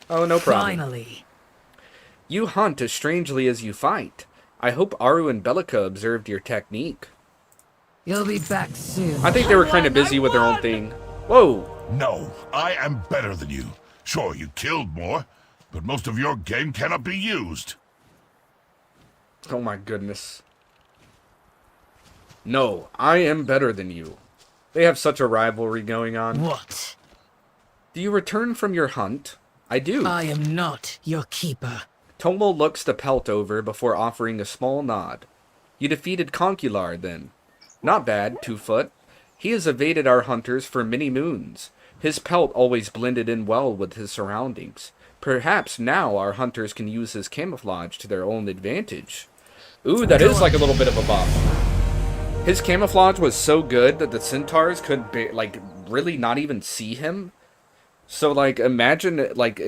S1: Oh, no problem.
S2: Finally.
S1: You hunt as strangely as you fight. I hope Aru and Bellica observed your technique.
S2: You'll be back soon.
S1: I think they were kind of busy with their own thing. Whoa.
S4: No, I am better than you. Sure, you killed more, but most of your game cannot be used.
S1: Oh my goodness. No, I am better than you. They have such a rivalry going on.
S2: What?
S1: Do you return from your hunt? I do.
S2: I am not your keeper.
S1: Tomel looks the pelt over before offering a small nod. You defeated Concular, then. Not bad, 2-foot. He has evaded our hunters for many moons. His pelt always blended in well with his surroundings. Perhaps now our hunters can use his camouflage to their own advantage. Ooh, that is like a little bit of a buff. His camouflage was so good that the Centaurs could, like, really not even see him. So, like, imagine, like,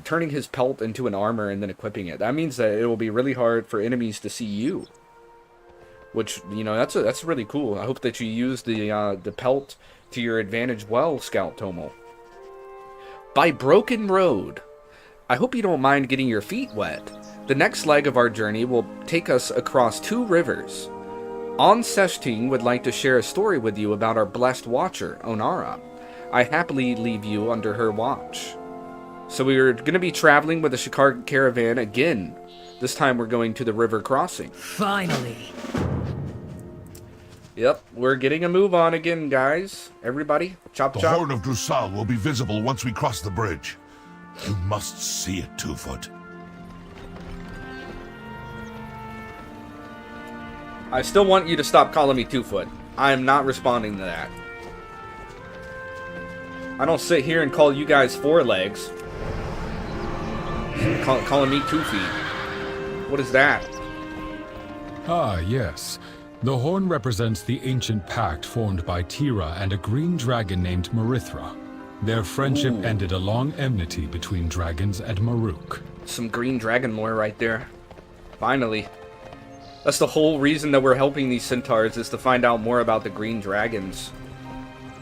S1: turning his pelt into an armor and then equipping it. That means that it will be really hard for enemies to see you. Which, you know, that's really cool. I hope that you use the pelt to your advantage well, Scout Tomel. By Broken Road. I hope you don't mind getting your feet wet. The next leg of our journey will take us across 2 rivers. Seshting would like to share a story with you about our blessed watcher, Ohn'ahran. I happily leave you under her watch. So we're going to be traveling with the Shikar caravan again. This time we're going to the river crossing.
S2: Finally.
S1: Yep, we're getting a move on again, guys. Everybody, chop
S4: The
S1: chop.
S4: Horn of Drusal will be visible once we cross the bridge. You must see it, 2-foot.
S1: I still want you to stop calling me 2-foot. I am not responding to that. I don't sit here and call you guys 4 legs. Calling me 2 feet. What is that?
S3: Ah, yes. The horn represents the ancient pact formed by Tira and a green dragon named Marithra. Their friendship ended a long enmity between dragons and Maruk.
S1: Some green dragon lore right there. Finally. That's the whole reason that we're helping these centaurs, is to find out more about the green dragons.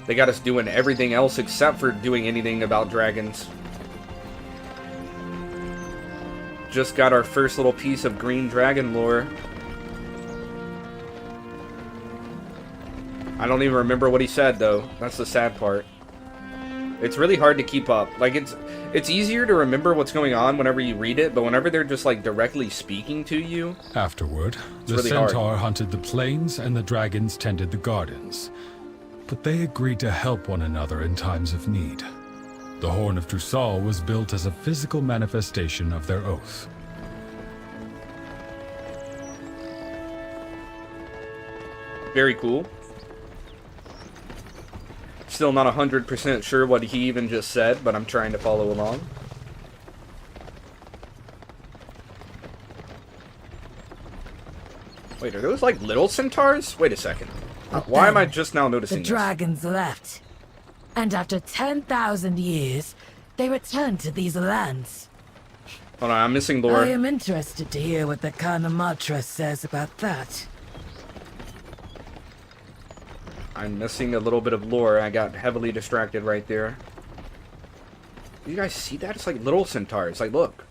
S1: They got us doing everything else except for doing anything about dragons. Just got our first little piece of green dragon lore. I don't even remember what he said, though. That's the sad part. It's really hard to keep up. Like, it's easier to remember what's going on whenever you read it, but whenever they're just, like, directly speaking to you...
S3: Afterward, the
S1: really
S3: Centaur
S1: hard.
S3: hunted the plains and the dragons tended the gardens. But they agreed to help one another in times of need. The Horn of Drusal was built as a physical manifestation of their oath.
S1: Very cool. Still not 100% sure what he even just said, but I'm trying to follow along. Wait, are those like little centaurs? Wait a second. Why am I just now noticing
S2: The
S1: this?
S2: dragons left. And after 10,000 years, they returned to these lands.
S1: Hold on, I'm missing lore.
S2: I am interested to hear what the Kanamatra says about that.
S1: I'm missing a little bit of lore. I got heavily distracted right there. You guys see that? It's like little centaurs. Like, look.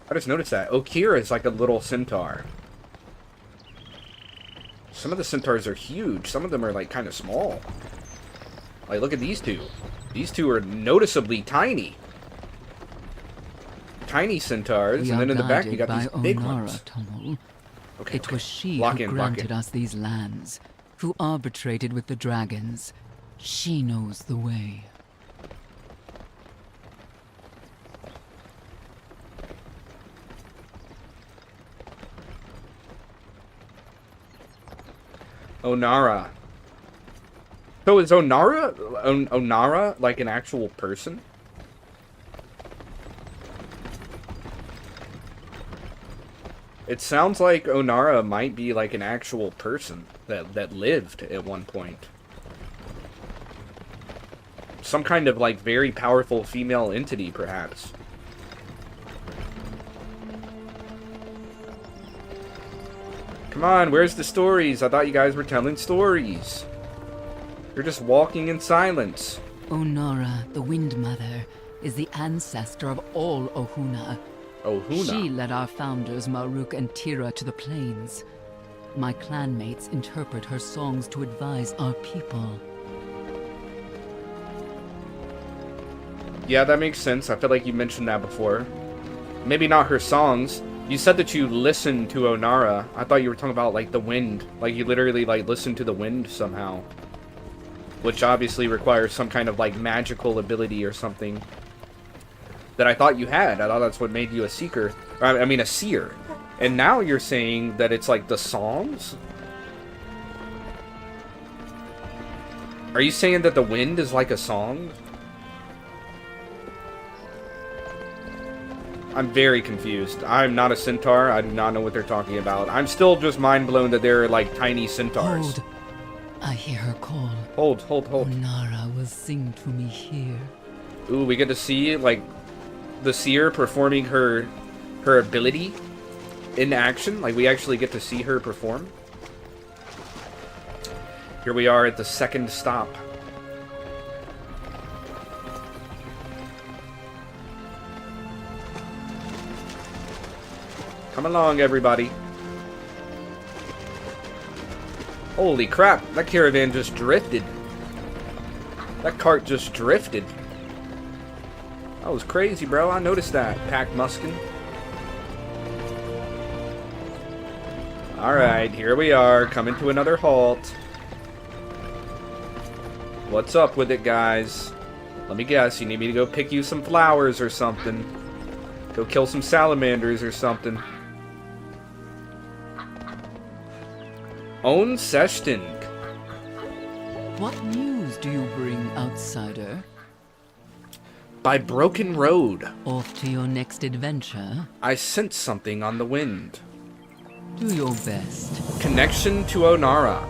S1: I just noticed that. Okira is like a little centaur. Some of the centaurs are huge. Some of them are like kind of small. Like, look at these two. These two are noticeably tiny. Tiny centaurs,
S7: We
S1: and
S7: are
S1: then in the back you
S7: guided
S1: got these
S7: by
S1: big
S7: Ohn'ahran,
S1: ones.
S7: Tummel.
S1: Okay,
S7: It was she
S1: Lock
S7: who
S1: in, lock
S7: granted
S1: in.
S7: us these lands, who arbitrated with the dragons. She knows the way.
S1: Ohn'ahran. So is Ohn'ahran like an actual person? It sounds like Ohn'ahran might be like an actual person that lived at one point. Some kind of like very powerful female entity, perhaps. Come on, where's the stories? I thought you guys were telling stories. You're just walking in silence.
S7: Ohn'ahran, the Wind Mother, is the ancestor of all Ohuna.
S1: Ohuna.
S7: She led our founders Maruk and Tira to the plains. My clanmates interpret her songs to advise our people.
S1: Yeah, that makes sense. I feel like you mentioned that before. Maybe not her songs. You said that you listened to Ohn'ahran. I thought you were talking about, like, the wind. Like, you literally, like, listened to the wind somehow. Which obviously requires some kind of, like, magical ability or something. That I thought you had. I thought that's what made you a seeker. Or, I mean, a seer. And now you're saying that it's, like, the songs? Are you saying that the wind is like a song? I'm very confused. I'm not a centaur. I do not know what they're talking about. I'm still just mind blown that they're like tiny centaurs.
S7: Hold. I hear her call.
S1: Hold.
S7: Ohn'ahran will sing to me here.
S1: Ooh, we get to see like the seer performing her ability in action. Like we actually get to see her perform. Here we are at the second stop. Come along, everybody. Holy crap, that caravan just drifted. That cart just drifted. That was crazy, bro. I noticed that, Pack Muskin. Alright, here we are, coming to another halt. What's up with it, guys? Let me guess, you need me to go pick you some flowers or something. Go kill some salamanders or something. Own Seshting.
S7: What news do you bring, outsider?
S1: By Broken Road,
S7: Off to your next adventure?
S1: I sense something on the wind.
S7: Do your best.
S1: Connection to Ohn'ahran.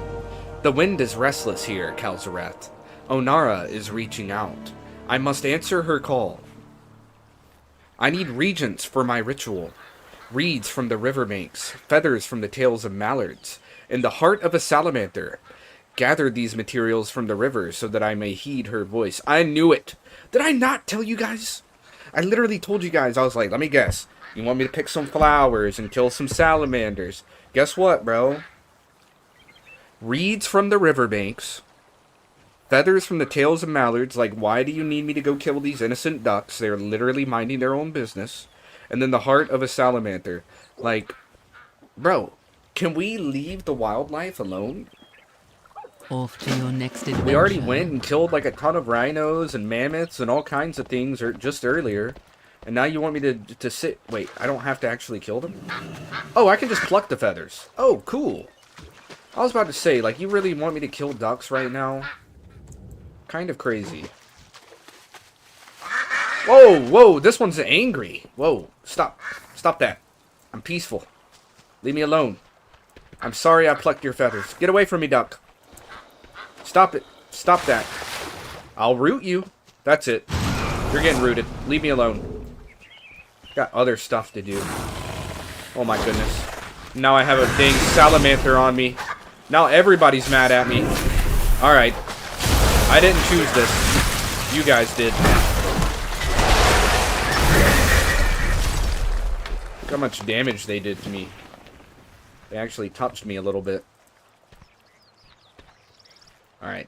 S1: The wind is restless here, Kalzaret. Ohn'ahran is reaching out. I must answer her call. I need regents for my ritual. Reeds from the riverbanks, feathers from the tails of mallards, and the heart of a salamander. Gather these materials from the river so that I may heed her voice. I knew it. Did I not tell you guys? I literally told you guys. I was like, let me guess. You want me to pick some flowers and kill some salamanders. Guess what, bro? reeds from the riverbanks, feathers from the tails of mallards. Like, why do you need me to go kill these innocent ducks? They're literally minding their own business. And then the heart of a salamander. Like, bro, can we leave the wildlife alone?
S7: Off to your next adventure.
S1: We already went and killed like a ton of rhinos and mammoths and all kinds of things just earlier. And now you want me to sit... Wait, I don't have to actually kill them? Oh, I can just pluck the feathers. Oh, cool. I was about to say, like, you really want me to kill ducks right now? Kind of crazy. Whoa, whoa, this one's angry. Whoa, stop. Stop that. I'm peaceful. Leave me alone. I'm sorry I plucked your feathers. Get away from me, duck. Stop it. Stop that. I'll root you. That's it. You're getting rooted. Leave me alone. Got other stuff to do. Oh my goodness. Now I have a dang salamander on me. Now everybody's mad at me. Alright. I didn't choose this. You guys did. Look how much damage they did to me. They actually touched me a little bit. Alright.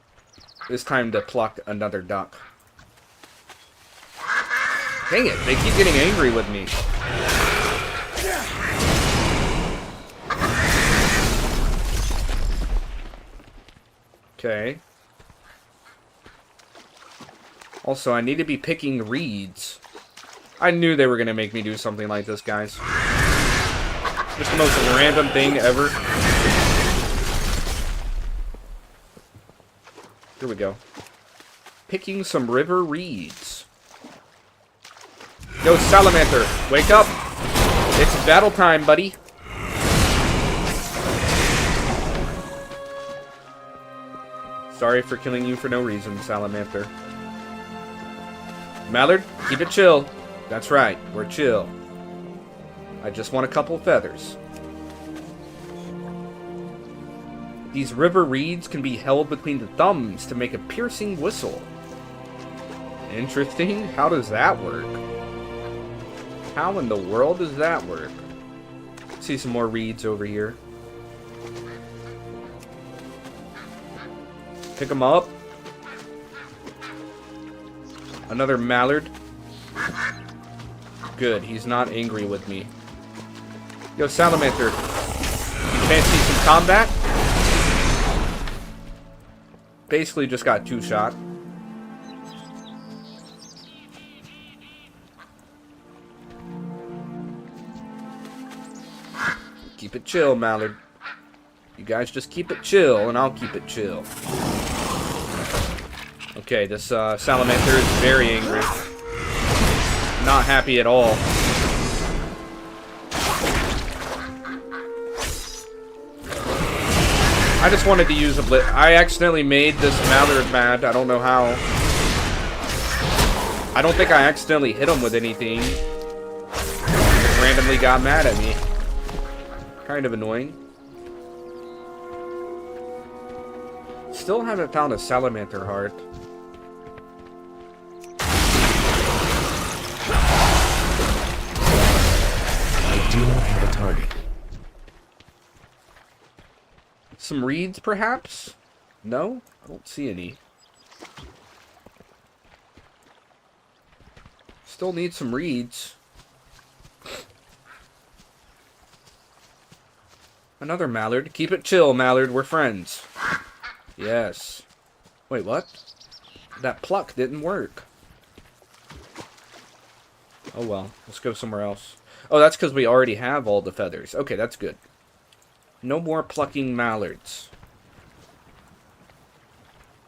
S1: It's time to pluck another duck. Dang it, they keep getting angry with me. Okay. Also, I need to be picking reeds. I knew they were going to make me do something like this, guys. Just the most random thing ever. Here we go. Picking some river reeds. Yo, salamander, wake up! It's battle time, buddy. Sorry for killing you for no reason, salamander. Mallard, keep it chill. That's right, we're chill. I just want a couple feathers. These river reeds can be held between the thumbs to make a piercing whistle. Interesting. How does that work? How in the world does that work? See some more reeds over here. Pick them up. Another mallard. Good, he's not angry with me. Yo, salamander. You fancy some combat? Basically just got two-shot. Keep it chill, Mallard. You guys just keep it chill, and I'll keep it chill. Okay, this salamander is very angry. Not happy at all. I just wanted to use a blitz. I accidentally made this mallard mad. I don't know how. I don't think I accidentally hit him with anything. He randomly got mad at me. Kind of annoying. Still haven't found a salamander heart.
S8: I do not have a target.
S1: Some reeds, perhaps? No? I don't see any. Still need some reeds. Another mallard. Keep it chill, Mallard. We're friends. Yes. Wait, what? That pluck didn't work. Oh well. Let's go somewhere else. Oh, that's because we already have all the feathers. Okay, that's good. No more plucking mallards.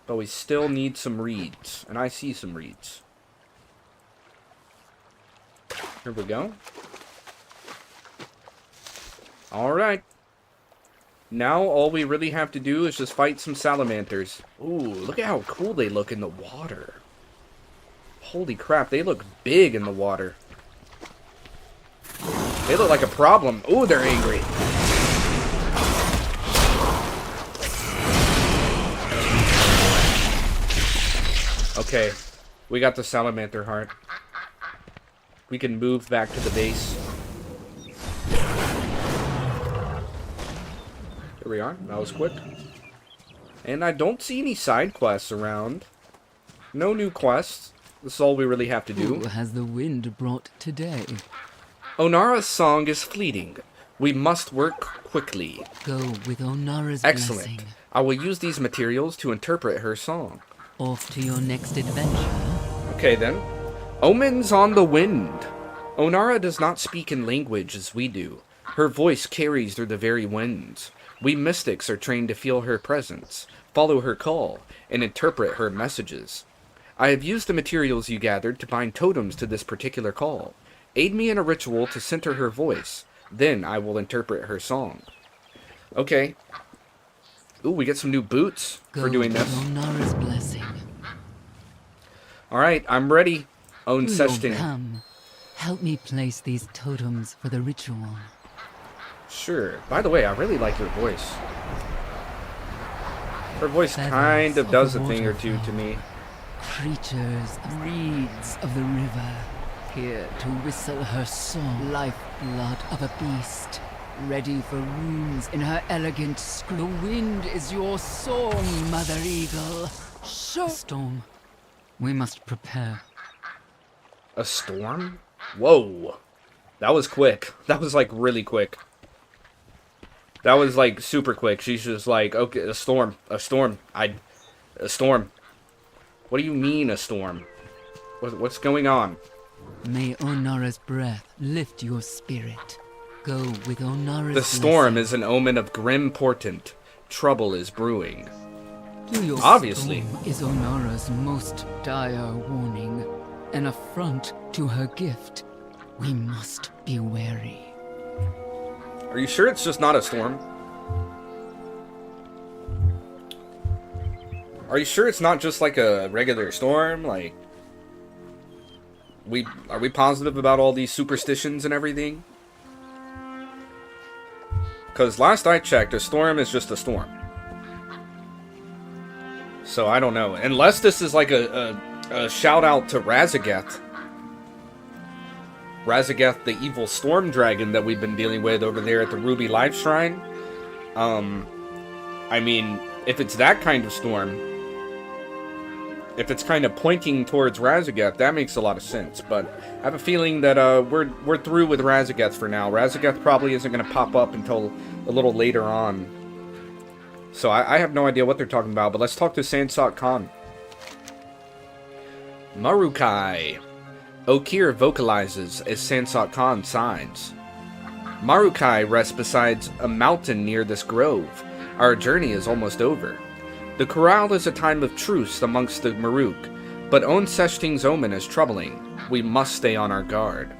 S1: But we still need some reeds. And I see some reeds. Here we go. Alright. Now all we really have to do is just fight some salamanders. Ooh, look at how cool they look in the water. Holy crap, they look big in the water. They look like a problem. Ooh, they're angry. Okay, we got the salamander heart. We can move back to the base. Here we are. That was quick. And I don't see any side quests around. No new quests. This is all we really have to do.
S7: Who has the wind brought today?
S1: Ohn'ahran's song is fleeting. We must work quickly.
S7: Go with Ohn'ahran's
S1: Excellent.
S7: blessing.
S1: I will use these materials to interpret her song.
S7: Off to your next adventure.
S1: Okay then. Omens on the wind. Ohn'ahran does not speak in language as we do. Her voice carries through the very winds. We mystics are trained to feel her presence, follow her call, and interpret her messages. I have used the materials you gathered to bind totems to this particular call. Aid me in a ritual to center her voice. Then I will interpret her song. Okay. Ooh, we get some new boots for doing this.
S7: Ohn'ahran's blessing.
S1: Alright, I'm ready.
S7: Lord,
S1: Ohn'ahran.
S7: come. Help me place these totems for the ritual.
S1: Sure. By the way, I really like your voice. Her voice
S7: Feathers
S1: kind of
S7: of
S1: does
S7: the
S1: a thing or two to me.
S7: Creatures, reeds of the river, here to whistle her song. Lifeblood of a beast, ready for runes in her elegant screw. The wind is your song, Mother Eagle. Show storm. We must prepare.
S1: A storm? Whoa. That was quick. That was like really quick. That was like super quick. She's just like, okay, a storm. A storm. A storm. What do you mean a storm? What's going on?
S7: May Ohn'ahran's breath lift your spirit. Go with Ohn'ahran's
S1: The storm
S7: blessing.
S1: is an omen of grim portent. Trouble is brewing.
S7: To your
S1: Obviously.
S7: storm is Ohn'ahran's most dire warning. An affront to her gift. We must be wary.
S1: Are you sure it's just not a storm? Are you sure it's not just like a regular storm? Like, are we positive about all these superstitions and everything? Because last I checked, a storm is just a storm. So I don't know. Unless this is like a shout out to Razageth. Razageth, the evil storm dragon that we've been dealing with over there at the Ruby Life Shrine. I mean, if it's that kind of storm, if it's kind of pointing towards Razageth, that makes a lot of sense. But I have a feeling that we're through with Razageth for now. Razageth probably isn't going to pop up until a little later on. So I have no idea what they're talking about, but let's talk to Sansok Khan. Marukai. Okir vocalizes as Sansok Khan signs. Marukai rests beside a mountain near this grove. Our journey is almost over. The corral is a time of truce amongst the Maruk, but Ohn'ahran's omen is troubling. We must stay on our guard.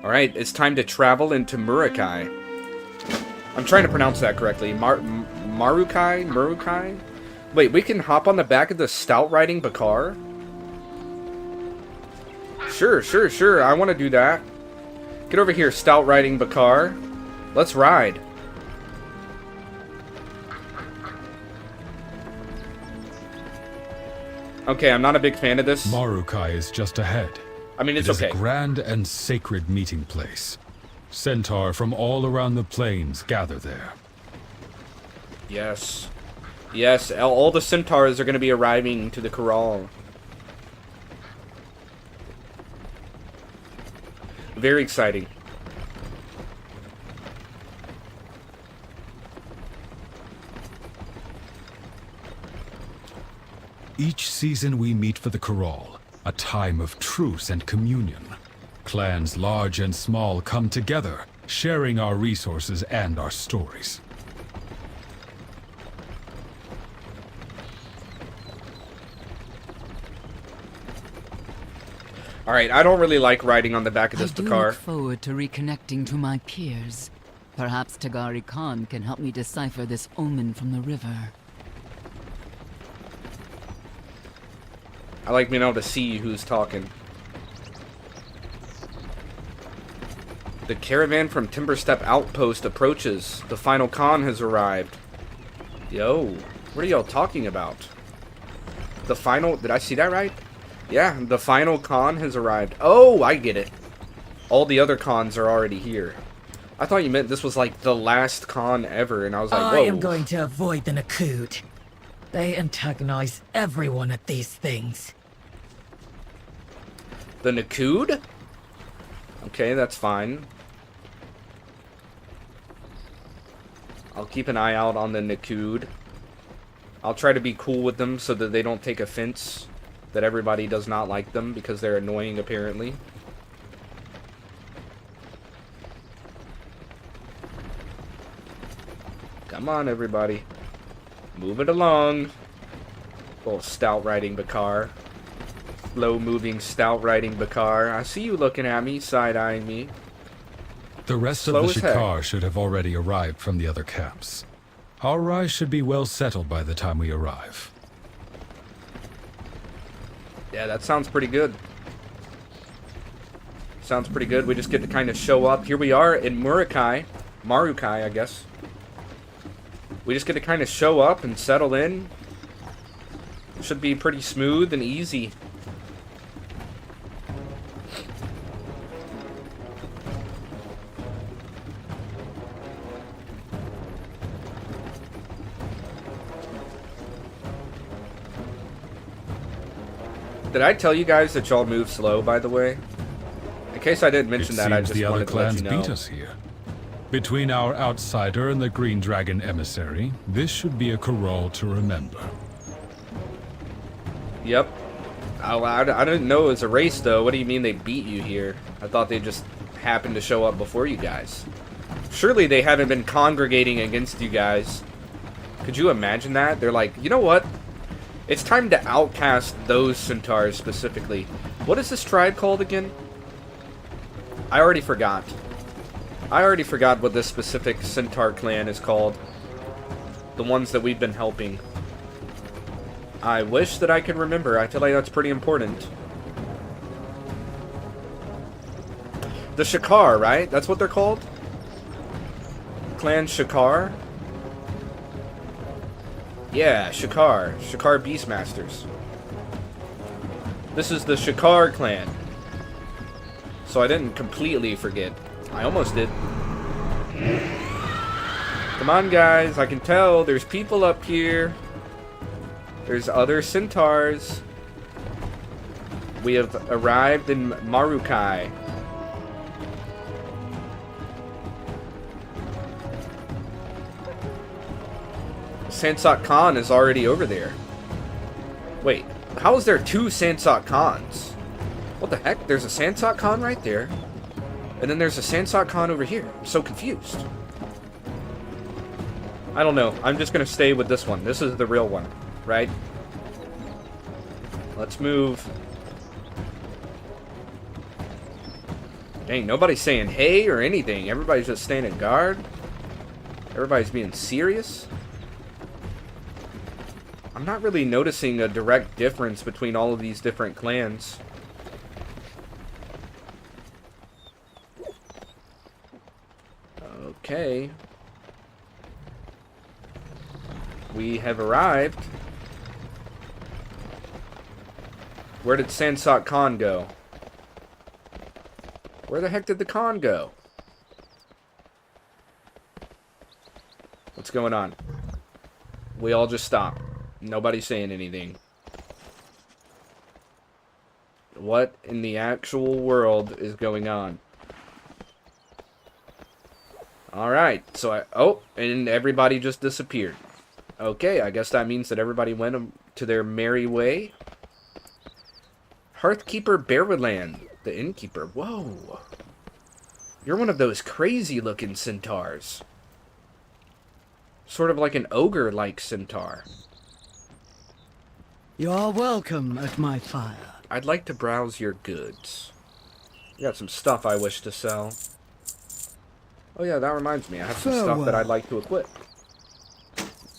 S1: Alright, it's time to travel into Marukai. I'm trying to pronounce that correctly. Marukai? Marukai? Wait, we can hop on the back of the stout riding Bakar? Sure. I want to do that. Get over here, stout riding Bakar. Let's ride. Okay, I'm not a big fan of this.
S3: Marukai is just ahead.
S1: I mean, it's
S3: It is
S1: okay.
S3: a grand and sacred meeting place. Centaur from all around the plains gather there.
S1: Yes. Yes, all the Centaurs are going to be arriving to the corral. Very exciting.
S3: Each season we meet for the Corral, a time of truce and communion. Clans large and small come together, sharing our resources and our stories.
S1: Alright, I don't really like riding on the back of this
S7: I do
S1: Bakar.
S7: look forward to reconnecting to my peers. Perhaps Tagari Khan can help me decipher this omen from the river.
S1: I like being able to see who's talking. The caravan from Timberstep Outpost approaches. The final Khan has arrived. Yo, what are y'all talking about? The final... Did I see that right? Yeah, the final Khan has arrived. Oh, I get it. All the other Khans are already here. I thought you meant this was like the last Khan ever, and I was like, whoa.
S2: I am going to avoid the Nakud. They antagonize everyone at these things.
S1: The Nakud? Okay, that's fine. I'll keep an eye out on the Nakud. I'll try to be cool with them so that they don't take offense that everybody does not like them because they're annoying, apparently. Come on, everybody. Move it along. Little stout riding Bakar. Slow-moving, stout-riding Bakar. I see you looking at me, side-eyeing me.
S3: The rest
S1: Slow
S3: of
S1: as
S3: the
S1: heck.
S3: Shikar should have already arrived from the other camps. Our rise should be well settled by the time we arrive.
S1: Yeah, that sounds pretty good. Sounds pretty good. We just get to kind of show up. Here we are in Marukai, I guess. We just get to kind of show up and settle in. Should be pretty smooth and easy. Did I tell you guys that y'all move slow, by the way? In case I didn't mention
S3: It
S1: that, I
S3: seems
S1: just
S3: the other
S1: wanted to let
S3: clans
S1: you know.
S3: beat us here. Between our outsider and the Green Dragon emissary, this should be a corral to remember.
S1: Yep. Oh, I didn't know it was a race, though. What do you mean they beat you here? I thought they just happened to show up before you guys. Surely they haven't been congregating against you guys. Could you imagine that? They're like, you know what? It's time to outcast those Centaurs specifically. What is this tribe called again? I already forgot. I already forgot what this specific Centaur clan is called. The ones that we've been helping. I wish that I could remember. I feel like that's pretty important. The Shikar, right? That's what they're called? Clan Shikar? Yeah, Shikar. Shikar Beastmasters. This is the Shikar clan. So I didn't completely forget. I almost did. Come on, guys. I can tell there's people up here. There's other Centaurs. We have arrived in Marukai. Sansok Khan is already over there. Wait, how is there two Sansok Khans? What the heck? There's a Sansok Khan right there. And then there's a Sansok Khan over here. I'm so confused. I don't know. I'm just going to stay with this one. This is the real one, right? Let's move. Dang, nobody's saying hey or anything. Everybody's just standing guard. Everybody's being serious. I'm not really noticing a direct difference between all of these different clans. Okay. We have arrived. Where did Sansok Khan go? Where the heck did the Khan go? What's going on? We all just stopped. Nobody's saying anything. What in the actual world is going on? Alright, so and everybody just disappeared. Okay, I guess that means that everybody went to their merry way. Hearthkeeper Bearwoodland, the innkeeper. Whoa. You're one of those crazy-looking centaurs. Sort of like an ogre-like centaur.
S9: You're welcome at my fire.
S1: I'd like to browse your goods. You got some stuff I wish to sell. Oh yeah, that reminds me. I have some stuff that I'd like to equip.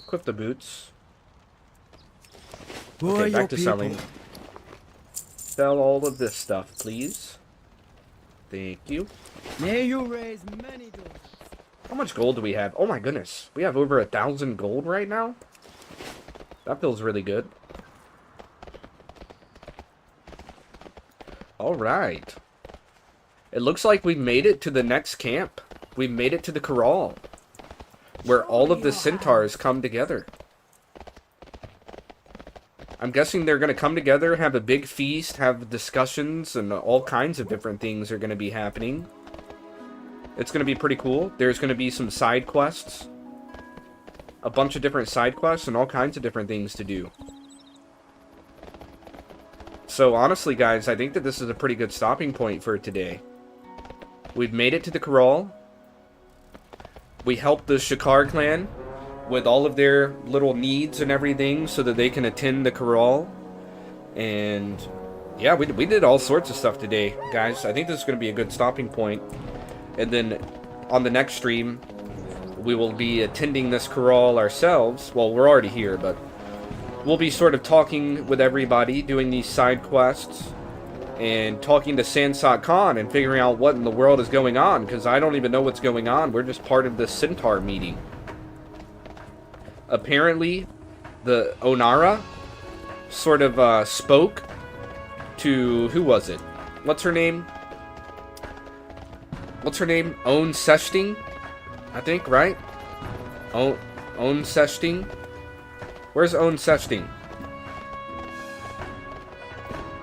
S1: Equip the boots. Okay, back to selling. Sell all of this stuff, please. Thank you.
S9: May you raise many daughters.
S1: How much gold do we have? Oh my goodness. We have over 1,000 gold right now? That feels really good. Alright. It looks like we've made it to the next camp. We've made it to the corral. Where all of the centaurs come together. I'm guessing they're going to come together, have a big feast, have discussions, and all kinds of different things are going to be happening. It's going to be pretty cool. There's going to be some side quests. A bunch of different side quests and all kinds of different things to do. So honestly, guys, I think that this is a pretty good stopping point for today. We've made it to the Corral. We helped the Shakar clan with all of their little needs and everything so that they can attend the Corral. And yeah, we did all sorts of stuff today, guys. I think this is going to be a good stopping point. And then on the next stream, we will be attending this Corral ourselves. Well, we're already here, but we'll be sort of talking with everybody, doing these side quests, and talking to Sansat Khan and figuring out what in the world is going on, because I don't even know what's going on. We're just part of this Centaur meeting. Apparently, the Ohn'ahran sort of spoke to, who was it? What's her name? Ohn'ahran, I think, right? Ohn'ahran. Where's Ohn'ahran?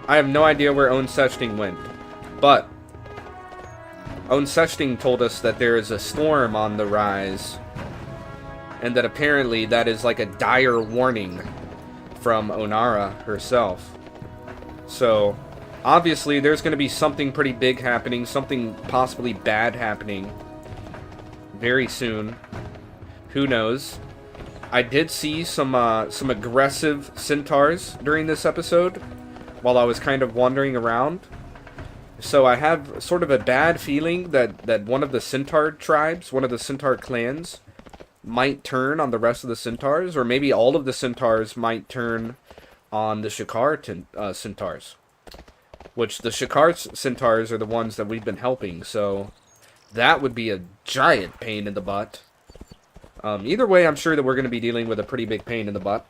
S1: I have no idea where Ohn'ahran went. But Ohn'ahran told us that there is a storm on the rise. And that apparently that is like a dire warning from Ohn'ahran herself. So, obviously there's going to be something pretty big happening. Something possibly bad happening very soon. Who knows? I did see some aggressive Centaurs during this episode while I was kind of wandering around. So I have sort of a bad feeling that one of the Centaur tribes, one of the Centaur clans, might turn on the rest of the Centaurs, or maybe all of the Centaurs might turn on the Shakar Centaurs. Which the Shakar Centaurs are the ones that we've been helping, so that would be a giant pain in the butt. Either way, I'm sure that we're going to be dealing with a pretty big pain in the butt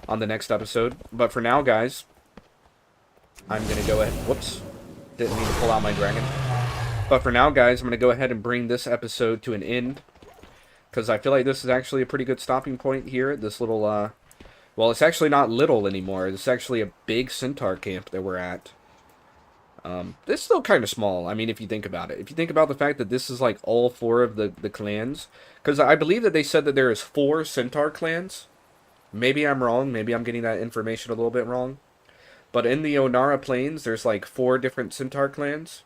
S1: on the next episode. But for now, guys, I'm going to go ahead... Whoops. Didn't mean to pull out my dragon. But for now, guys, I'm going to go ahead and bring this episode to an end. Because I feel like this is actually a pretty good stopping point here. This little, well, it's actually not little anymore. It's actually a big Centaur camp that we're at. It's still kind of small, I mean, if you think about it. If you think about the fact that this is, like, all 4 of the clans. Because I believe that they said that there is 4 Centaur clans. Maybe I'm wrong. Maybe I'm getting that information a little bit wrong. But in the Ohn'ahran Plains, there's, like, 4 different Centaur clans.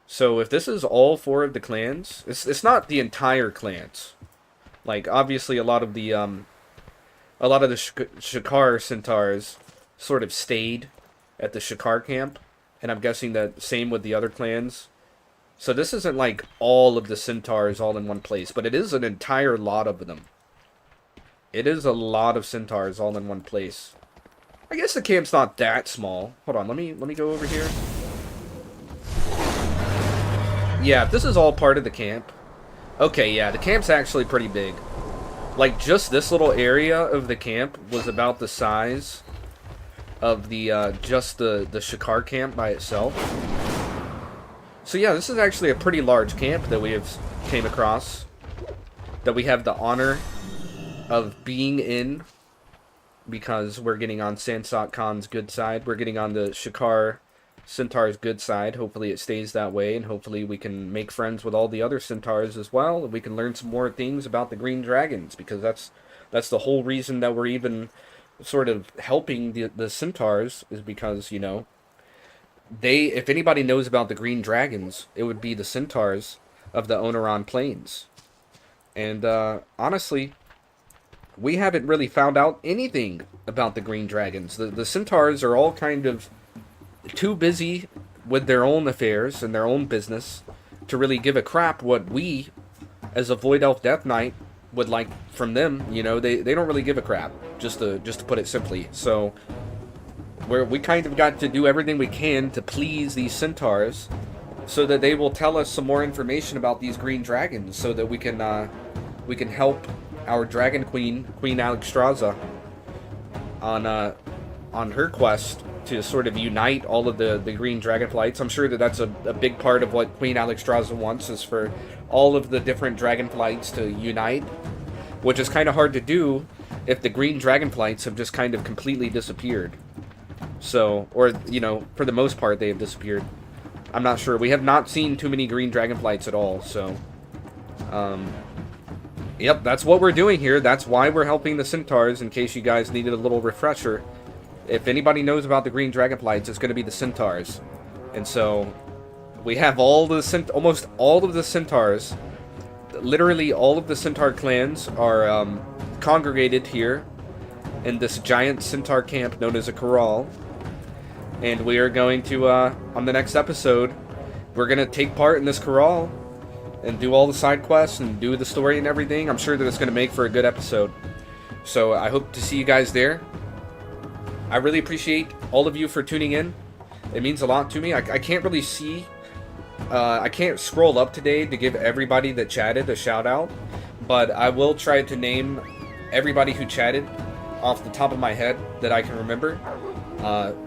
S1: So if this is all 4 of the clans, it's not the entire clans. Like, obviously, a lot of the Shakar Centaurs sort of stayed at the Shakar camp. And I'm guessing that same with the other clans. So this isn't like all of the Centaurs all in one place, but it is an entire lot of them. It is a lot of Centaurs all in one place. I guess the camp's not that small. Hold on, let me go over here. Yeah, this is all part of the camp. Okay, yeah, the camp's actually pretty big. Like, just this little area of the camp was about the size of the, just the Shakar camp by itself. So yeah, this is actually a pretty large camp that we have came across. That we have the honor of being in. Because we're getting on Sansat Khan's good side. We're getting on the Shakar Centaur's good side. Hopefully it stays that way. And hopefully we can make friends with all the other Centaurs as well. And we can learn some more things about the Green Dragons. Because that's the whole reason that we're even sort of helping the Centaurs, is because, you know, if anybody knows about the Green Dragons, it would be the Centaurs of the Ohn'ahran Plains. And honestly, we haven't really found out anything about the Green Dragons. The Centaurs are all kind of too busy with their own affairs and their own business to really give a crap what we, as a Void Elf Death Knight, would like from them. You know, they don't really give a crap, just to put it simply. So we kind of got to do everything we can to please these Centaurs, so that they will tell us some more information about these Green Dragons, so that we can help our Dragon Queen Alexstrasza on her quest to sort of unite all of the Green Dragonflights. I'm sure that that's a big part of what Queen Alexstrasza wants, is for all of the different Dragonflights to unite, which is kind of hard to do if the Green Dragonflights have just kind of completely disappeared. So, or, you know, for the most part, they have disappeared. I'm not sure. We have not seen too many Green Dragonflights at all, so... Yep, that's what we're doing here. That's why we're helping the Centaurs, in case you guys needed a little refresher. If anybody knows about the Green Dragonflights, it's going to be the Centaurs. And so, we have almost all of the Centaurs. Literally all of the Centaur clans are congregated here in this giant Centaur camp known as a corral. And we are going to, on the next episode, we're going to take part in this corral and do all the side quests and do the story and everything. I'm sure that it's going to make for a good episode. So I hope to see you guys there. I really appreciate all of you for tuning in. It means a lot to me. I can't really see... I can't scroll up today to give everybody that chatted a shout out. But I will try to name everybody who chatted off the top of my head that I can remember.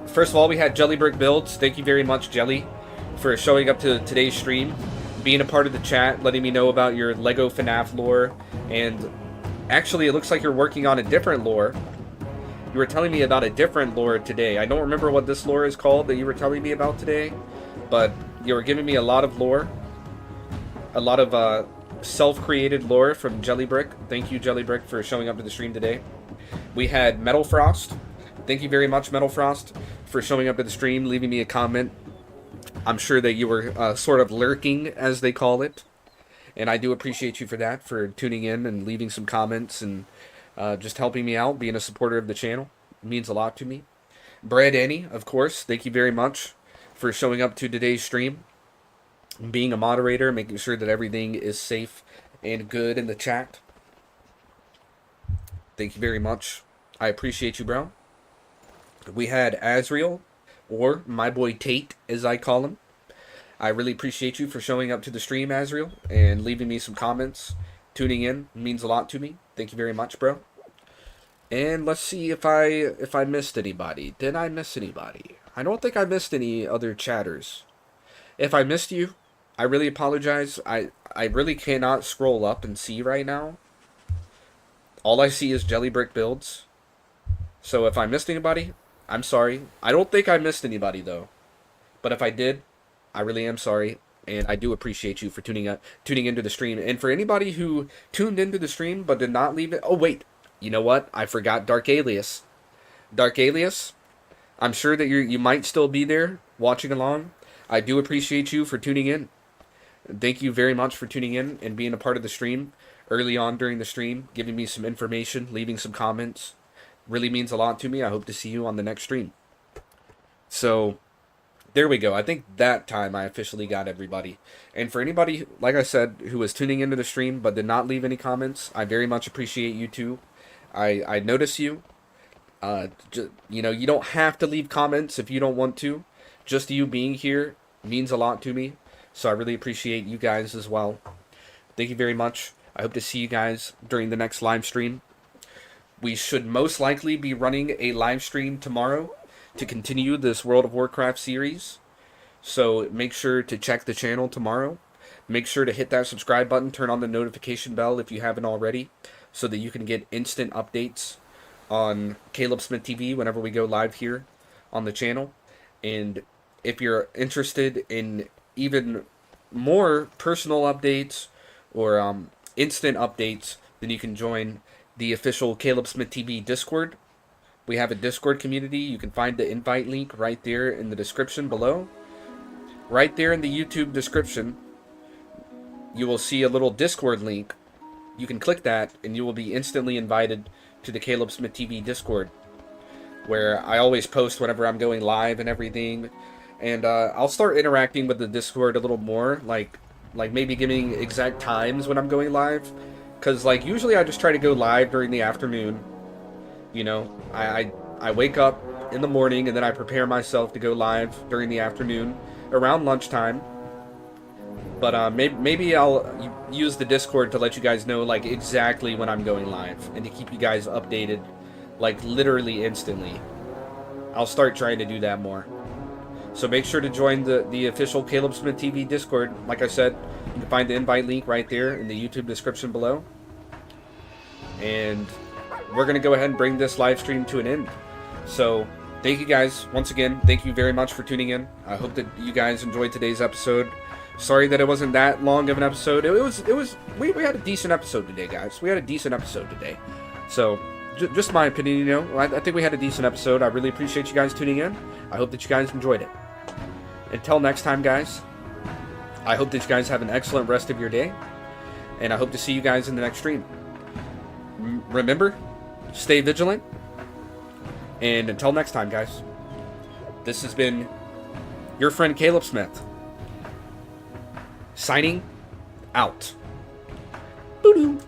S1: First of all, we had Jellybrick Builds. Thank you very much, Jelly, for showing up to today's stream, being a part of the chat, letting me know about your Lego FNAF lore, and actually it looks like you're working on a different lore. You were telling me about a different lore today. I don't remember what this lore is called that you were telling me about today, but you were giving me a lot of lore. A lot of self-created lore from Jellybrick. Thank you, Jellybrick, for showing up to the stream today. We had Metal Frost. Thank you very much, Metal Frost, for showing up to the stream, leaving me a comment. I'm sure that you were sort of lurking, as they call it. And I do appreciate you for that, for tuning in and leaving some comments and just helping me out, being a supporter of the channel. It means a lot to me. Brad Annie, of course, thank you very much for showing up to today's stream. Being a moderator, making sure that everything is safe and good in the chat. Thank you very much. I appreciate you, bro. We had Azriel, or my boy Tate, as I call him. I really appreciate you for showing up to the stream, Azriel, and leaving me some comments. Tuning in means a lot to me. Thank you very much, bro. And let's see if I missed anybody. Did I miss anybody? I don't think I missed any other chatters. If I missed you, I really apologize. I really cannot scroll up and see right now. All I see is Jellybrick Builds. So if I missed anybody, I'm sorry. I don't think I missed anybody, though. But if I did, I really am sorry. And I do appreciate you for tuning into the stream. And for anybody who tuned into the stream but did not leave it... Oh, wait. You know what? I forgot Dark Alias. Dark Alias, I'm sure that you might still be there watching along. I do appreciate you for tuning in. Thank you very much for tuning in and being a part of the stream early on during the stream, giving me some information, leaving some comments. Really means a lot to me. I hope to see you on the next stream. So, there we go. I think that time I officially got everybody. And for anybody, like I said, who was tuning into the stream but did not leave any comments, I very much appreciate you too. I notice you. You know, you don't have to leave comments if you don't want to. Just you being here means a lot to me. So I really appreciate you guys as well. Thank you very much. I hope to see you guys during the next live stream. We should most likely be running a live stream tomorrow to continue this World of Warcraft series. So make sure to check the channel tomorrow. Make sure to hit that subscribe button, turn on the notification bell if you haven't already, so that you can get instant updates on Caleb Smith TV whenever we go live here on the channel. And if you're interested in even more personal updates or instant updates, then you can join the official Caleb Smith TV Discord. We have a Discord community. You can find the invite link right there in the description below. Right there in the YouTube description, you will see a little Discord link. You can click that and you will be instantly invited to the Caleb Smith TV Discord, where I always post whenever I'm going live and everything. And I'll start interacting with the Discord a little more, like maybe giving exact times when I'm going live. Because like usually I just try to go live during the afternoon. You know, I wake up in the morning and then I prepare myself to go live during the afternoon around lunchtime. But maybe I'll use the Discord to let you guys know like exactly when I'm going live and to keep you guys updated like literally instantly. I'll start trying to do that more. So make sure to join the official Caleb Smith TV Discord. Like I said, you can find the invite link right there in the YouTube description below. And we're going to go ahead and bring this live stream to an end. So, thank you guys. Once again, thank you very much for tuning in. I hope that you guys enjoyed today's episode. Sorry that it wasn't that long of an episode. We had a decent episode today, guys. We had a decent episode today. So, just my opinion, you know. I think we had a decent episode. I really appreciate you guys tuning in. I hope that you guys enjoyed it. Until next time, guys, I hope that you guys have an excellent rest of your day. And I hope to see you guys in the next stream. Remember, stay vigilant. And until next time, guys, this has been your friend Caleb Smith, signing out. Boo-doo.